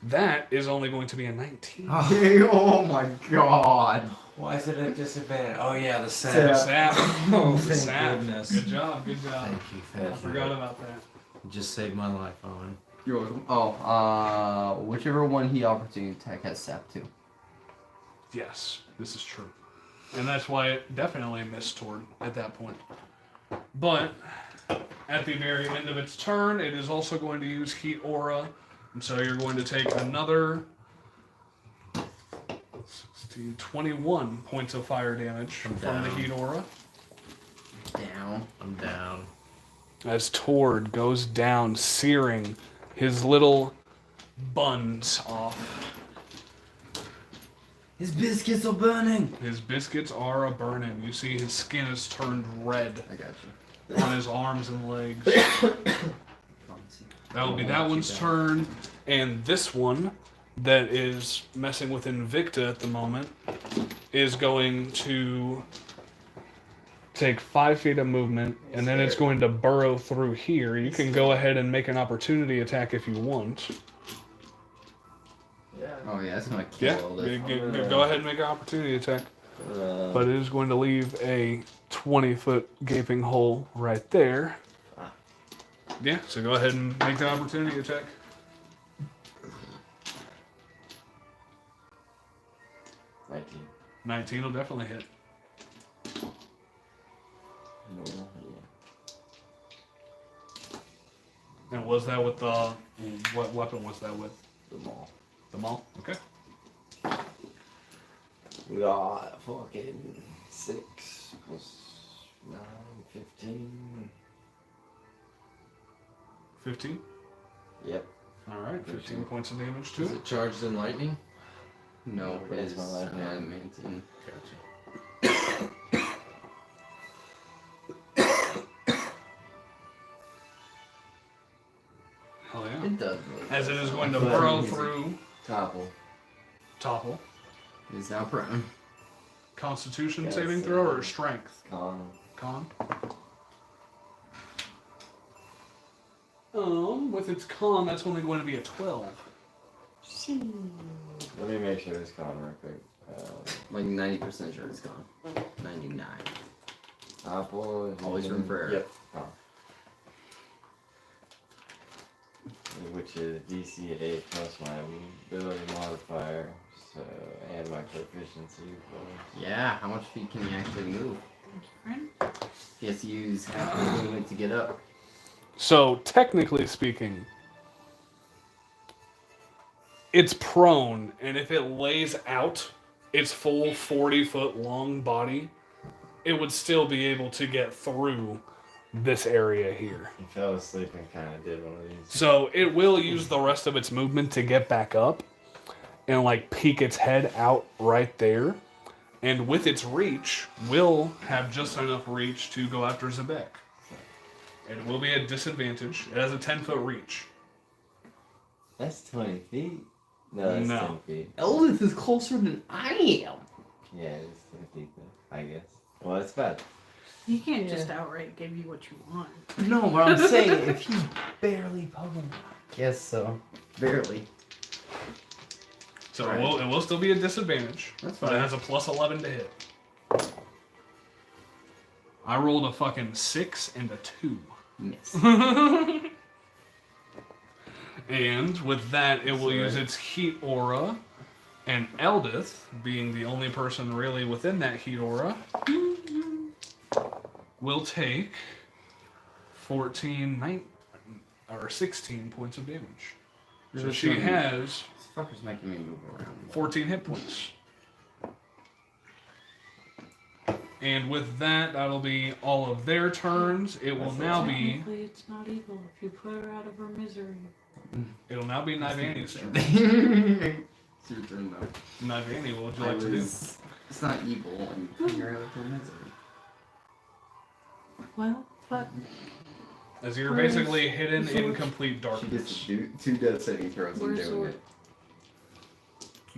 That is only going to be a 19.
Oh my god.
Why is it a disadvantage? Oh yeah, the
Sap.
sap.
Sap.
Oh,
The
thank
sap.
goodness.
Good job. Good job.
Thank you,
I
thank you.
forgot about that.
You just saved my life, Owen.
You're welcome. Oh, whichever one he opportunity attack has sap too.
Yes, this is true. And that's why it definitely missed Tord at that point. But at the very end of its turn, it is also going to use Heat Aura. And so you're going to take another 16, 21 points of fire damage from the
down.
Heat Aura.
Down.
I'm down.
As Tord goes down, searing his little buns off.
His biscuits are burning.
His biscuits are a burning. You see his skin is turned red
I got you.
on his arms and legs. That will be that one's turn. And this one that is messing with Invicta at the moment is going to take 5 feet of movement, and then it's going to burrow through here. You can go ahead and make an opportunity attack if you want.
Yeah.
Oh yeah, it's gonna
Yeah,
kill this.
go ahead and make an opportunity attack. But it is going to leave a 20-foot gaping hole right there. Yeah, so go ahead and make the opportunity attack.
19.
19 will definitely hit.
No,
And was that with the... What weapon was that with?
the mall.
The maul? Okay.
We got fucking 6 plus 9, 15.
15?
Yep.
Alright, 15 points of damage to
Is
it.
it charged in lightning?
No,
That's
it's
my life now.
adamantine.
Gotcha.
Hell yeah.
It does really.
As it is going to burrow through,
Topple.
topple.
It's now prone.
Constitution
Yes,
saving throw or strength?
Con.
Con? With its con, that's only going to be a 12.
Let me make sure it's con real quick.
Like 90% sure it's gone. 99.
Topple.
Always room for error.
Yep. Con. Which is DC 8 plus my ability modifier, so and my proficiency.
Yeah, how much feet can he actually move?
Friend?
He has to use half his movement to get up.
So, technically speaking, it's prone, and if it lays out its full 40-foot long body, it would still be able to get through this area here.
He fell asleep and kind of did one of these.
So it will use the rest of its movement to get back up and like peek its head out right there. And with its reach, will have just enough reach to go after Zebek. It will be at disadvantage. It has a 10-foot reach.
That's 20 feet. No, that's
No.
10 feet.
Eldith is closer than I am.
Yeah, it's 10 feet though, I guess. Well, it's bad.
You can't just outright give you what you want.
No, but I'm saying if he's barely poking. Guess so. Barely.
So
Right.
it will still be a disadvantage.
That's
But it
fine.
has a plus 11 to hit. I rolled a fucking 6 and a 2.
Miss.
And with that, it will use its heat aura. And Eldith, being the only person really within that heat aura, will take 16 points of damage. So she has
This fucker's making me move around.
14 hit points. And with that, that'll be all of their turns. It will now be.
Technically, it's not evil if you put her out of her misery.
It'll now be Nivani's turn.
It's your turn though.
Nivani, what would you like to do?
It's not evil when you put her out of her misery.
Well, but
As you're basically hidden in complete
She
darkness.
gets to do 2 death saving throws and
where's
doing
Zort?
it.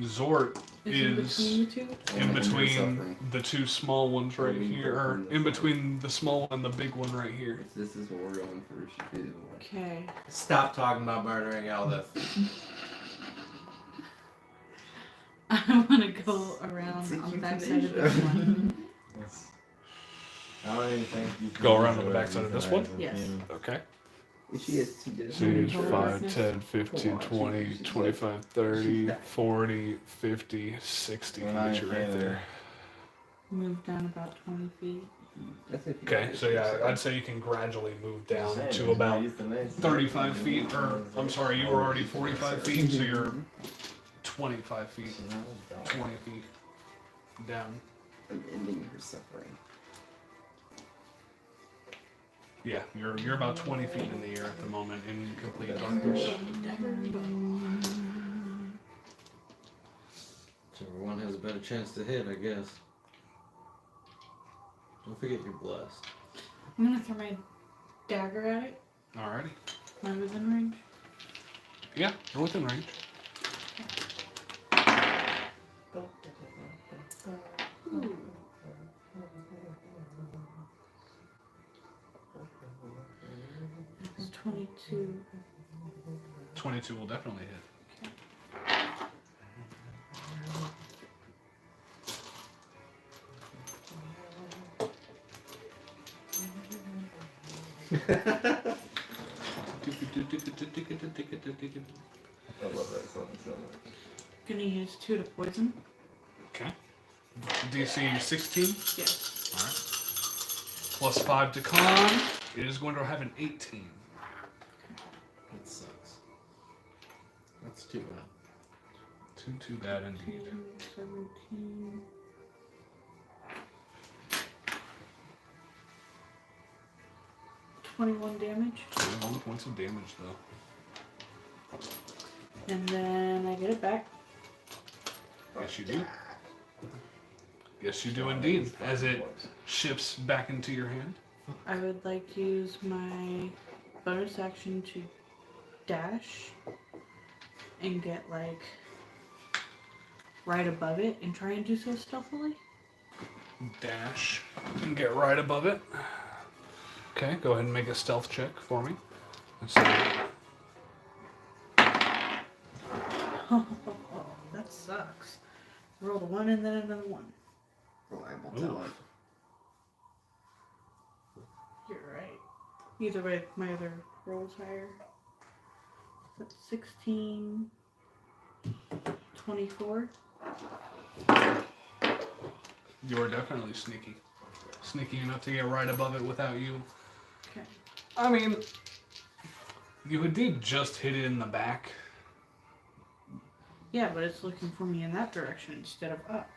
Zort
Is
is
in between the two?
in
And you're
between
suffering.
the two small ones right
Between
here, or
the
in between the small one and the big one right here.
If this is what we're going for, she did it.
Okay.
Stop talking about murdering Eldith.
I want to go around on the backside of this one.
I don't even think you can
Go around
use
on the
it
backside of this one?
Yes.
Okay.
If she has 2 death
So it's
Hold
5,
on.
10, 15, 20, 25, 30, 40, 50, 60.
Well, now
Get you
you're
right
there.
there.
Move down about 20 feet.
That's if you
Okay,
don't
so
hit
yeah,
yourself.
I'd say you can gradually move down
Saying,
to
you
about
use the nice-
35 feet, or I'm sorry, you were already 45 feet, so you're 25 feet, 20 feet down.
I'm ending her suffering.
Yeah, you're about 20 feet in the air at the moment in complete darkness.
Whichever one has a better chance to hit, I guess. Don't forget you're blessed.
I'm gonna throw my dagger at it.
Alrighty.
Am I within range?
Yeah, you're within range.
Ooh. It's 22.
22 will definitely hit.
I love that song so much.
Gonna use 2 to poison.
Okay. DC 16.
Yes.
Alright. Plus 5 to con. It is going to have an 18.
That sucks. That's too bad.
Too bad indeed.
17. $21 damage.
21 points of damage, though.
And then I get it back.
Yes, you do. Yes, you do indeed. As it shifts back into your hand.
I would like to use my bonus action to dash and get like right above it and try and do so stealthily.
Dash and get right above it. Okay, go ahead and make a stealth check for me. Let's see.
Oh, that sucks. Rolled a 1 and then another 1.
Reliable
Ooh.
talent.
You're right. Either way, my other roll's higher. That's 16, 24.
You are definitely sneaky. Sneaky enough to get right above it without you.
Okay.
I mean, you did just hit it in the back.
Yeah, but it's looking for me in that direction instead of up.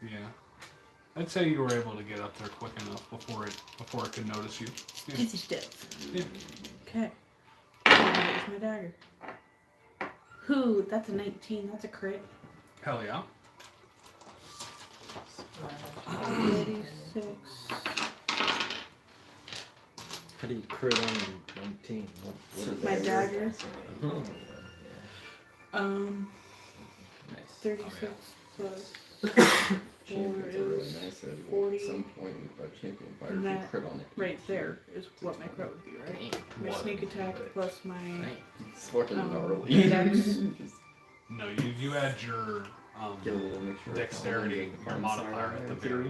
Yeah. I'd say you were able to get up there quick enough before it could notice you. Yeah.
Easy stealth.
Yeah.
Okay. Here's my dagger. Whoo, that's a 19. That's a crit.
Hell yeah.
36.
How do you crit on 19? What is
My
that?
dagger.
Oh,
Nice.
36 plus 4
Champions are really
is
nice. At
40.
some point, a champion fighter
And
can
that
crit on it.
right there is what my crit would be, right? My
What?
sneak attack plus my
It's fucking gnarly.
dex.
Just
No, you add your
get a little mixture of
dexterity,
the
your modifier at the very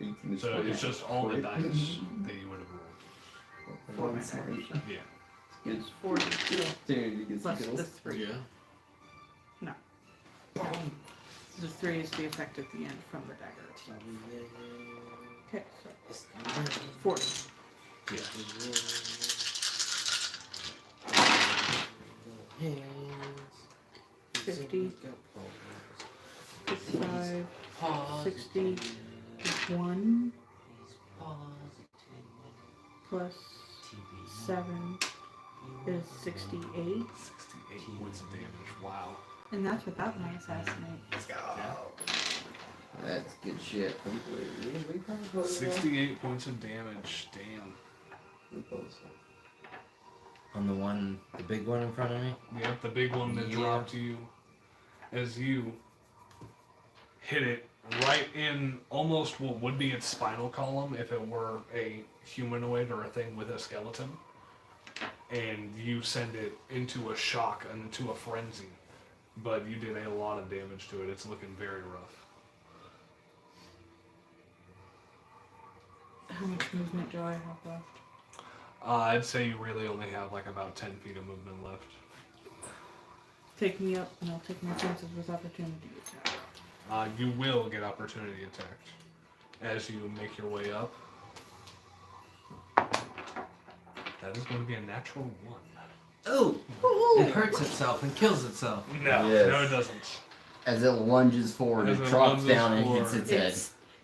end. So it's just all the dice that you would have rolled.
For my dagger.
Yeah.
It's 40
Opportunity to get some
plus the
kills.
3.
yeah.
The 3 is the effect at the end from the dagger itself. Okay, so 40.
Yeah.
50, 55, 60, 1 plus 7 is 68.
68 points of damage. Wow.
And that's without my assassinate.
That's good shit.
68 points of damage. Damn.
On the big one in front of me?
Yep, the big one that
Yeah.
dropped you as you hit it right in almost what would be its spinal column if it were a humanoid or a thing with a skeleton. And you send it into a shock and into a frenzy. But you did a lot of damage to it. It's looking very rough.
How much movement do I have left?
I'd say you really only have like about 10 feet of movement left.
Take me up and I'll take my chances with opportunity attack.
You will get opportunity attacked as you make your way up. That is going to be a natural 1.
Oh! It hurts itself and kills itself.
No,
Yes.
no it doesn't.
As it lunges forward,
As
it
it
drops
lunges
down and
forward.
hits its head.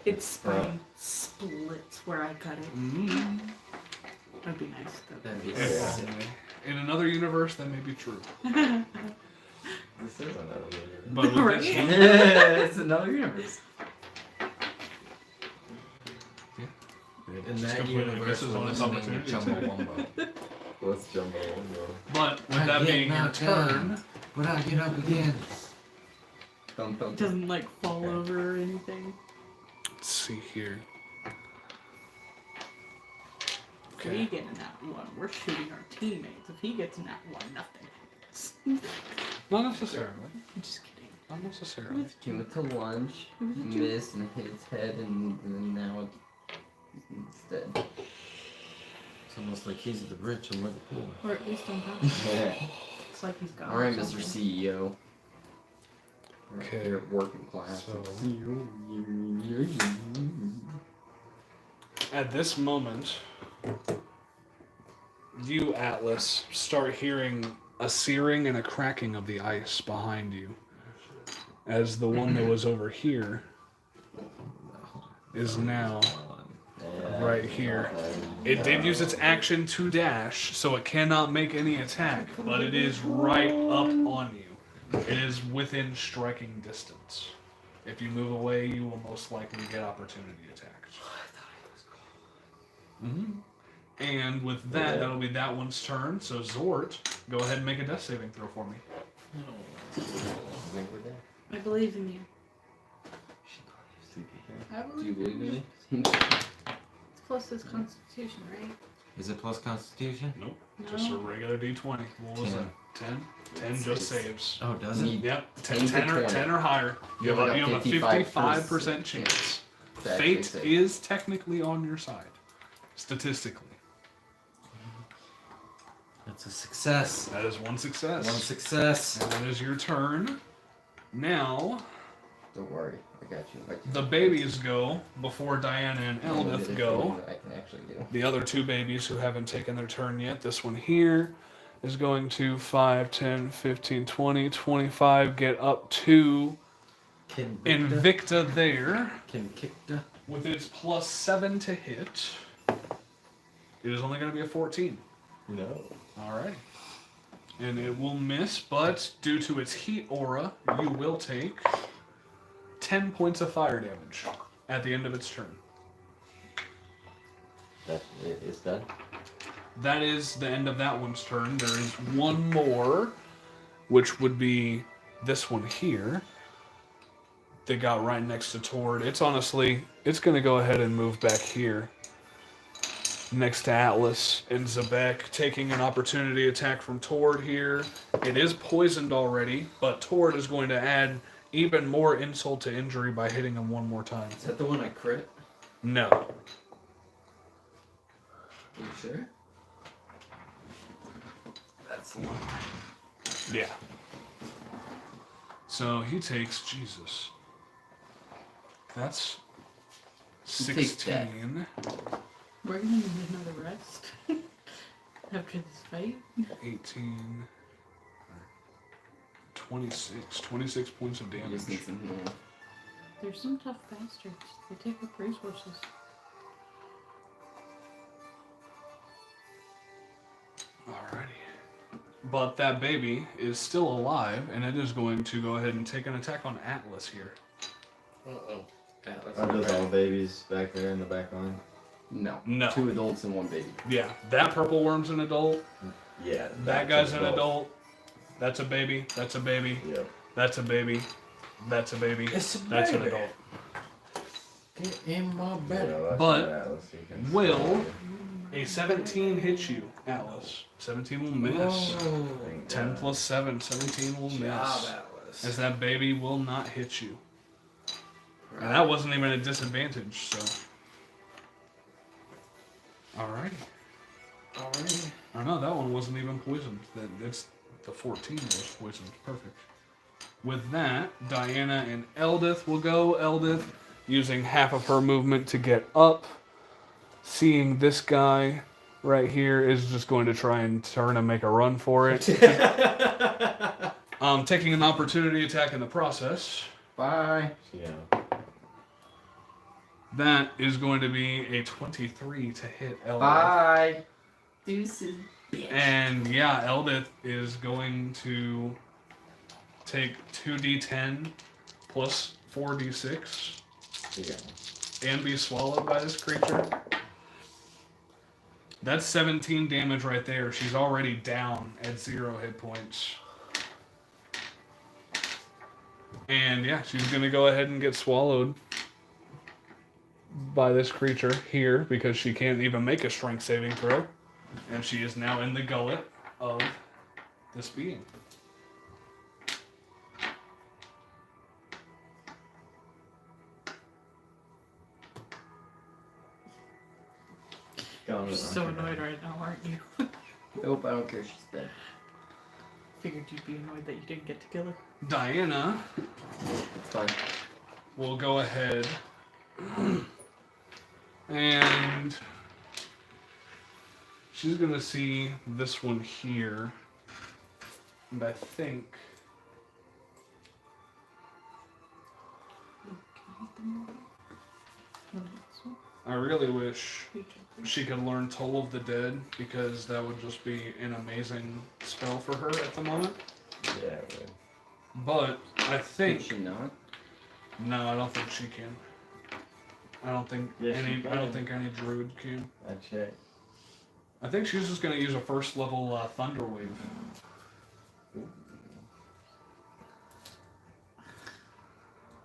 Its spine splits where I cut it.
Mm-hmm.
That'd be nice.
That'd be
If
sick.
only. In another universe, that may be true.
This is another universe.
But with
Right?
this one,
It's another universe.
In
just
that
completely
universe,
misses
we're
on its
listening to
opportunity
Jumbo
attack.
Wumbo.
Let's jump over.
But with
I
that
get
being your
knocked down.
turn,
But I get up again.
Thump, thump.
It doesn't like fall over or anything.
let's see here.
If we get in that one, we're shooting our teammates. If he gets in that one, nothing happens.
Not necessarily.
I'm just kidding.
Not necessarily.
He went to lunge, missed, and hit its head, and then now it's dead.
It's almost like he's the rich and we're the poor.
Or at least I'm not.
Yeah.
It's like he's gone.
Alright,
or
Mr.
something.
CEO.
Okay.
You're working class.
So- At this moment, you, Atlas, start hearing a searing and a cracking of the ice behind you. As the one that was over here is now right here. It did use its action to dash, so it cannot make any attack, but it is right up on you. It is within striking distance. If you move away, you will most likely get opportunity attacks. And with that, that'll be that one's turn. So Zort, go ahead and make a death saving throw for me.
I believe in you. I
Do you believe in me?
It's plus his constitution, right?
Is it plus constitution?
Nope,
No.
just a regular D20. What was that? 10? 10 just saves.
Oh, does it?
Yep, 10,
10 to
10, or,
20.
10 or higher. You have a 55% chance.
to actually
Fate
save.
is technically on your side, statistically.
That's a success.
That is one success.
One success.
And that is your turn. Now,
Don't worry, I got you.
the babies go before Diana and Eldith go.
I can actually do.
The other two babies who haven't taken their turn yet, this one here is going to 5, 10, 15, 20, 25, get up to Invicta there.
Invicta.
With its plus 7 to hit. It is only going to be a 14.
No.
Alright. And it will miss, but due to its heat aura, you will take 10 points of fire damage at the end of its turn.
It's done.
That is the end of that one's turn. There is one more, which would be this one here. They got right next to Tord. It's going to go ahead and move back here. Next to Atlas and Zebek, taking an opportunity attack from Tord here. It is poisoned already, but Tord is going to add even more insult to injury by hitting him one more time.
Is that the one I crit?
No.
Are you sure? That's the one.
Yeah. So he takes, Jesus. That's
He takes that.
16.
We're gonna need another rest after this fight.
18. 26 points of
You
damage.
just need some healing.
There's some tough bastards. They take up resources.
Alrighty. But that baby is still alive, and it is going to go ahead and take an attack on Atlas here.
Uh-oh.
Are those all babies back there in the back line?
No.
No.
2 adults and 1 baby.
Yeah, that purple worm's an adult.
Yeah.
That guy's an adult. That's a baby. That's a baby.
Yep.
That's a baby. That's a baby.
It's a
That's an
baby.
adult.
Get in my belly.
But will a 17 hit you, Atlas? 17 will miss. 10 plus 7, 17 will miss. As that baby will not hit you. And that wasn't even a disadvantage, so. Alrighty.
Alrighty.
I know that one wasn't even poisoned. It's the 14 was poisoned. Perfect. With that, Diana and Eldith will go. Eldith, using half of her movement to get up, seeing this guy right here, is just going to try and turn and make a run for it. Taking an opportunity attack in the process.
Bye.
Yeah.
That is going to be a 23 to hit Eldith.
Bye. Deuces.
And yeah, Eldith is going to take 2d10 plus 4d6
Yeah.
and be swallowed by this creature. That's 17 damage right there. She's already down at 0 hit points. And yeah, she's going to go ahead and get swallowed by this creature here because she can't even make a strength saving throw. And she is now in the gullet of this being.
You're so annoyed right now, aren't you?
Nope, I don't care. She's dead.
Figured you'd be annoyed that you didn't get to kill her.
Diana
It's fine.
will go ahead and she's going to see this one here. And I think I really wish she could learn Toll of the Dead because that would just be an amazing spell for her at the moment.
Yeah, right.
But I
Can
think
she not?
no, I don't think she can. I don't think
Yes, she
any. I
can.
don't think any druid can.
I checked.
I think she's just gonna use a first level thunder wave.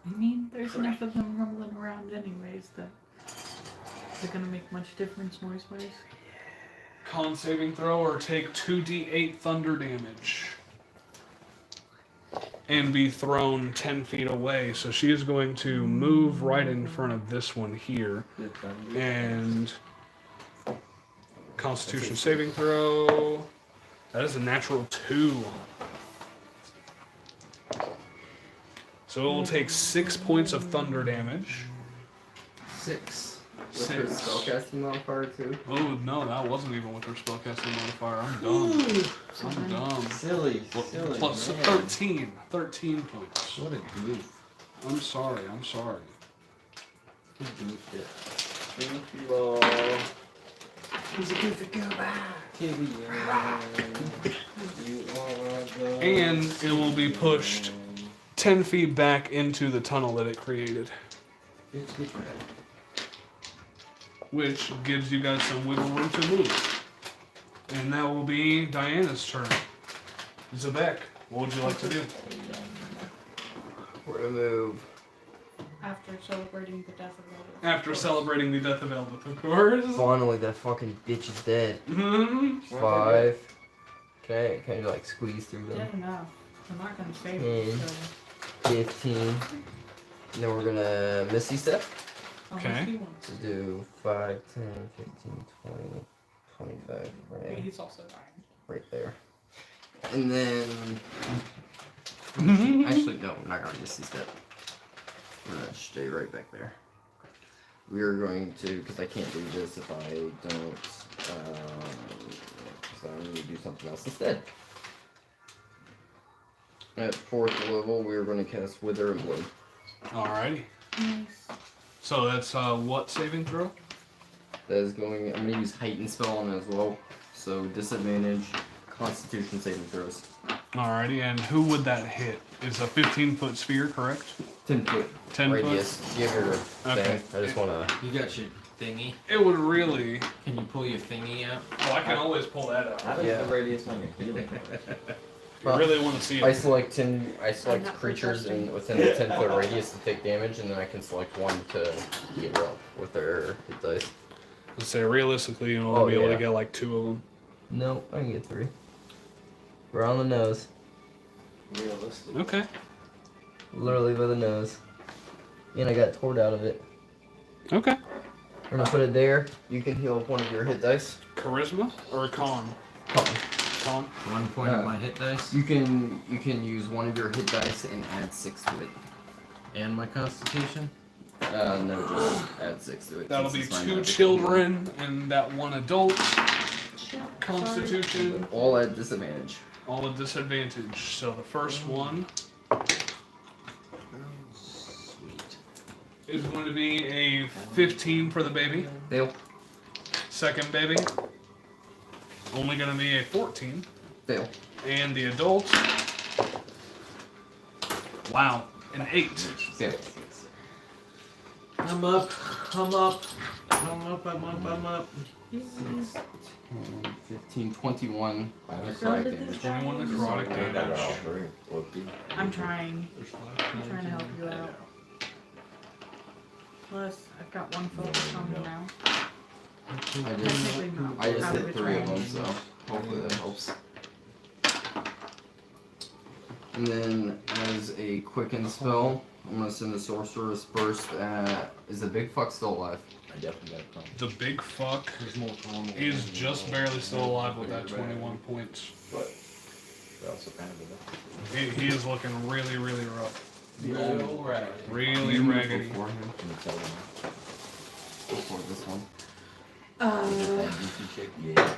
I mean, there's enough of them rumbling around anyways that is it gonna make much difference noise-wise?
Con saving throw or take 2d8 thunder damage. And be thrown 10 feet away. So she is going to move right in front of this one here.
Good thunder.
And Constitution saving throw. That is a natural 2. So it will take 6 points of thunder damage.
6. With her
6.
spellcasting modifier too.
Oh no, that wasn't even with her spellcasting modifier. I'm dumb. I'm dumb.
Silly.
Plus
man.
13. 13 points.
What a goof.
I'm sorry. I'm sorry.
He goofed it.
Thank you all.
He's a goofy goodbye.
And it will be pushed 10 feet back into the tunnel that it created. which gives you guys some wiggle room to move. And that will be Diana's turn. Zebek, what would you like to do?
We're gonna move.
After celebrating the death of Elvis.
After celebrating the death of Elvis, of course.
Finally, that fucking bitch is dead.
Mhm.
5. Can I like squeeze through them?
Dead enough. I'm not gonna save
Mm.
it. So
15. And then we're gonna Misty Step.
Okay.
unless he wants
To do 5, 10, 15, 20, 25.
to.
Right,
He's also dying.
right there. And then. Actually, no, we're not gonna Misty Step. We're gonna stay right back there. We are going to, because I can't do this if I don't. So I'm going to do something else instead. At 4th level, we are going to cast Wither and Blood.
Alrighty.
Nice.
So that's what saving throw?
That is going. I'm going to use Heightened Spell on it as well. So disadvantage, Constitution saving throws.
Alrighty, and who would that hit? It's a 15-foot sphere, correct?
10-foot
10
radius.
foot?
Give her
Okay.
thing. I just want to.
You got your thingy?
It would really...
Can you pull your thingy out?
Oh, I can always pull that out.
How does
Yeah.
the radius on your feeling?
You really want to see
I
it.
select 10. I select
not
creatures
protesting.
within the 10-foot radius to take damage, and then I can select one to heal up with their hit dice.
Let's say realistically, you'll only
Oh,
be able
yeah.
to get like 2 of them.
No, I can get 3. We're on the nose.
Realistic.
Okay.
Literally by the nose. And I got torn out of it.
Okay.
We're gonna put it there. You can heal up one of your hit dice.
Charisma or con?
Con.
Con.
1 point of my hit dice
You can use one of your hit dice and add 6 to it.
and my constitution.
No, just add 6 to it.
That'll
since
be
it's my
2
magic.
children and that 1 adult. Constitution.
All at disadvantage.
All at disadvantage. So the first one
Sweet.
is going to be a 15 for the baby.
Fail.
Second baby, only going to be a 14.
Fail.
And the adult, wow, an 8.
Fail.
I'm up. I'm up. I'm up. I'm up. I'm up.
15, 21.
Necrotic damage.
21 necrotic damage.
I'm trying. I'm trying to help you out. Plus, I've got 1 focus on him now. Technically not.
I just
Out of
hit
its
3 of them,
range.
so hopefully that helps. And then, as a quicken spell, I'm gonna send the Sorcerer's Burst at. Is the big fuck still alive?
I definitely got a problem.
The big fuck
There's more normal.
is just barely still alive with that 21 points.
But they also kind of
He is looking really, really rough.
real right.
Really raggedy.
Before him.
Can you tell them?
Before this one.
Yeah.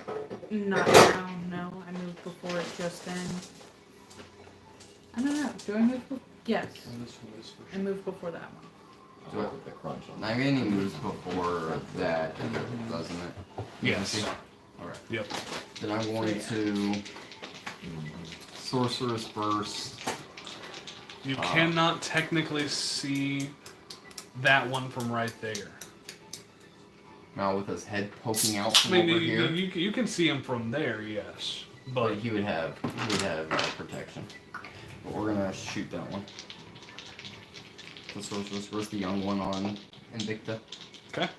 Not now, no. I moved before it just then. I don't know. Do I move before? Yes. I moved before that one.
Do I
With the crunch on
I mean, he moves before that, doesn't it?
Yes.
Alright.
Yep.
Then I'm going to Sorcerer's Burst.
You cannot technically see that one from right there.
Now with his head poking out
I
from
mean,
over here.
you can see him from there, yes.
But
But
he would have protection. But we're gonna shoot that one. The Sorcerer's Burst, the young one on Invicta.
okay.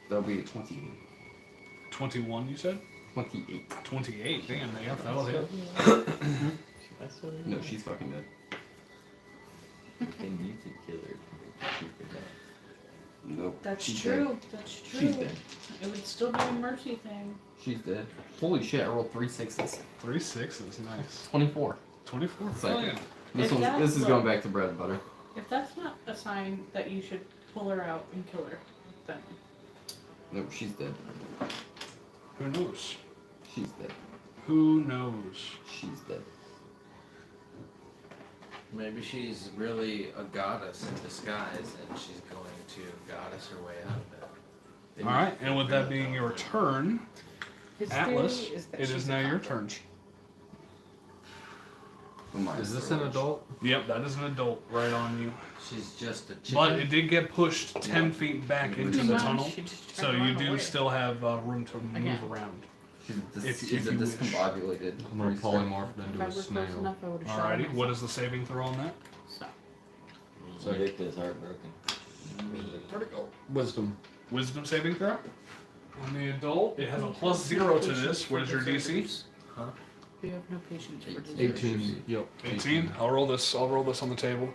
That'll be a 28.
21, you said?
28.
28. Damn, yeah, that'll hit.
No, she's fucking dead.
And you could kill her. Shoot her down.
Nope.
That's
she's
true.
Dead.
That's true.
She's dead.
It would still be a mercy thing.
She's dead. Holy shit, I rolled 3 6s.
3 6s, nice.
24.
24.
Second.
Brilliant.
This
If that's
this is
low-
going back to bread and butter.
If that's not a sign that you should pull her out and kill her, then
Nope, she's dead.
Who knows?
She's dead.
Who knows?
She's dead.
Maybe she's really a goddess in disguise, and she's going to goddess her way out of it.
All right, and with that being your turn,
his
Atlas,
theory is that
it
she's
is
a
now your
cockroach.
turn.
Is this an adult?
Yep, that is an adult right on you.
She's just a chicken.
But it did get pushed 10 feet back into the tunnel,
She just
so
tried to
you
run
do
away.
still have room to move
Again.
around.
She's
If
a
you wish.
discombobulated.
I'm gonna
rooster.
polymorph it
If
into
I
a
were close
snail.
enough, I would have shot
Alrighty,
him.
what is the saving throw on that?
So,
So-
Victor's heartbroken.
Where'd it go? Wisdom.
Wisdom saving throw? On the adult, it has a +0 to this. What is your DC?
You have no patience for desserts.
18. Yep.
18. I'll roll this on the table.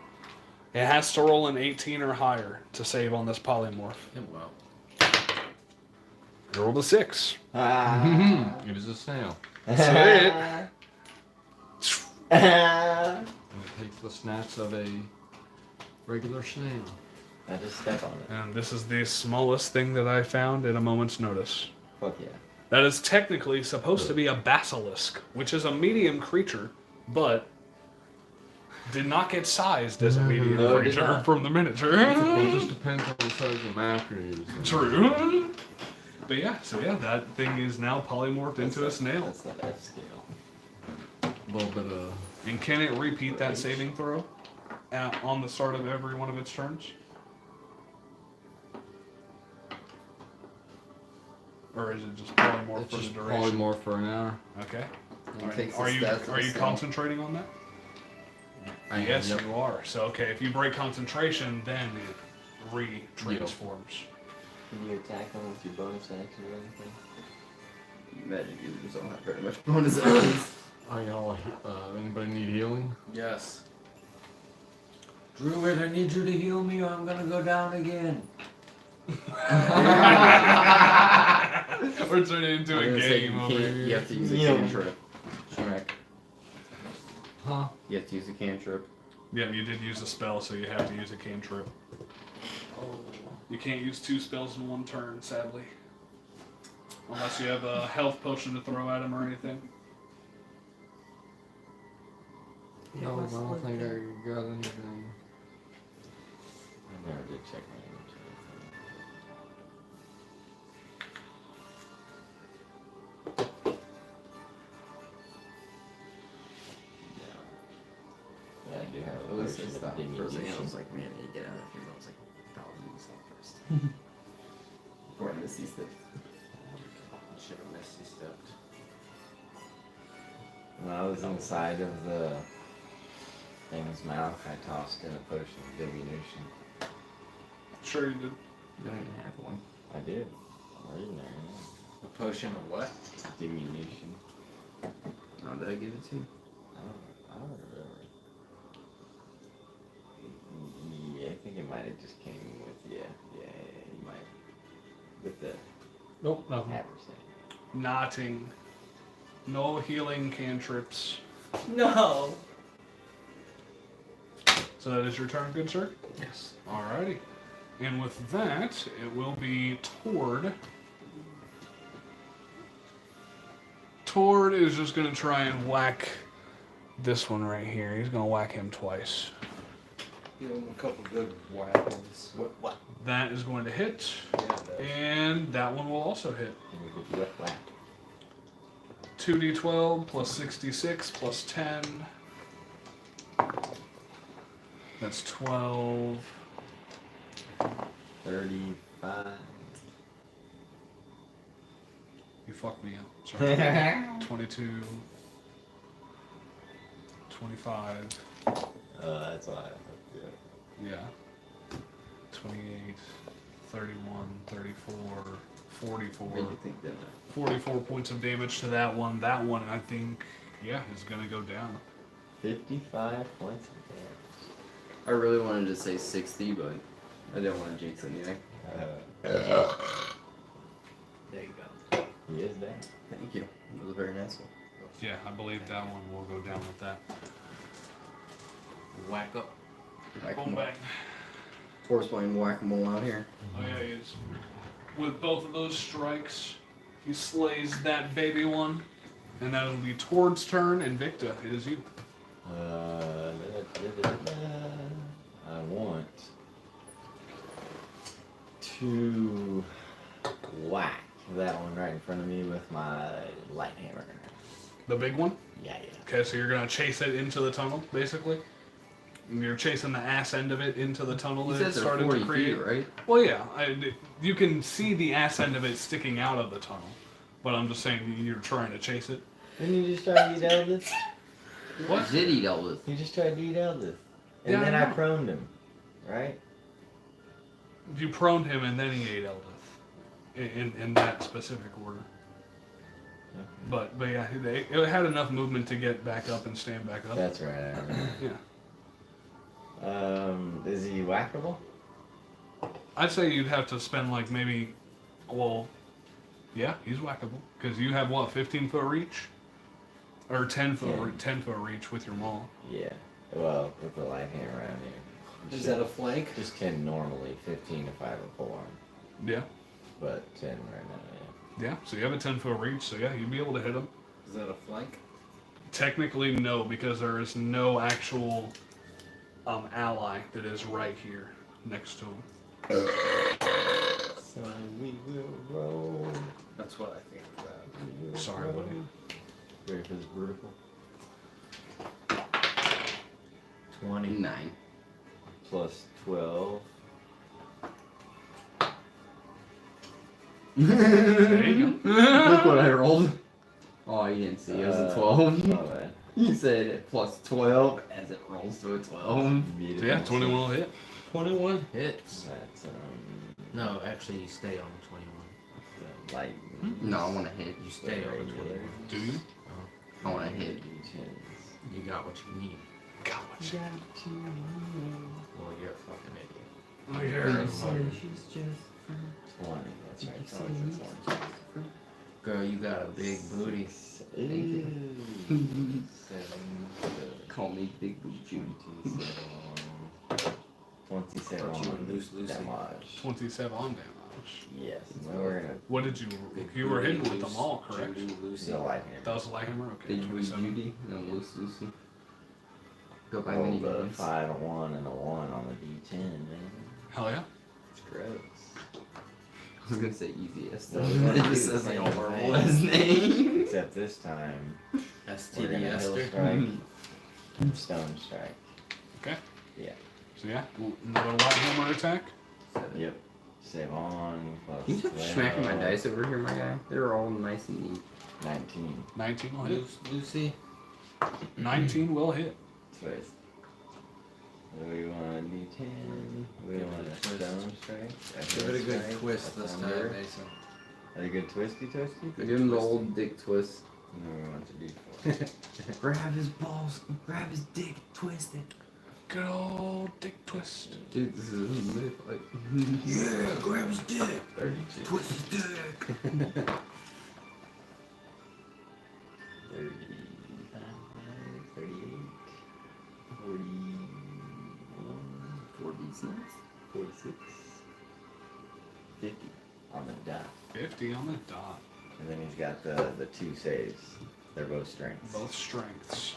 It has to roll an 18 or higher to save on this polymorph.
Well,
You rolled a 6.
Ah.
It is a snail.
That's
And it takes the snaps of a regular snail.
I just step on it.
And this is the smallest thing that I found at a moment's notice.
Fuck yeah.
That is technically supposed to be a basilisk, which is a medium creature, but did not get sized as a medium
No, it did
creature
not.
from the miniature.
It just depends on the size of map you're using.
True. But yeah, so yeah, that thing is now polymorphed into a snail.
That's that F scale.
A little bit of.
And can it repeat that saving throw on the start of every one of its turns? Or is it just polymorph
It's
for the
just
duration?
polymorph for an hour.
Okay.
And it takes
Are
the
you
stats of
are
the
you
snail.
concentrating on that? Yes,
Yep.
you are. So okay, if you break concentration, then it re-transforms.
Can you attack them with your bonus action or anything?
Magic users don't have very much bonus actions.
Are y'all, anybody need healing?
yes. Druid, I need you to heal me or I'm gonna go down again.
We're turning into
I'm
a
gonna say
game
you
over
can't. You
here.
have to use a
Yeah.
cantrip. Shrek.
Huh?
You have to use a cantrip.
Yeah, you did use a spell, so you have to use a cantrip. You can't use 2 spells in one turn, sadly. Unless you have a health potion to throw at him or anything.
No, I don't think I got anything.
I never did check my inventory. Yeah, I do have
At
a
least I
potion of
stopped for a second. I
diminution.
was like, man, I need to get out of here. I was like, I'll do this first. Before I miss these things.
Should have missed these steps.
When I was inside of the thing's mouth, I tossed in a potion of diminution.
Sure you did.
You don't even have one.
I did. I'm reading there. Yeah.
A potion of what?
Diminution.
Oh, did I give it to you?
I don't remember. Yeah, I think it might have just came with, yeah, you might. With the
Nope, nothing.
haversack.
Knotting. No healing cantrips.
No.
So that is your turn, good sir?
Yes.
Alrighty. And with that, it will be Tord. Tord is just going to try and whack this one right here. He's going to whack him twice.
Give him a couple good whackings. What?
That is going to hit,
Yeah,
and that one will also hit.
Can we get wet whack?
2d12 plus 66 plus 10. That's 12.
35.
You fucked me up. Sorry. 22. 25.
That's why I
Yeah. 28, 31, 34, 44.
Made you think that.
44 points of damage to that one. That one, I think, yeah, is going to go down.
55 points of damage.
I really wanted to say 60, but I didn't want to jinx anything.
There you go.
He is dead.
Thank you. That was a very nice one.
Yeah, I believe that one will go down with that.
Whack up.
Boom bang.
Tor's playing whack-a-mole out here.
Oh yeah, he is. With both of those strikes, he slays that baby one. And that'll be Tord's turn, and Victa, it is you.
I want to whack that one right in front of me with my light hammer.
The big one?
Yeah.
Okay, so you're gonna chase it into the tunnel, basically. And you're chasing the ass end of it into the tunnel
He
that it
says they're
started
40
to create.
feet, right?
Well, yeah, you can see the ass end of it sticking out of the tunnel, but I'm just saying you're trying to chase it.
Didn't you just try to eat Eldith?
What?
Did eat Elvis?
You just tried to eat Eldith. And
Yeah,
then
I
I
know.
proned him. Right?
You proned him and then he ate Eldith, in that specific order. But yeah, it had enough movement to get back up and stand back up.
That's right, I remember.
Yeah.
Is he whackable?
I'd say you'd have to spend like maybe, yeah, he's whackable because you have what, 15-foot reach, or 10-foot reach with your maul.
Yeah. Well, with the light hand around here.
Is that a flank?
Just 10 normally, 15 if I have a pole arm.
Yeah,
But 10 right now,
yeah. So you have a 10-foot reach. So yeah, you'd be able to hit him.
Is that a flank?
Technically, no, because there is no actual ally that is right here next to him.
So we will roll.
That's what I think of that.
Sorry, buddy.
Ready for this vertical? 20
9.
plus 12.
There you go.
Look what I rolled. Oh, you didn't see. It was a 12.
Not bad.
You said plus 12 as it rolls to a 12.
So yeah, 21 will hit.
21 hits.
That's
No, actually, you stay on 21.
light.
No, I want to hit.
You stay on 21.
Do you?
I want to hit.
You got what you need.
God, what you
Well, you're a fucking idiot.
Oh, yeah.
20. That's right. 20.
Girl, you got a big booty.
Ew. 7.
Call me Big Booty.
27
Thought you were loose, Lucy.
damage.
27 on damage.
Yes. Now we're gonna
What did you? You were hitting with the maul, correct?
Judy, Lucy.
the light hand.
That was a light hammer. Okay,
Big Booty
27.
Judy. No, Loose Lucy. Go by
Rolled
many
a
names.
5, a 1, and a 1 on the D10, man.
Hell yeah.
It's gross.
I was gonna say easiest.
No,
It
we wanna do
just
the
says like
same
a horrible
thing.
last name.
Except this time, we're
STD
gonna hill
Esther.
strike, stone strike.
Okay.
Yeah.
So yeah, another light hammer attack.
Yep. Save on plus
Can you stop
12,
smacking my dice over here, my guy? They're all nice and neat.
19.
19 will hit.
Lucy.
19 will hit.
Twist. Do we want a D10? We
Give it
want
a
a
twist.
stone strike?
Give it a good twist this time,
thunder?
Mason.
A good twisty toasty?
Give him the old dick twist.
No, we want to do 4.
Grab his balls, grab his dick, twist it.
Good old dick twist.
Dude, this is a myth. Like,
Yeah, grab his dick.
32.
Twist his dick.
35, 38, 41, 46, 50 on the dot.
50 on the dot.
And then he's got the 2 saves. They're both strengths.
Both strengths.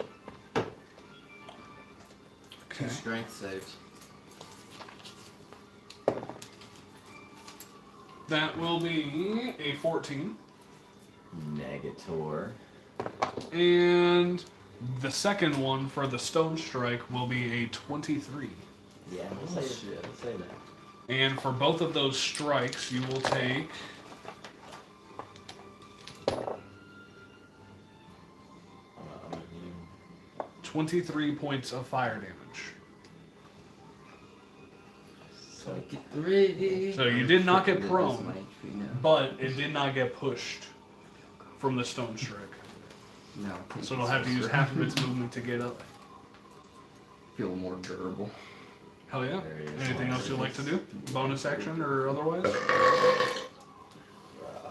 2
Okay.
strength saves.
That will be a 14.
Negator.
And the second one for the stone strike will be a 23.
Yeah,
Oh,
we'll say,
shit.
we'll say that.
And for both of those strikes, you will take 23 points of fire damage.
3.
So you did not get prone,
No.
but it did not get pushed from the stone strike.
No.
So it'll have to use half of its movement to get up.
Feel more durable.
Hell yeah.
There he is.
Anything else you'd like to do? Bonus action or otherwise?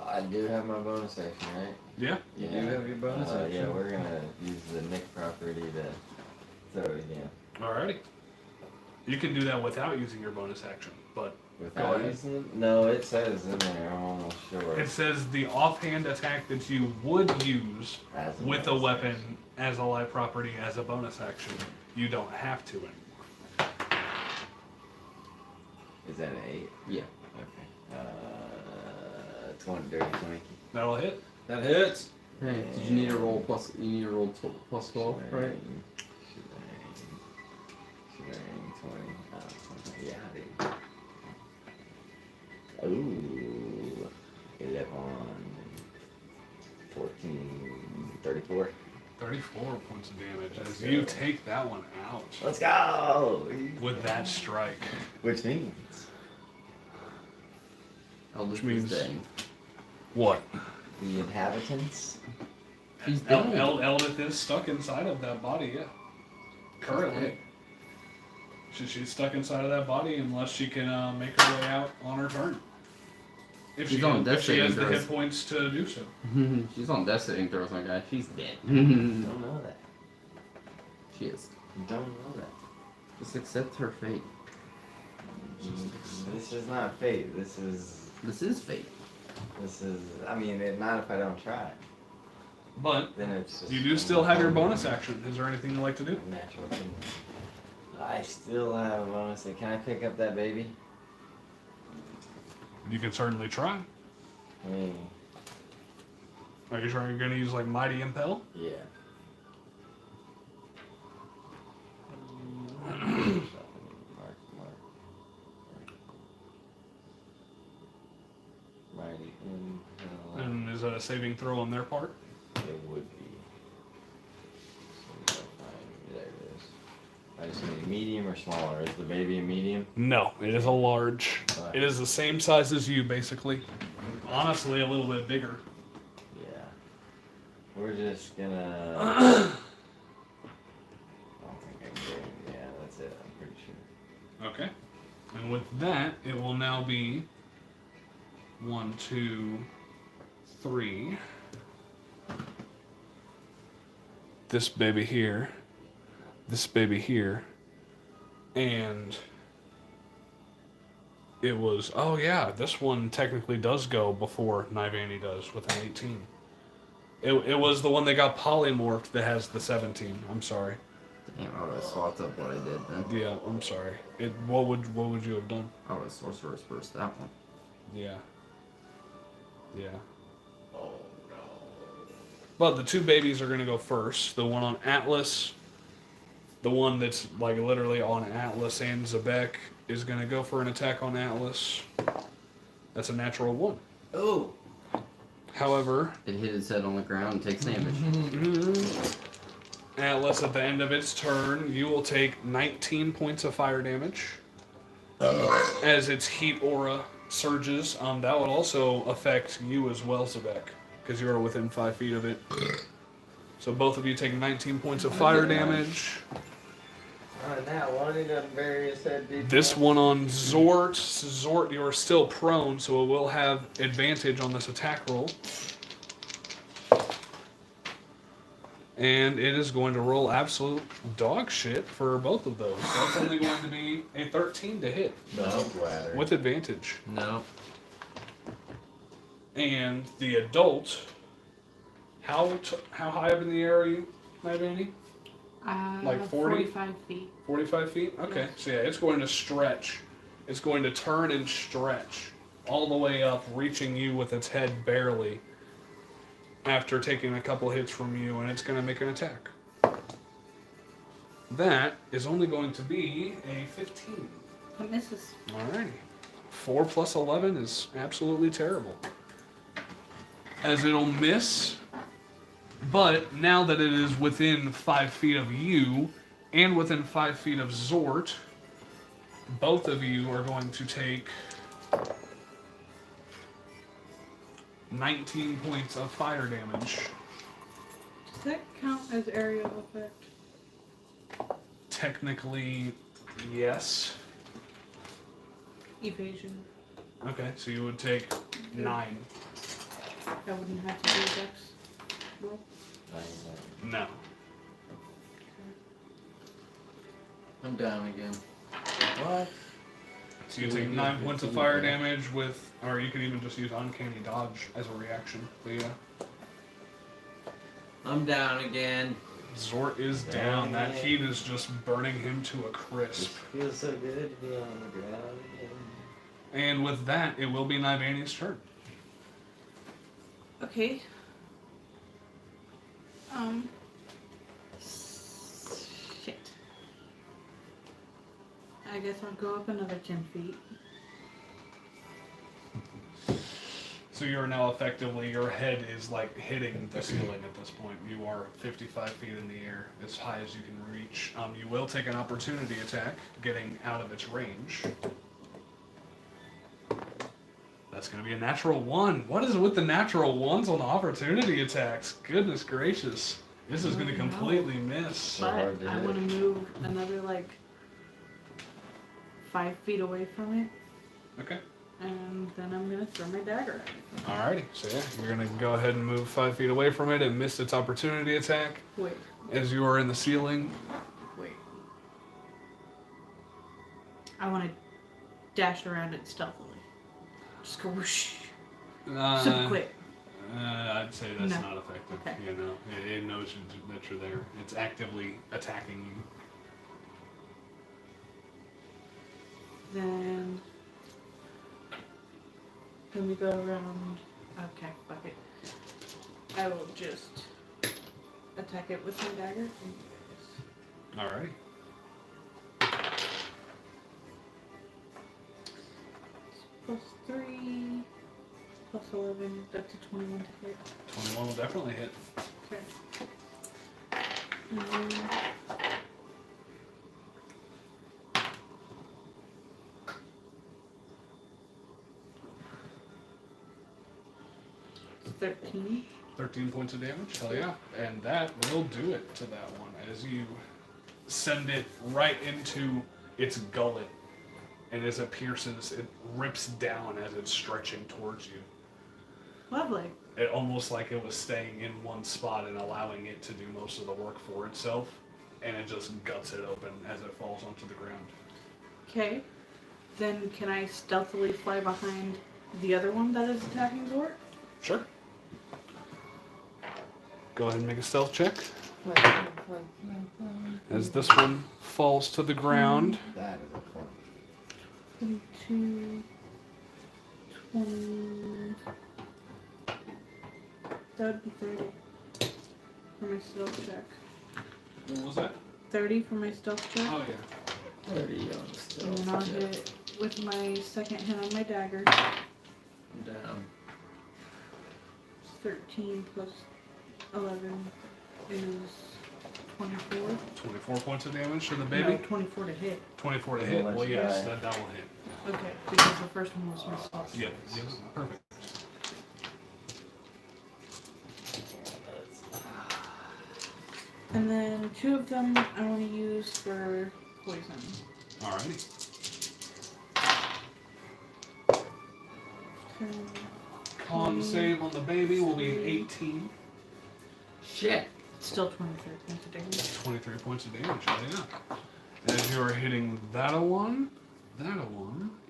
I do have my bonus action, right?
Yeah.
You do have your bonus action?
Yeah, we're gonna use the Nick property to throw it again.
Alrighty. You can do that without using your bonus action, but
Without
ahead.
using it? No, it says in there, I'm almost sure.
it says the offhand attack that you would use
As
with a
bonus
weapon
action.
as a light property as a bonus action. You don't have to anymore.
Is that an 8?
Yeah.
Okay. 20, dirty 20.
That'll hit.
That hits.
Hey, did you need a roll plus? You need a roll plus 12, right?
Shebang, 20. Yeah, dude. Ooh. 11, 14, 34.
34 points of damage as you take that one out
Let's go!
with that strike.
Which means
Eldritch
means-
is dead.
What?
the inhabitants.
He's dead.
Eldith is stuck inside of that body, yeah. Currently. She's stuck inside of that body unless she can make her way out on her turn. If
She's
she,
on death
if she has
saving
the
throws.
hit points to do so.
She's on death saving throws, my guy. She's dead.
Don't know that.
She is.
Don't know that.
Just accept her fate.
This is not fate. This is.
fate.
I mean, not if I don't try.
But
Then it's just.
you do still have your bonus action. Is there anything you'd like to do?
Natural thing. I still have a bonus. Can I pick up that baby?
You can certainly try.
I mean,
Are you sure you're going to use like Mighty Impel?
yeah. Mighty Impel.
And is that a saving throw on their part?
It would be. There it is. I just need medium or smaller. Is the baby a medium?
No, it is a large.
Alright.
It is the same size as you, basically. Honestly, a little bit bigger.
Yeah. We're just gonna. I don't think I can get him. Yeah, that's it. I'm pretty sure.
Okay. And with that, it will now be 1, 2, 3. This baby here. This baby here. And it was, oh yeah, this one technically does go before Nivani does with an 18. It was the one that got polymorphed that has the 17. I'm sorry.
Damn, I would have swapped up what I did then.
Yeah, I'm sorry. What would you have done?
I would have sorcerer's burst that one.
Yeah. Yeah. But the two babies are going to go first. The one on Atlas, the one that's like literally on Atlas and Zebek is going to go for an attack on Atlas. That's a natural 1.
Oh!
However,
It hit his head on the ground and takes damage.
Atlas, at the end of its turn, you will take 19 points of fire damage as its heat aura surges. That would also affect you as well, Zebek, because you are within 5 feet of it. So both of you take 19 points of fire damage.
That one, he doesn't bury his head deep.
This one on Zort. Zort, you are still prone, so it will have advantage on this attack roll. And it is going to roll absolute dog shit for both of those. So that's only going to be a 13 to hit
No bladder.
with advantage.
No.
And the adult, how high up in the air are you, Nivani? Like 40?
45 feet.
45 feet? Okay, so yeah, it's going to stretch. It's going to turn and stretch all the way up, reaching you with its head barely after taking a couple hits from you, and it's going to make an attack. That is only going to be a 15.
It misses.
Alrighty. 4 plus 11 is absolutely terrible. As it'll miss, but now that it is within 5 feet of you and within 5 feet of Zort, both of you are going to take 19 points of fire damage.
Does that count as aerial effect?
Technically, yes.
Evasion.
Okay, so you would take 9.
I wouldn't have to do dex roll.
No.
I'm down again.
What?
So you take 9 points of fire damage with, or you can even just use Uncanny Dodge as a reaction. But yeah,
I'm down again.
Zort is down. That heat is just burning him to a crisp.
Feels so good to be on the ground again.
And with that, it will be Nivani's turn.
Okay. Shit. I guess I'll go up another 10 feet.
So you're now effectively, your head is like hitting the ceiling at this point. You are 55 feet in the air, as high as you can reach. You will take an opportunity attack, getting out of its range. That's going to be a natural 1. What is it with the natural 1s on the opportunity attacks? Goodness gracious. This is going to completely miss.
But
hard to
I
hit.
want to move another, like, 5 feet away from it.
Okay.
And then I'm going to throw my dagger at it.
Alrighty. So yeah, you're going to go ahead and move 5 feet away from it and miss its opportunity attack.
Wait,
As you are in the ceiling.
wait. I want to dash around it stealthily. Just go whoosh. Super quick.
I'd say that's
No.
not effective.
Okay.
You know, it knows that you're there. It's actively attacking you.
Then we go around. Okay, fuck it. I will just attack it with my dagger.
Alrighty.
Plus 3, plus 11, that's a 21 to hit.
21 will definitely hit.
Okay. And then 13.
13 points of damage. Hell yeah. And that will do it to that one as you send it right into its gullet. And as it pierces, it rips down as it's stretching towards you.
Lovely.
It almost like it was staying in one spot and allowing it to do most of the work for itself. And it just guts it open as it falls onto the ground.
Okay. Then can I stealthily fly behind the other one that is attacking Zort?
Sure. Go ahead and make a stealth check. As this one falls to the ground.
That is a fun.
22, 20. That would be 30 for my stealth check.
What was that?
30 for my stealth check.
Oh, yeah.
30 on
And
stealth.
then I'll hit with my second hit on my dagger.
Down.
13 plus 11 is 24.
24 points of damage to the
No,
baby.
24 to hit.
24 to hit.
Well,
Well,
let's
yes,
try.
that will hit.
Okay, because the first one was my stealth.
Yep. Yep. Perfect.
And then 2 of them I want to use for poison.
Alrighty.
So,
Con save on the baby will be 18.
Shit.
still 23 points of damage.
23 points of damage. Oh, yeah. As you are hitting that one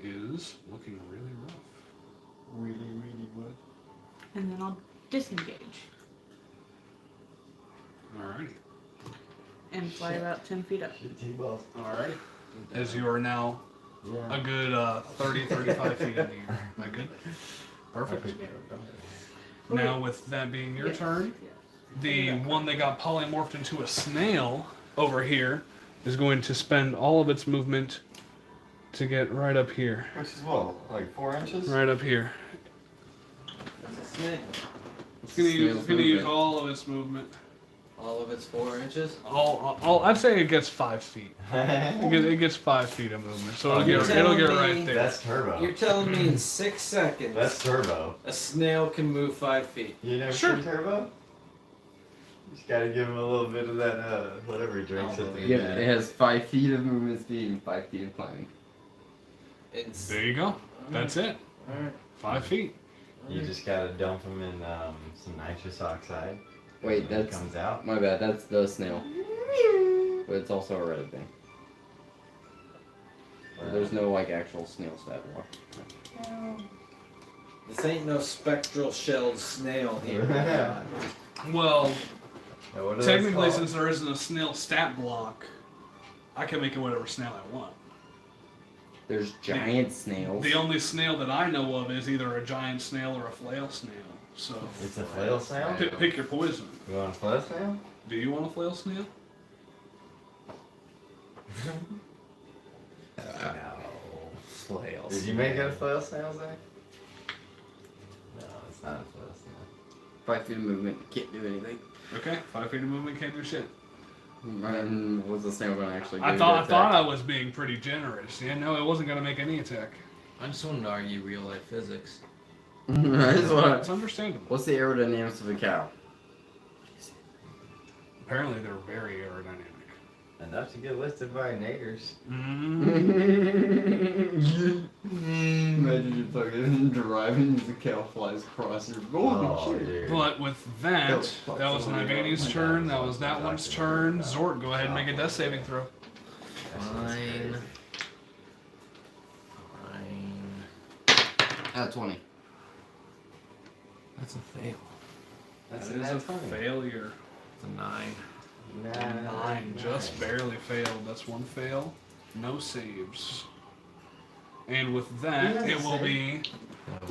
is looking really rough.
Really what?
And then I'll disengage
Alrighty.
and fly about 10 feet up.
Shit, T-balls.
Alrighty. As you are now
Yeah.
a good 30, 35 feet in the air. Am I good? Perfect. Now with that being your
Yes,
turn,
yes.
the one that got polymorphed into a snail over here is going to spend all of its movement to get right up here.
Which is what, like 4 inches?
Right up here.
It's a snake.
It's gonna use,
Snail's
gonna use
movement.
all of its movement.
All of it's 4 inches.
All I'd say it gets 5 feet. It gets 5 feet of movement, so it'll
You're
get it'll get
telling
right
me
there.
That's turbo.
You're telling me in 6 seconds
That's turbo.
a snail can move 5 feet.
You never
Sure.
seen turbo? You just gotta give him a little bit of that, whatever he drinks
I'll
at the
believe
Yep,
end.
it has 5 feet of movement speed and 5 feet of climbing.
It's
There you go. That's it.
alright.
5 feet.
You just gotta dump him in some nitrous oxide.
Wait,
When it
that's
comes out.
my bad. That's the snail, but it's also a red thing. There's no like actual snail stat block.
This ain't no spectral shelled snail here.
Well,
Now, what are those
technically,
called?
since there isn't a snail stat block, I can make it whatever snail I want.
There's giant snails.
The only snail that I know of is either a giant snail or a flail snail. So
It's a flail snail?
pick your poison.
You want a flail snail?
Do you want a flail snail?
No. Flail.
Did you make it a flail snail, Zach? No, it's not a flail snail.
5 feet of movement, can't do anything.
Okay, 5 feet of movement, can't do shit.
And what's the snail gonna actually do?
I
to
thought
attack?
I was being pretty generous. Yeah, no, it wasn't gonna make any attack.
I just wanted to argue real life physics.
That's what.
It's understandable.
What's the aerodynamics of a cow?
Apparently, they're very aerodynamic.
Enough to get listed by natives.
Imagine you fucking driving as the cow flies across your golden shit.
Dude.
But with that, that was Nivani's turn. That was that one's turn. Zort, go ahead and make a death saving throw.
Fine. Fine.
20.
That's a fail.
That is a failure.
It's a 9.
9, just barely failed. That's one fail. No saves. And with that, it will be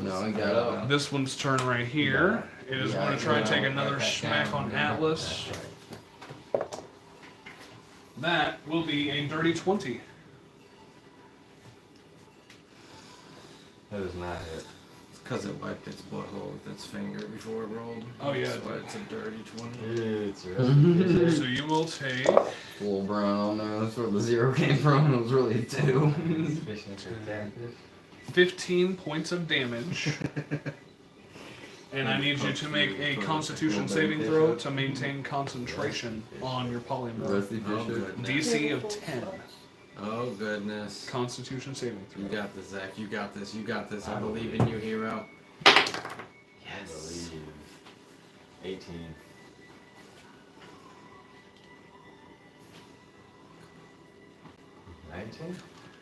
No, I got
this one's turn right here. It is going to try and take another smack on Atlas. That will be a dirty 20.
That does not hit.
It's because it wiped its butthole with its finger before it rolled.
Oh, yeah,
That's
it
why
did.
it's a dirty 20.
It's a recipe.
So you will take
Full brown, no, that's where the 0 came from. It was really a 2.
Fishing for catfish.
15 points of damage. And I need you to make a Constitution saving throw to maintain concentration on your polymorph.
Rusty
Oh,
Fisher.
goodness.
DC of 10.
Oh, goodness.
Constitution saving throw.
You got this, Zach. You got this. You got this. I believe in you, hero.
I
Yes.
believe. 18.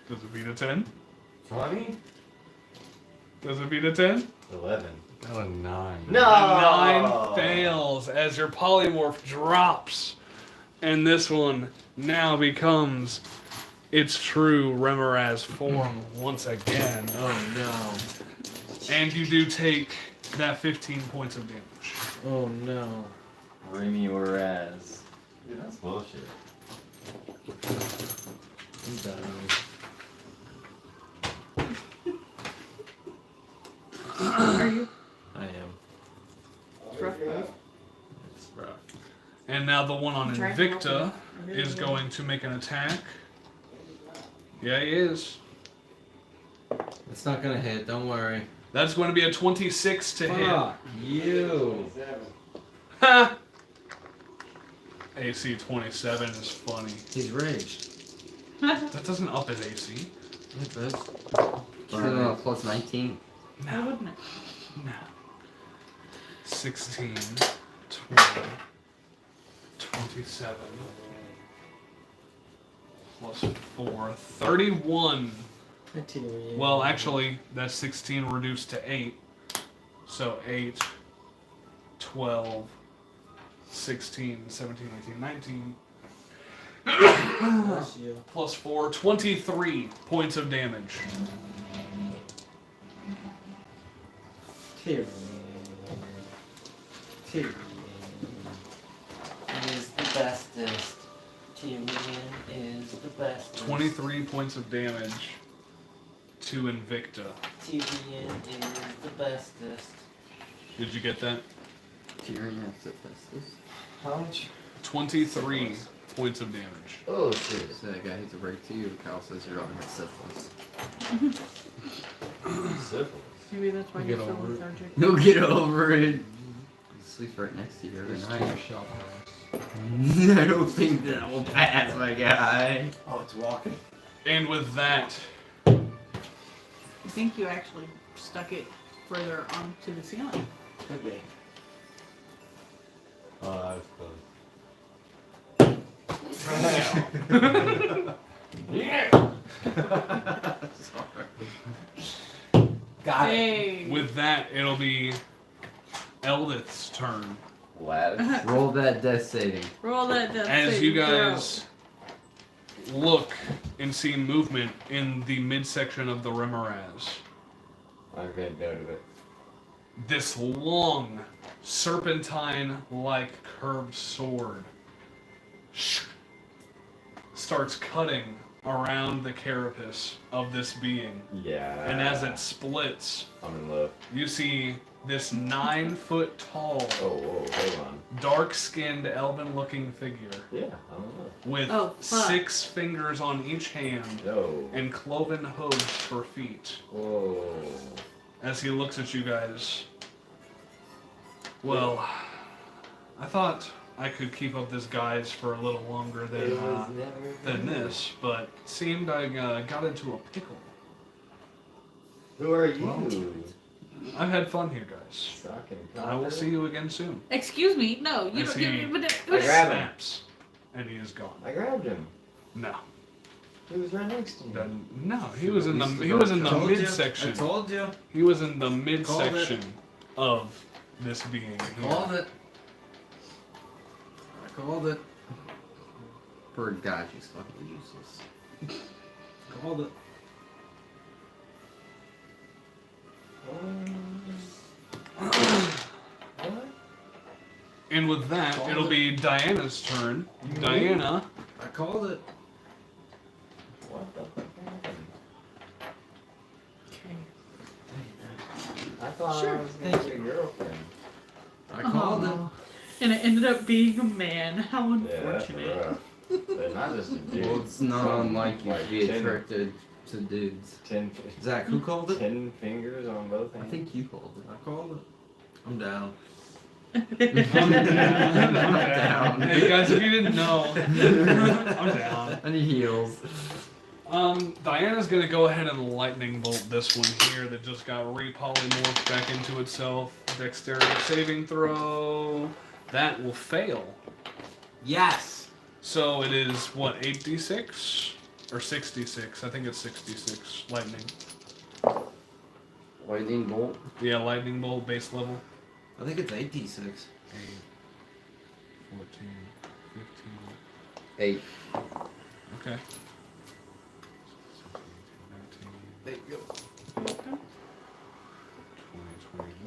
Does it beat a 10?
20?
Does it beat a 10?
11.
Oh, 9.
No!
A 9 fails as your polymorph drops. And this one now becomes its true Remoraz form once again.
Oh, no.
And you do take that 15 points of damage.
Oh, no.
Remy Whereas. Dude, that's bullshit.
I'm done.
Are you?
I am.
It's rough, guys.
It's rough.
And now the one on
I'm trying to help
Invicta
you.
is going to make an attack. Yeah, he is.
It's not gonna hit. Don't worry.
That's going to be a 26 to hit.
Fuck you.
Ha! AC 27 is funny.
He's raged.
That doesn't up his AC.
It does.
Plus 19.
Why wouldn't it?
No. 16, 20, 27, plus 4, 31. Well, actually, that's 16 reduced to 8. So 8, 12, 16, 17, 18, 19.
Bless you.
Plus 4, 23 points of damage.
Tyranny. Tyranny.
Is the bestest. Tyrion is the bestest.
23 points of damage to Invicta.
Tyrion is the bestest.
Did you get that?
Tyrion has syphilis.
How much?
23 points of damage.
Oh, shit.
So that guy hates a break to you. Kyle says your dog has syphilis.
Syphilis.
Maybe that's why
You
you're
get
so
over it.
lethargic.
He'll get over it. He sleeps right next to you every
Just
night.
take a shot pass.
I don't think that will pass, my guy.
Oh, it's walking.
And with that,
I think you actually stuck it further onto the ceiling.
Could be.
Oh, that was
Got it.
Hey.
with that, it'll be Eldith's turn.
Lattice.
Roll that death saving.
Roll that death
As you
saving throw.
guys look and see movement in the midsection of the Remoraz.
I've got note of it.
this long, serpentine-like curved sword starts cutting around the carapace of this being.
Yeah.
And as it splits,
I'm in love.
you see this 9-foot tall,
Whoa, hold on.
dark-skinned, elven-looking figure
Yeah, I'm in love.
with
Oh, fuck.
6 fingers on each hand
Yo.
and cloven hooves for feet.
Whoa.
As he looks at you guys, well, I thought I could keep up this guise for a little longer than this, but seemed I got into a pickle.
Who are you?
Well, I've had fun here, guys.
Sucking
I will see you again soon.
Excuse me. No, you
I
don't.
see.
You, but
I grabbed him.
Snaps, and he is gone.
I grabbed him.
No,
He was right next to me.
no, he was in the
Told you.
midsection.
I told you.
He was in the midsection of this being.
Called it. I called it.
Bird God, she's fucking useless.
Called it.
And with that,
Called
it'll
it.
be Diana's turn. Diana,
I called it.
What the fuck happened?
Okay.
I thought
Sure,
I was
thank
gonna be your girlfriend.
I called it.
Aw. And it ended up being a man. How
Yeah, that's
unfortunate.
rough. But not just a dude.
Well, it's not
Some,
unlike you to
like,
be
10
attracted to dudes.
10,
Zach, who called it?
10 fingers on both hands.
I think you called it.
I called it. I'm down.
I'm
down.
Hey guys, if you didn't know, I'm down.
I need heels.
Diana's gonna go ahead and lightning bolt this one here that just got repolymorphed back into itself. Dexterity saving throw. That will fail.
Yes.
So it is what, 8d6 or 66? I think it's 66 lightning.
Lightning bolt.
Yeah, lightning bolt base level.
I think it's 86.
8, 14, 15.
8.
Okay. 19,
There you go.
20,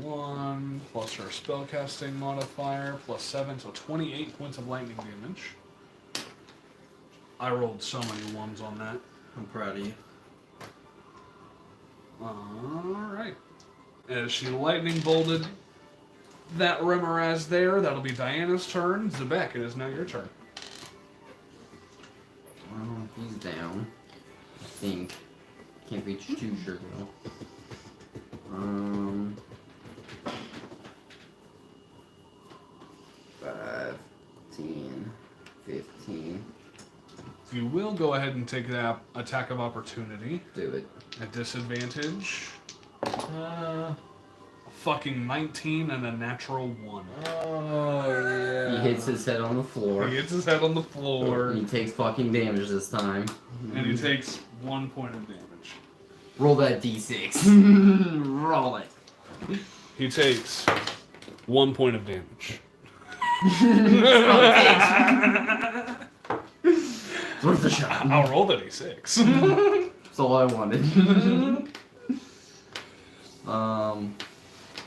21, plus her spellcasting modifier, plus 7, so 28 points of lightning damage. I rolled so many ones on that.
I'm proud of you.
Alright. As she lightning bolted that Remoraz there, that'll be Diana's turn. Zebek, it is now your turn.
Well, he's down. I think. Can't be too sure though. 5, 10, 15.
You will go ahead and take that attack of opportunity
Do it.
at disadvantage. Fucking 19 and a natural 1.
Oh, yeah.
He hits his head on the floor.
He hits his head on the floor,
He takes fucking damage this time.
and he takes 1 point of damage.
Roll that d6. Roll it.
He takes 1 point of damage.
It's worth a shot.
I'll roll the d6.
That's all I wanted.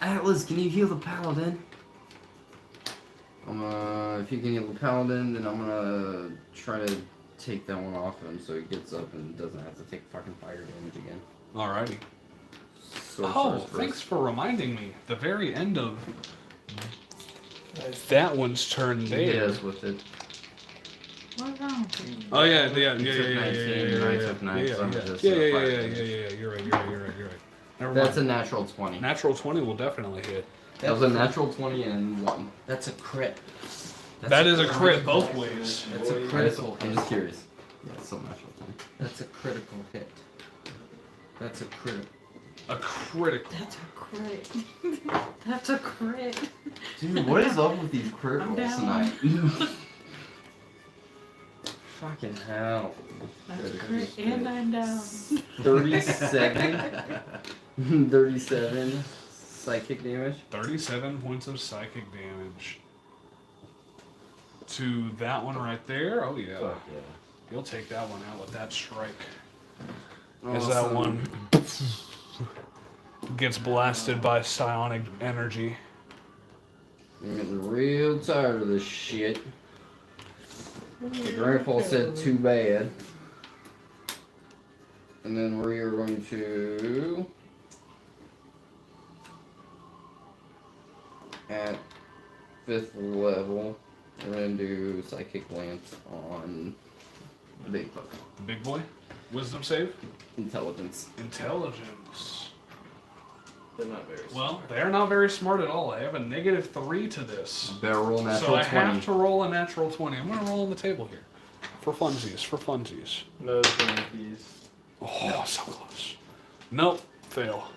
Atlas, can you heal the paladin? If you can heal the paladin, then I'm gonna try to take that one off him so he gets up and doesn't have to take fucking fire damage again.
Alrighty.
Sorcerer's
Oh,
first.
thanks for reminding me. The very end of that one's turn
He
there.
hit us with it.
What's wrong?
Oh yeah,
He took 19, and I took 9, so I'm just
yeah.
fire
You're
damage.
right. You're right. Never
That's a
mind.
natural 20.
Natural 20 will definitely hit.
That was a natural 20 and 1.
That's a crit.
That is a crit both ways.
That's a
I'm
critical.
just, I'm just curious. Yeah, it's still natural 20.
That's a critical hit. That's a critical.
A critical.
That's a crit. That's a crit.
Dude, what is up with these crit
I'm
rolls
down.
tonight? Fucking hell.
That's a crit, and I'm down.
37. 37 psychic damage.
37 points of psychic damage. To that one right there. Oh yeah.
Fuck yeah.
You'll take that one out with that strike.
Oh,
As that
Awesome.
one gets blasted by psionic energy.
I'm getting real tired of this shit. The grandpa said too bad. And then we are going to, at 5th level, we're going to do Psychic Lance on the big book.
The big boy? Wisdom save?
Intelligence.
Intelligence.
They're not very
Well, they're not very smart at all. I have a -3 to this.
Better roll natural
So I
20.
have to roll a natural 20. I'm going to roll on the table here. For funsies, for funsies.
No Twinkies.
Oh, so close. Nope, fail.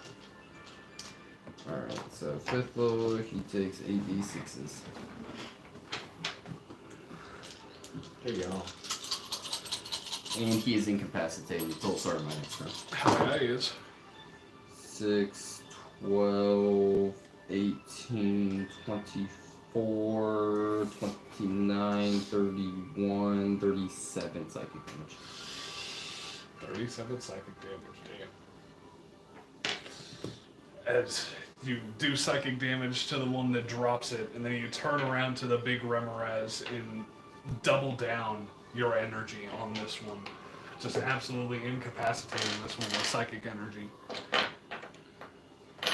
Alright, so 5th level, he takes 8d6s.
There you go.
And he is incapacitated until start of my next turn.
Hell yeah, he is.
6, 12, 18, 24, 29, 31, 37 psychic damage.
37 psychic damage, damn. As you do psychic damage to the one that drops it, and then you turn around to the big Remoraz and double down your energy on this one. Just absolutely incapacitating this one with psychic energy.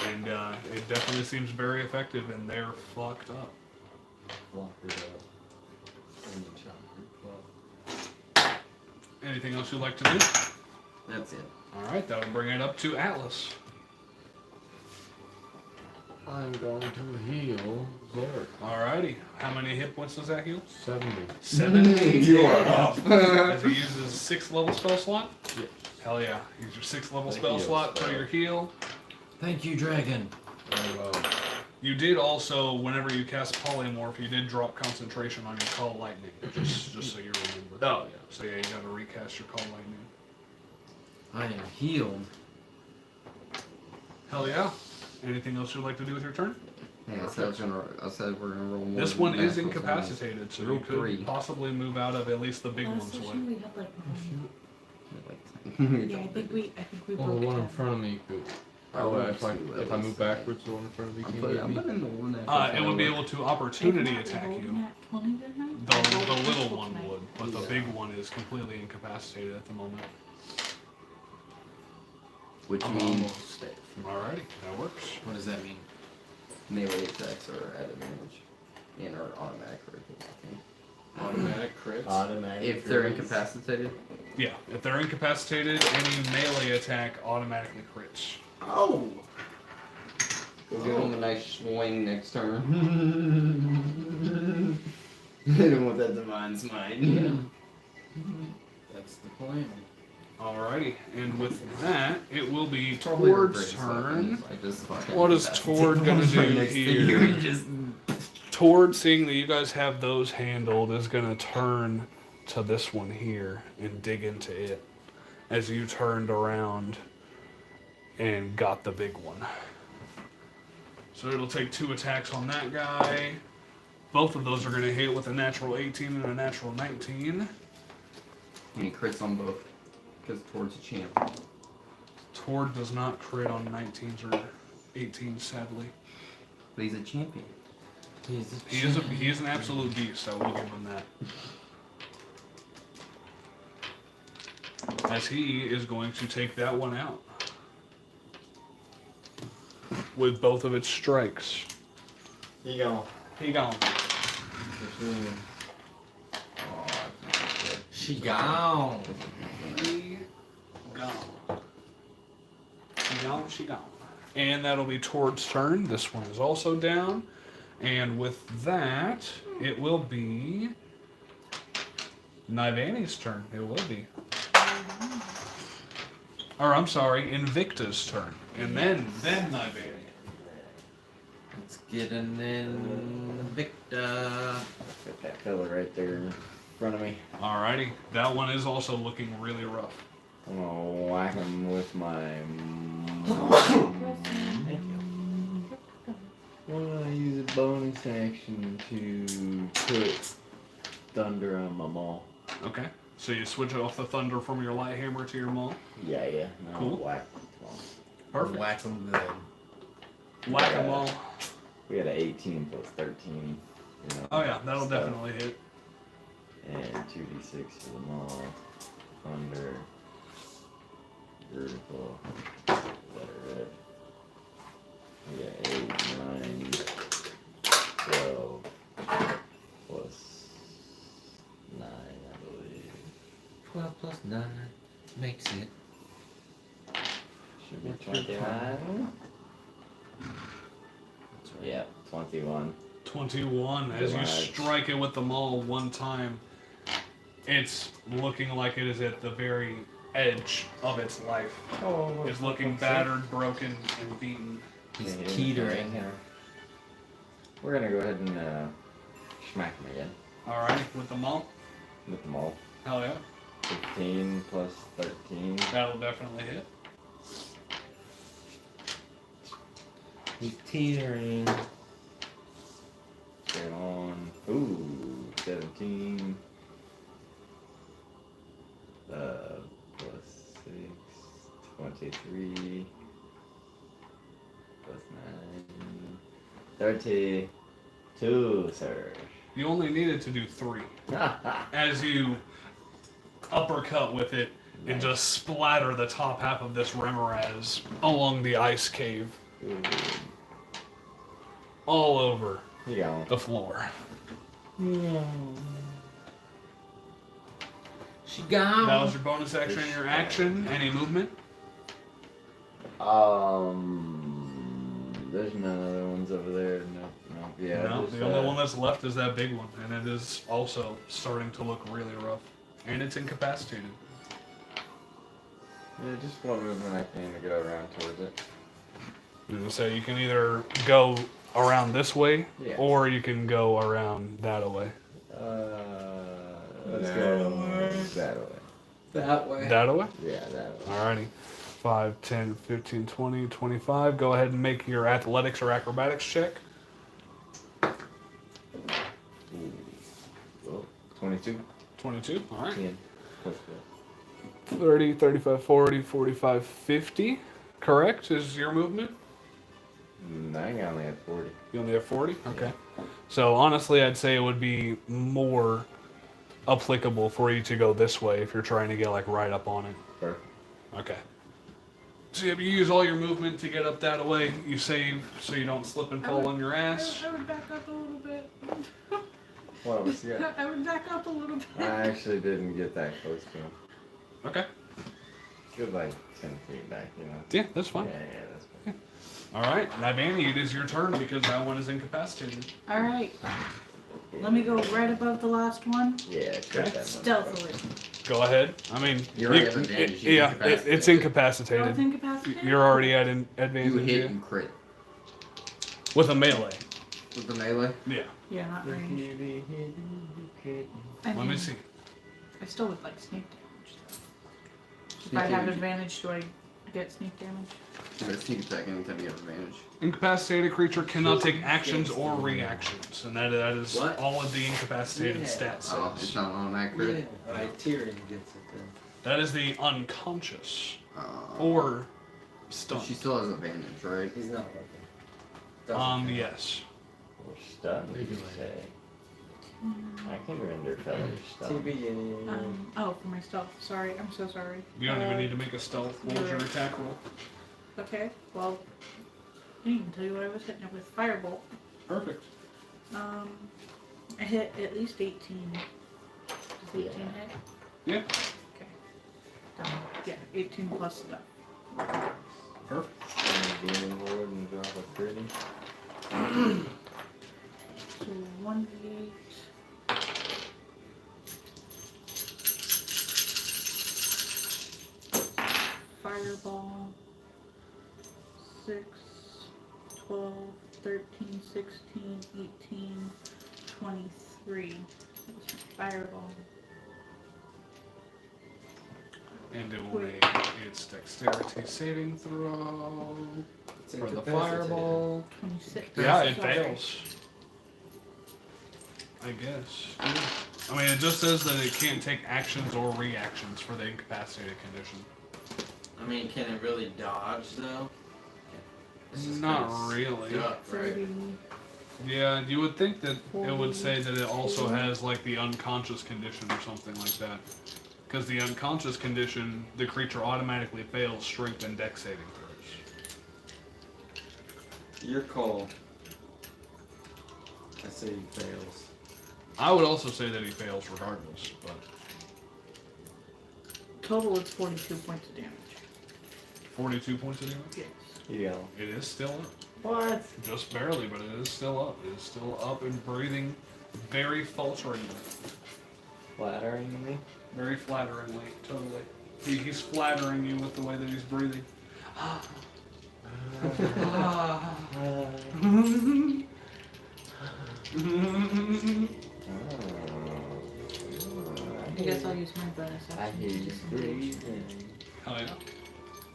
And it definitely seems very effective, and they're fucked up. Anything else you'd like to do?
That's it.
Alright, that would bring it up to Atlas.
I'm going to heal Zork.
Alrighty. How many hit points does that heal?
70.
70.
You are up.
As he uses 6th level spell slot?
Yeah.
Hell yeah. Use your 6th level
The
spell
heal
slot for
spell.
your heal.
Thank you, dragon.
Very well.
You did also, whenever you cast Polymorph, you did drop concentration on your Call Lightning. Just so you remember.
Oh, yeah.
So yeah, you gotta recast your Call Lightning.
I am healed.
Hell yeah. Anything else you'd like to do with your turn?
Yeah, I said we're gonna roll more.
This
than
one is
natural
incapacitated, so
Roll
you could
3.
possibly move out of at least the big one's way.
We had like,
twenties.
yeah, I think we
Well, the
broke
one in
down.
front of me could.
I
Oh,
rolled
if I
2
if I
levels.
move backwards, the one in front of me
I'm
can
putting
hit me.
the one that
It would be able to opportunity attack you. The little one
tonight.
would, but the big one is completely incapacitated at the moment.
Which
I'm
means
almost dead.
Alrighty, that works.
What does that mean?
melee attacks are at advantage. And are automatic critical, I think.
Automatic crits.
Automatic.
If they're incapacitated.
Yeah, if they're incapacitated, any melee attack automatically crits.
Oh! Go give him a nice swing next turn. Hit him with that divine smite.
That's the plan.
Alrighty, and with that, it will be
Probably the
Tord's
greatest
turn.
weapons. I just fucking
What is
incapacitate
Tord
the
gonna
ones right
do
next to
here?
you and just
Tord, seeing that you guys have those handled, is going to turn to this one here and dig into it as you turned around and got the big one. So it'll take 2 attacks on that guy. Both of those are going to hit with a natural 18 and a natural 19.
And he crits on both. Because Tord's a champ.
Tord does not crit on 19s or 18s, sadly.
But he's a champion.
He is an absolute beast, I will give him that. As he is going to take that one out. With both of its strikes.
You go.
He gone.
Oh, that's good.
She gone.
He gone. She gone, she gone. And that'll be Tord's turn. This one is also down. And with that, it will be Nivani's turn. It will be. Or I'm sorry, Invicta's turn. And then Nivani.
Let's get an Invicta.
Got that fella right there in front of me.
Alrighty. That one is also looking really rough.
I'm gonna whack him with my.
Why don't I use a bonus action to put thunder on my maul?
Okay. So you switch off the thunder from your light hammer to your maul.
Yeah. No,
Cool.
whack.
Perfect.
Whack them good.
Whack-a-mole.
We got an 18 plus 13. You know,
Oh yeah, that'll
stuff.
definitely hit.
And 2d6 for the maul. Thunder. Vertical. Letter. We got 8, 9, 12. Plus 9, I believe.
12 plus 9 makes it.
Should be 21. Yeah, 21.
21. As you
Relax.
strike it with the maul one time, it's looking like it is at the very edge of its life.
Oh,
It's looking battered, broken, and beaten.
He's teetering.
We're gonna go ahead and smack him again
Alright, with the maul?
with the maul.
Hell yeah.
15 plus 13.
That'll definitely hit.
He's teetering.
Get on. Ooh, 17. Plus 6. 23. Plus 9. 32, sir.
You only needed to do 3. As you uppercut with it and
Nice.
just splatter the top half of this Remoraz along the ice cave,
Ooh,
all over
you go.
the floor.
She gone.
That was your bonus action and your action. Any movement?
There's none other ones over there. No. Yeah.
No,
just,
the only one that's left is that big one, and it is also starting to look really rough. And it's incapacitated.
Yeah, just one movement I can to get around towards it.
So you can either go around this way,
Yeah.
or you can go around that way.
Let's go that way.
That way.
That way?
Yeah, that way.
Alrighty. 5, 10, 15, 20, 25. Go ahead and make your athletics or acrobatics check.
Ooh. Well, 22.
22. Alright.
10. Plus
30, 35, 40, 45, 50. Correct is your movement?
I think I only had 40.
You only have 40? Okay. So honestly, I'd say it would be more applicable for you to go this way if you're trying to get like right up on it.
Perfect.
Okay. So you use all your movement to get up that way. You save so you don't slip and fall on your ass.
I would back up a little bit.
What was yeah?
I would back up a little bit.
I actually didn't get that close to him.
Okay.
Good, like 10 feet back, you know.
Yeah, that's fine.
Yeah, that's fine.
All right, Nibani, it is your turn because that one is incapacitated.
All right. Let me go right above the last one.
Yeah,
Okay.
that one.
Stealthily.
Go ahead. I mean,
You already have advantage, you're
yeah, it's
Oh,
incapacitated.
it's incapacitated?
You're already at an
You
advantage
hit
yeah?
and crit.
With a melee.
With the melee?
Yeah.
Yeah, not range.
Let me see.
I still would like sneak damage. If I have advantage, do I get sneak damage?
You gotta sneak attack anytime you have advantage.
Incapacitated creature cannot take actions or reactions, and that is
What?
all of the incapacitated stats.
Oh, it's not on that crit.
Right, Tyrion gets it then.
That is the unconscious
Oh.
or stunned.
She still has advantage, right?
He's not looking.
Yes.
Or stunned, you say. I can render fellows stunned.
TBA.
Oh, for my stealth. Sorry, I'm so sorry.
You don't even need to make a stealth. What was your attack roll?
Okay, well, I didn't even tell you what I was hitting it with. Firebolt.
Perfect.
I hit at least 18. Does 18 hit?
Yeah.
Okay. Yeah, 18 plus stuff.
Perfect.
Demon Lord and drop a pretty.
So 1d8. Fireball. 6, 12, 13, 16, 18, 23. Fireball.
And it will make its dexterity saving throw
It's
for the
incapacitated.
fireball.
26.
Yeah, it
Sorry.
fails. I guess. I mean, it just says that it can't take actions or reactions for the incapacitated condition.
I mean, can it really dodge though?
It's just
Not
kinda
really.
stuck, right?
30.
Yeah, you would think that it would say that it also has like the unconscious condition or something like that. Because the unconscious condition, the creature automatically fails strength and dex saving throws.
Your call. I say he fails.
I would also say that he fails regardless, but
Total, it's 42 points of damage.
42 points of damage?
Yes.
Yeah.
It is still up.
What?
Just barely, but it is still up. It is still up and breathing very falteringly.
Flattering me?
Very flatteringly, totally. He's flattering you with the way that he's breathing.
I guess I'll use my bonus
I
action
hear
to
you
disengage.
breathing.
Hell yeah.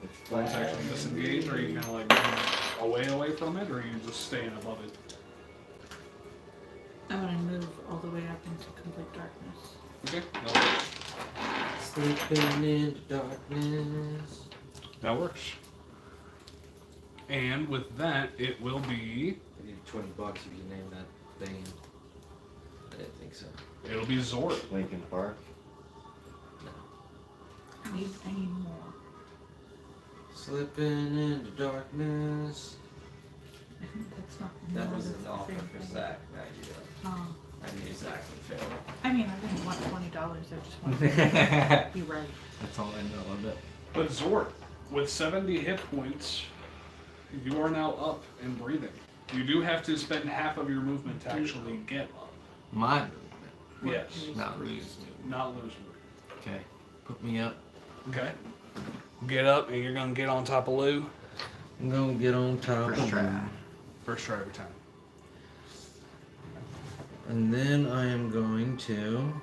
It's
Bonus action
flat.
disengage, or are you kind of like away from it, or are you just staying above it?
I'm gonna move all the way up into complete darkness.
Okay,
Sleeping in the darkness.
that works. And with that, it will be.
I need $20 if you name that thing.
I didn't think so.
It'll be Zord.
Lincoln Park.
I need more.
Slipping in the darkness.
I think that's not.
That
no,
was
that's
an
the
offer
same
for
thing.
Zach, not you.
Oh.
I knew Zach would fail.
I mean, I didn't want $20. I just wanted to be right.
That's all I know of it.
But Zord, with 70 hit points, you are now up and breathing. You do have to spend half of your movement to actually get up.
My movement.
Yes,
Not lose.
not lose movement.
Okay. Put me up.
Okay. Get up, and you're gonna get on top of Lou.
I'm gonna get on top
First
of
try.
him.
First try every time.
And then I am going to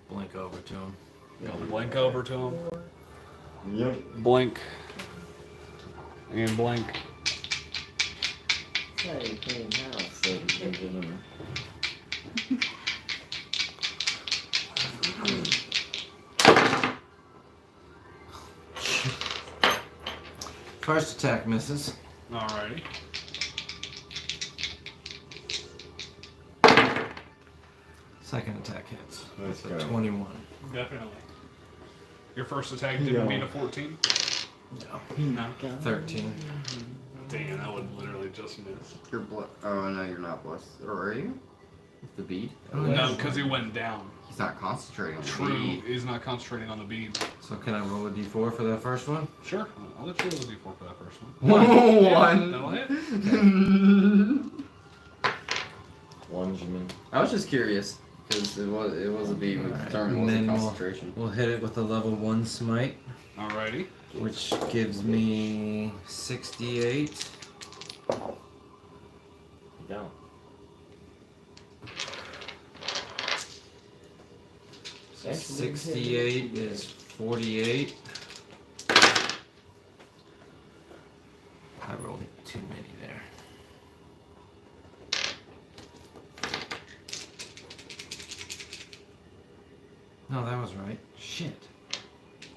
blink over to him.
Blink over to him.
Yep.
Blink. And blink.
Hey, clean house, ladies and gentlemen.
First attack misses.
Alrighty.
Second attack hits.
Let's
With a
go.
21.
Definitely. Your first attack didn't beat a 14? No.
13.
Dang, that would literally just miss.
You're oh no, you're not blessed. Or are you? With the bead?
No, because he went down.
He's not concentrating on the
True,
bead.
he's not concentrating on the bead.
So can I roll a d4 for that first one?
Sure, I'll let you roll a d4 for that first one.
One.
That'll hit.
Lungeman.
I was just curious because it was a bead. The
Alright,
turn
and
wasn't
then
concentration.
We'll hit it with a level 1 smite,
Alrighty.
which gives me 68.
Don't. Actually,
68 is 48. I rolled too many there. No, that was right. Shit.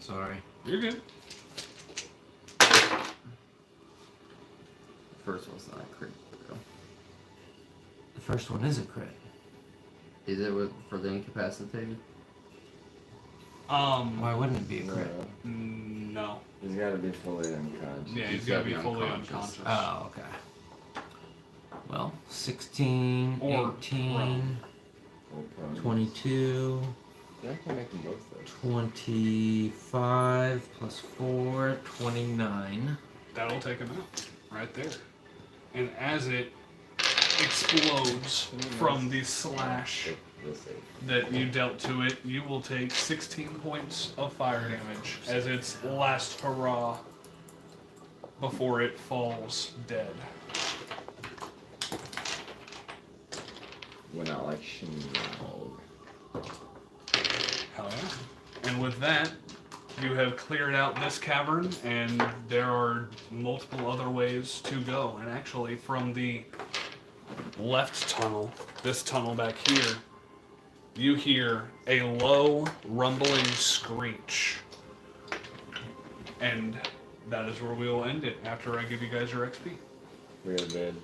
Sorry.
You're good.
First one's not a crit. though.
The first one is a crit.
Is it for the incapacitated?
Why wouldn't it be a crit?
No.
He's got to be fully unconscious.
Yeah, he's gotta be fully unconscious.
Oh, okay. Well, 16,
Or
18,
Full prone.
22,
Yeah, I can make them both though.
25 plus 4, 29.
That'll take him out. Right there. And as it explodes from the slash
This save.
that you dealt to it, you will take 16 points of fire damage as its last hurrah before it falls dead.
Went out like Shinrog.
Hell yeah. And with that, you have cleared out this cavern, and there are multiple other ways to go. And actually, from the left tunnel, this tunnel back here, you hear a low, rumbling screech. And that is where we will end it after I give you guys your XP.
We're dead.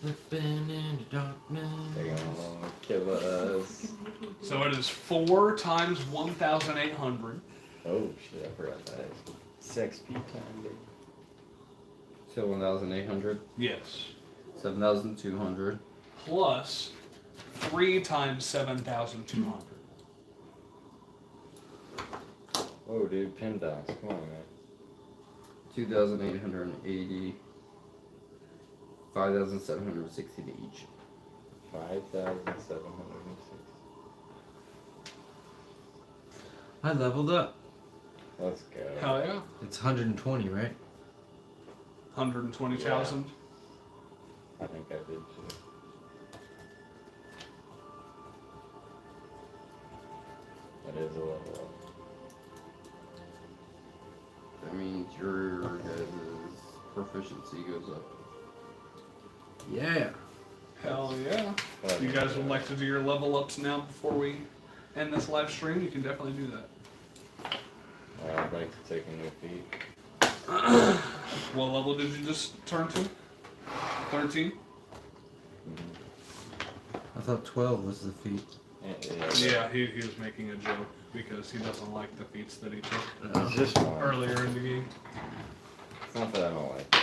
Slipping into darkness.
They're gonna kill us.
So it is 4 times 1,800.
Oh shit, I forgot that. 6 time, dude.
So 1,800.
Yes.
7,200.
Plus 3 times 7,200.
Whoa, dude, pin docs. Come on, man.
2,880. 5,760 to each.
5,706.
I leveled up.
Let's go.
Hell yeah.
It's 120, right?
120,000.
I think I did too. That is a level up.
That means your guys' proficiency goes up.
Yeah.
Hell yeah. If you guys would like to do your level ups now before we end this live stream, you can definitely do that.
I'd like to take a new feat.
What level did you just turn to? 13?
I thought 12 was the feat.
Yeah, he was making a joke because he doesn't like the feats that he took
It's just one.
earlier in the game.
It's not that I don't like it.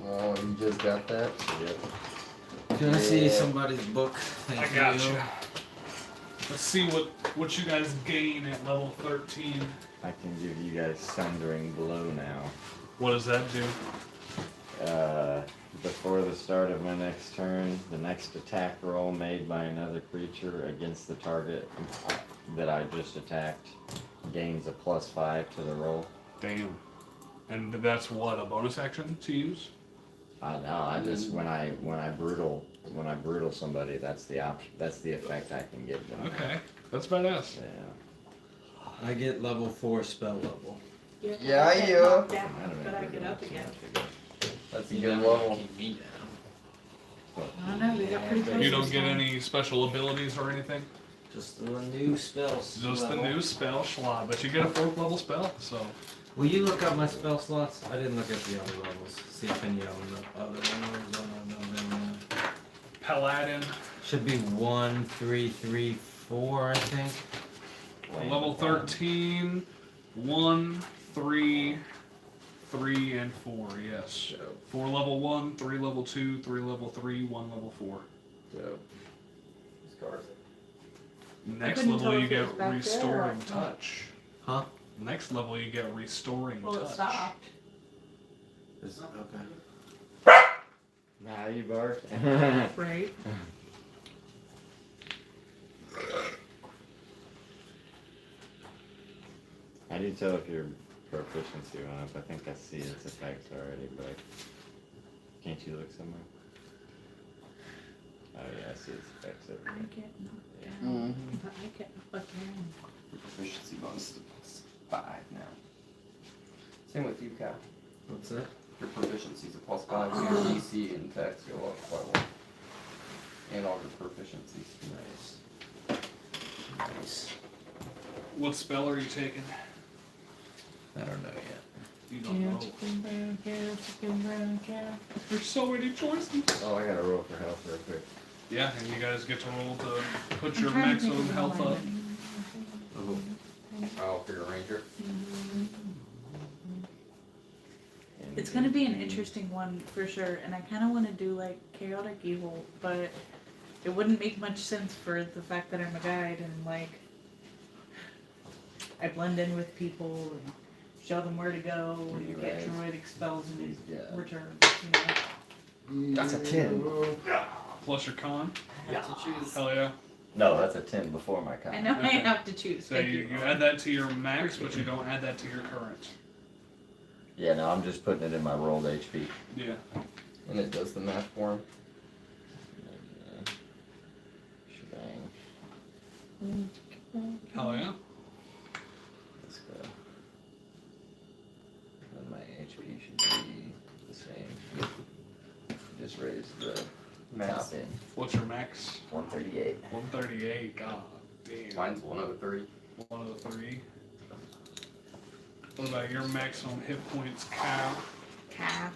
Oh, you just got that?
Yep.
Can I see somebody's book? Thank
I got
you.
you. Let's see what you guys gain at level 13.
I can give you guys Sundering Blow now.
What does that do?
Before the start of my next turn, the next attack roll made by another creature against the target that I just attacked gains a +5 to the roll.
Damn. And that's what, a bonus action to use?
No, I just when I brutal somebody, that's the option. That's the effect I can give them.
Okay, that's badass.
Yeah.
I get level 4 spell level.
Yeah,
Yeah,
I get
you.
knocked down, but I get up again.
That's a good level.
Keep me down.
I don't know, we got pretty close.
You don't
this
get
time.
any special abilities or anything?
Just the new spells.
Just the new spell slot, but you get a 4th level spell, so.
Will you look up my spell slots? I didn't look at the other levels. See if any of them other ones.
Paladin,
Should be 1, 3, 3, 4, I think.
level 13, 1, 3, 3, and 4, yes. 4 level 1, 3 level 2, 3 level 3, 1 level 4.
So, scars.
Next
couldn't
level
tell
you
if it was
get
back there or
Restoring
not.
Touch.
Huh?
Next level you get Restoring
Well, it
Touch.
stopped.
Okay.
Nah, you bark.
Right.
How do you tell if your proficiency went up? I think I see its effects already, but can't you look somewhere? Oh yeah, I see its effects
I
everywhere.
get knocked down,
Mhm.
but I get up again.
Your proficiency bonus is +5 now. Same with you, Cal.
What's that?
Your proficiency is a +5, so your DC and attacks go up quite a lot. And all your proficiencies.
Nice. Nice.
What spell are you taking?
I don't know yet.
You don't know.
Chicken brown cow, chicken brown cow.
There's so many choices.
Oh, I gotta roll for health real quick.
Yeah, and you guys get to roll to put
I'm
your
trying to think
maximum
of
health
mine.
up.
Oh, for your ranger.
It's gonna be an interesting one for sure, and I kind of want to do like chaotic evil, but it wouldn't make much sense for the fact that I'm a guide and like I blend in with people and show them where to go and get druidic spells in
Yeah.
return. You know?
That's a 10.
Plus your con.
I have to choose.
Hell yeah.
No, that's a 10 before my con.
I know I
Okay.
have to choose.
So
Thank
you
you.
add that to your max, but you don't add that to your current.
Yeah, no, I'm just putting it in my rolled HP.
Yeah.
And it does the math for him. Shebang.
Hell yeah.
Let's go. And my HP should be the same. Just raise the max.
What's your max?
138.
138. God damn.
Mine's 103.
103. What about your maximum hit points, Kyle?
Cow.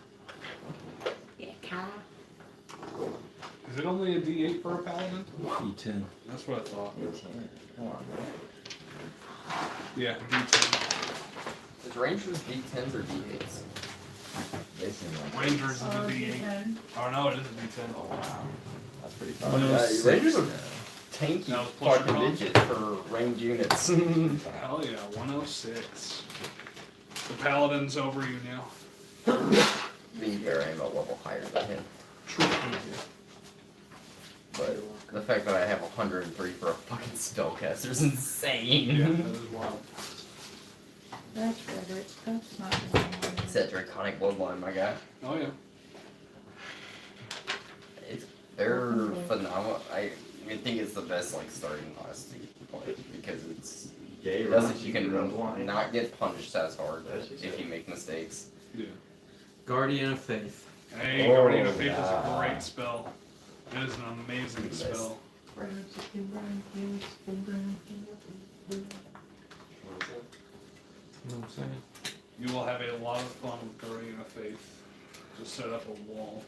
Yeah, cow.
Is it only a D8 for a paladin?
E10.
That's what I thought.
18. Come on, man.
Yeah, D10.
Is Rangers D10s or D8s? They seem like
Rangers is a D8.
D10.
Oh no, it is a D10.
Oh wow. That's pretty
Oh,
fun.
no,
Yeah,
six.
Rangers are tanky
That was plus
fucking
your comp.
digits for range units.
Hell yeah, 106. The paladin's over you now.
Being fair, I am a level higher than him.
True.
But the fact that I have 103 for a fucking spellcaster is insane.
Yeah, that is wild.
That's Frederick. That's not the one.
It's that draconic bloodline, my guy.
Oh yeah.
They're phenomenal. I think it's the best like starting class to play because it doesn't you can not get punished as hard if you make mistakes.
Yeah.
Guardian of Faith.
Hey,
Oh,
Guardian of Faith is a
yeah.
great spell. It is an amazing
Yes.
spell.
You know what I'm saying?
You will have a lot of fun with Guardian of Faith. Just set up a wall.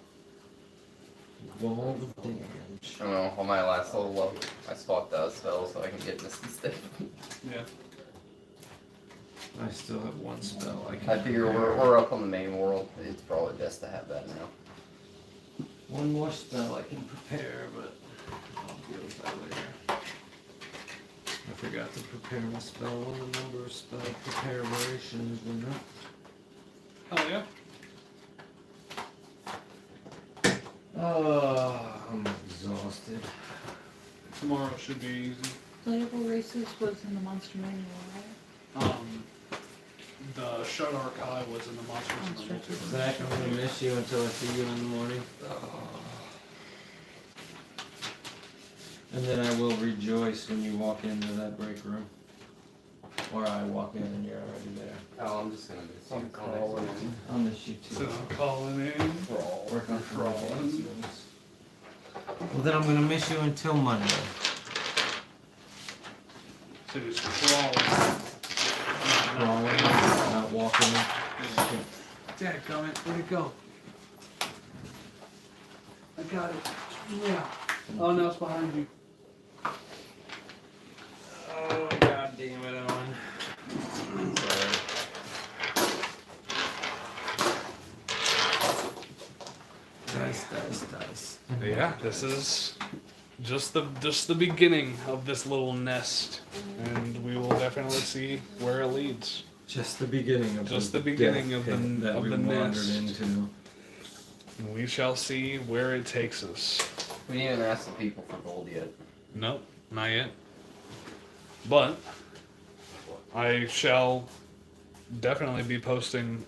Wall of damage.
I don't know, on my last level up, I swapped out a spell so I can get Misty Step.
Yeah.
I still have one spell. I can
I figure we're up on the main world. It's probably best to have that now.
one more spell I can prepare, but I'll deal with that later. I forgot to prepare my spell on the number of spell preparations went up.
Hell yeah.
Oh, I'm exhausted.
Tomorrow should be easy.
Playable races was in the monster manual, right?
The Shut Archive was in the Monsters Manual too.
Zach, I'm gonna miss you until I see you in the morning. And then I will rejoice when you walk into that break room. Or I walk in and you're already there.
Oh, I'm just gonna miss you.
I'll miss you
So
too.
I'm calling in.
Work on
Crawling.
Well, then I'm gonna miss you until Monday.
So just crawling.
Crawling, not walking.
Dadgummit, where'd it go? I got it. Yeah. Oh, no, it's behind you.
Oh, god damn it, Owen.
Sorry.
Dice.
Yeah, this is just the beginning of this little nest, and we will definitely see where it leads.
Just the beginning of
Just
the
the beginning
death
of the-
pit that
of
we
the
wandered
nest.
into.
And we shall see where it takes us.
We didn't even ask the people for gold yet.
Nope, not yet. But I shall definitely be posting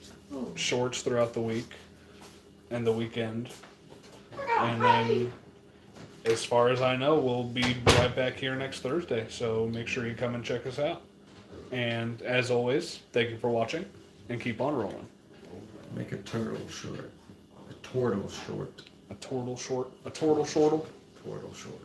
shorts throughout the week and the weekend. And then, as far as I know, we'll be right back here next Thursday. So make sure you come and check us out. And as always, thank you for watching and keep on rolling.
Make a turtle short. A turtle short.
A turtle short. A turtle shortle.
Turtle short.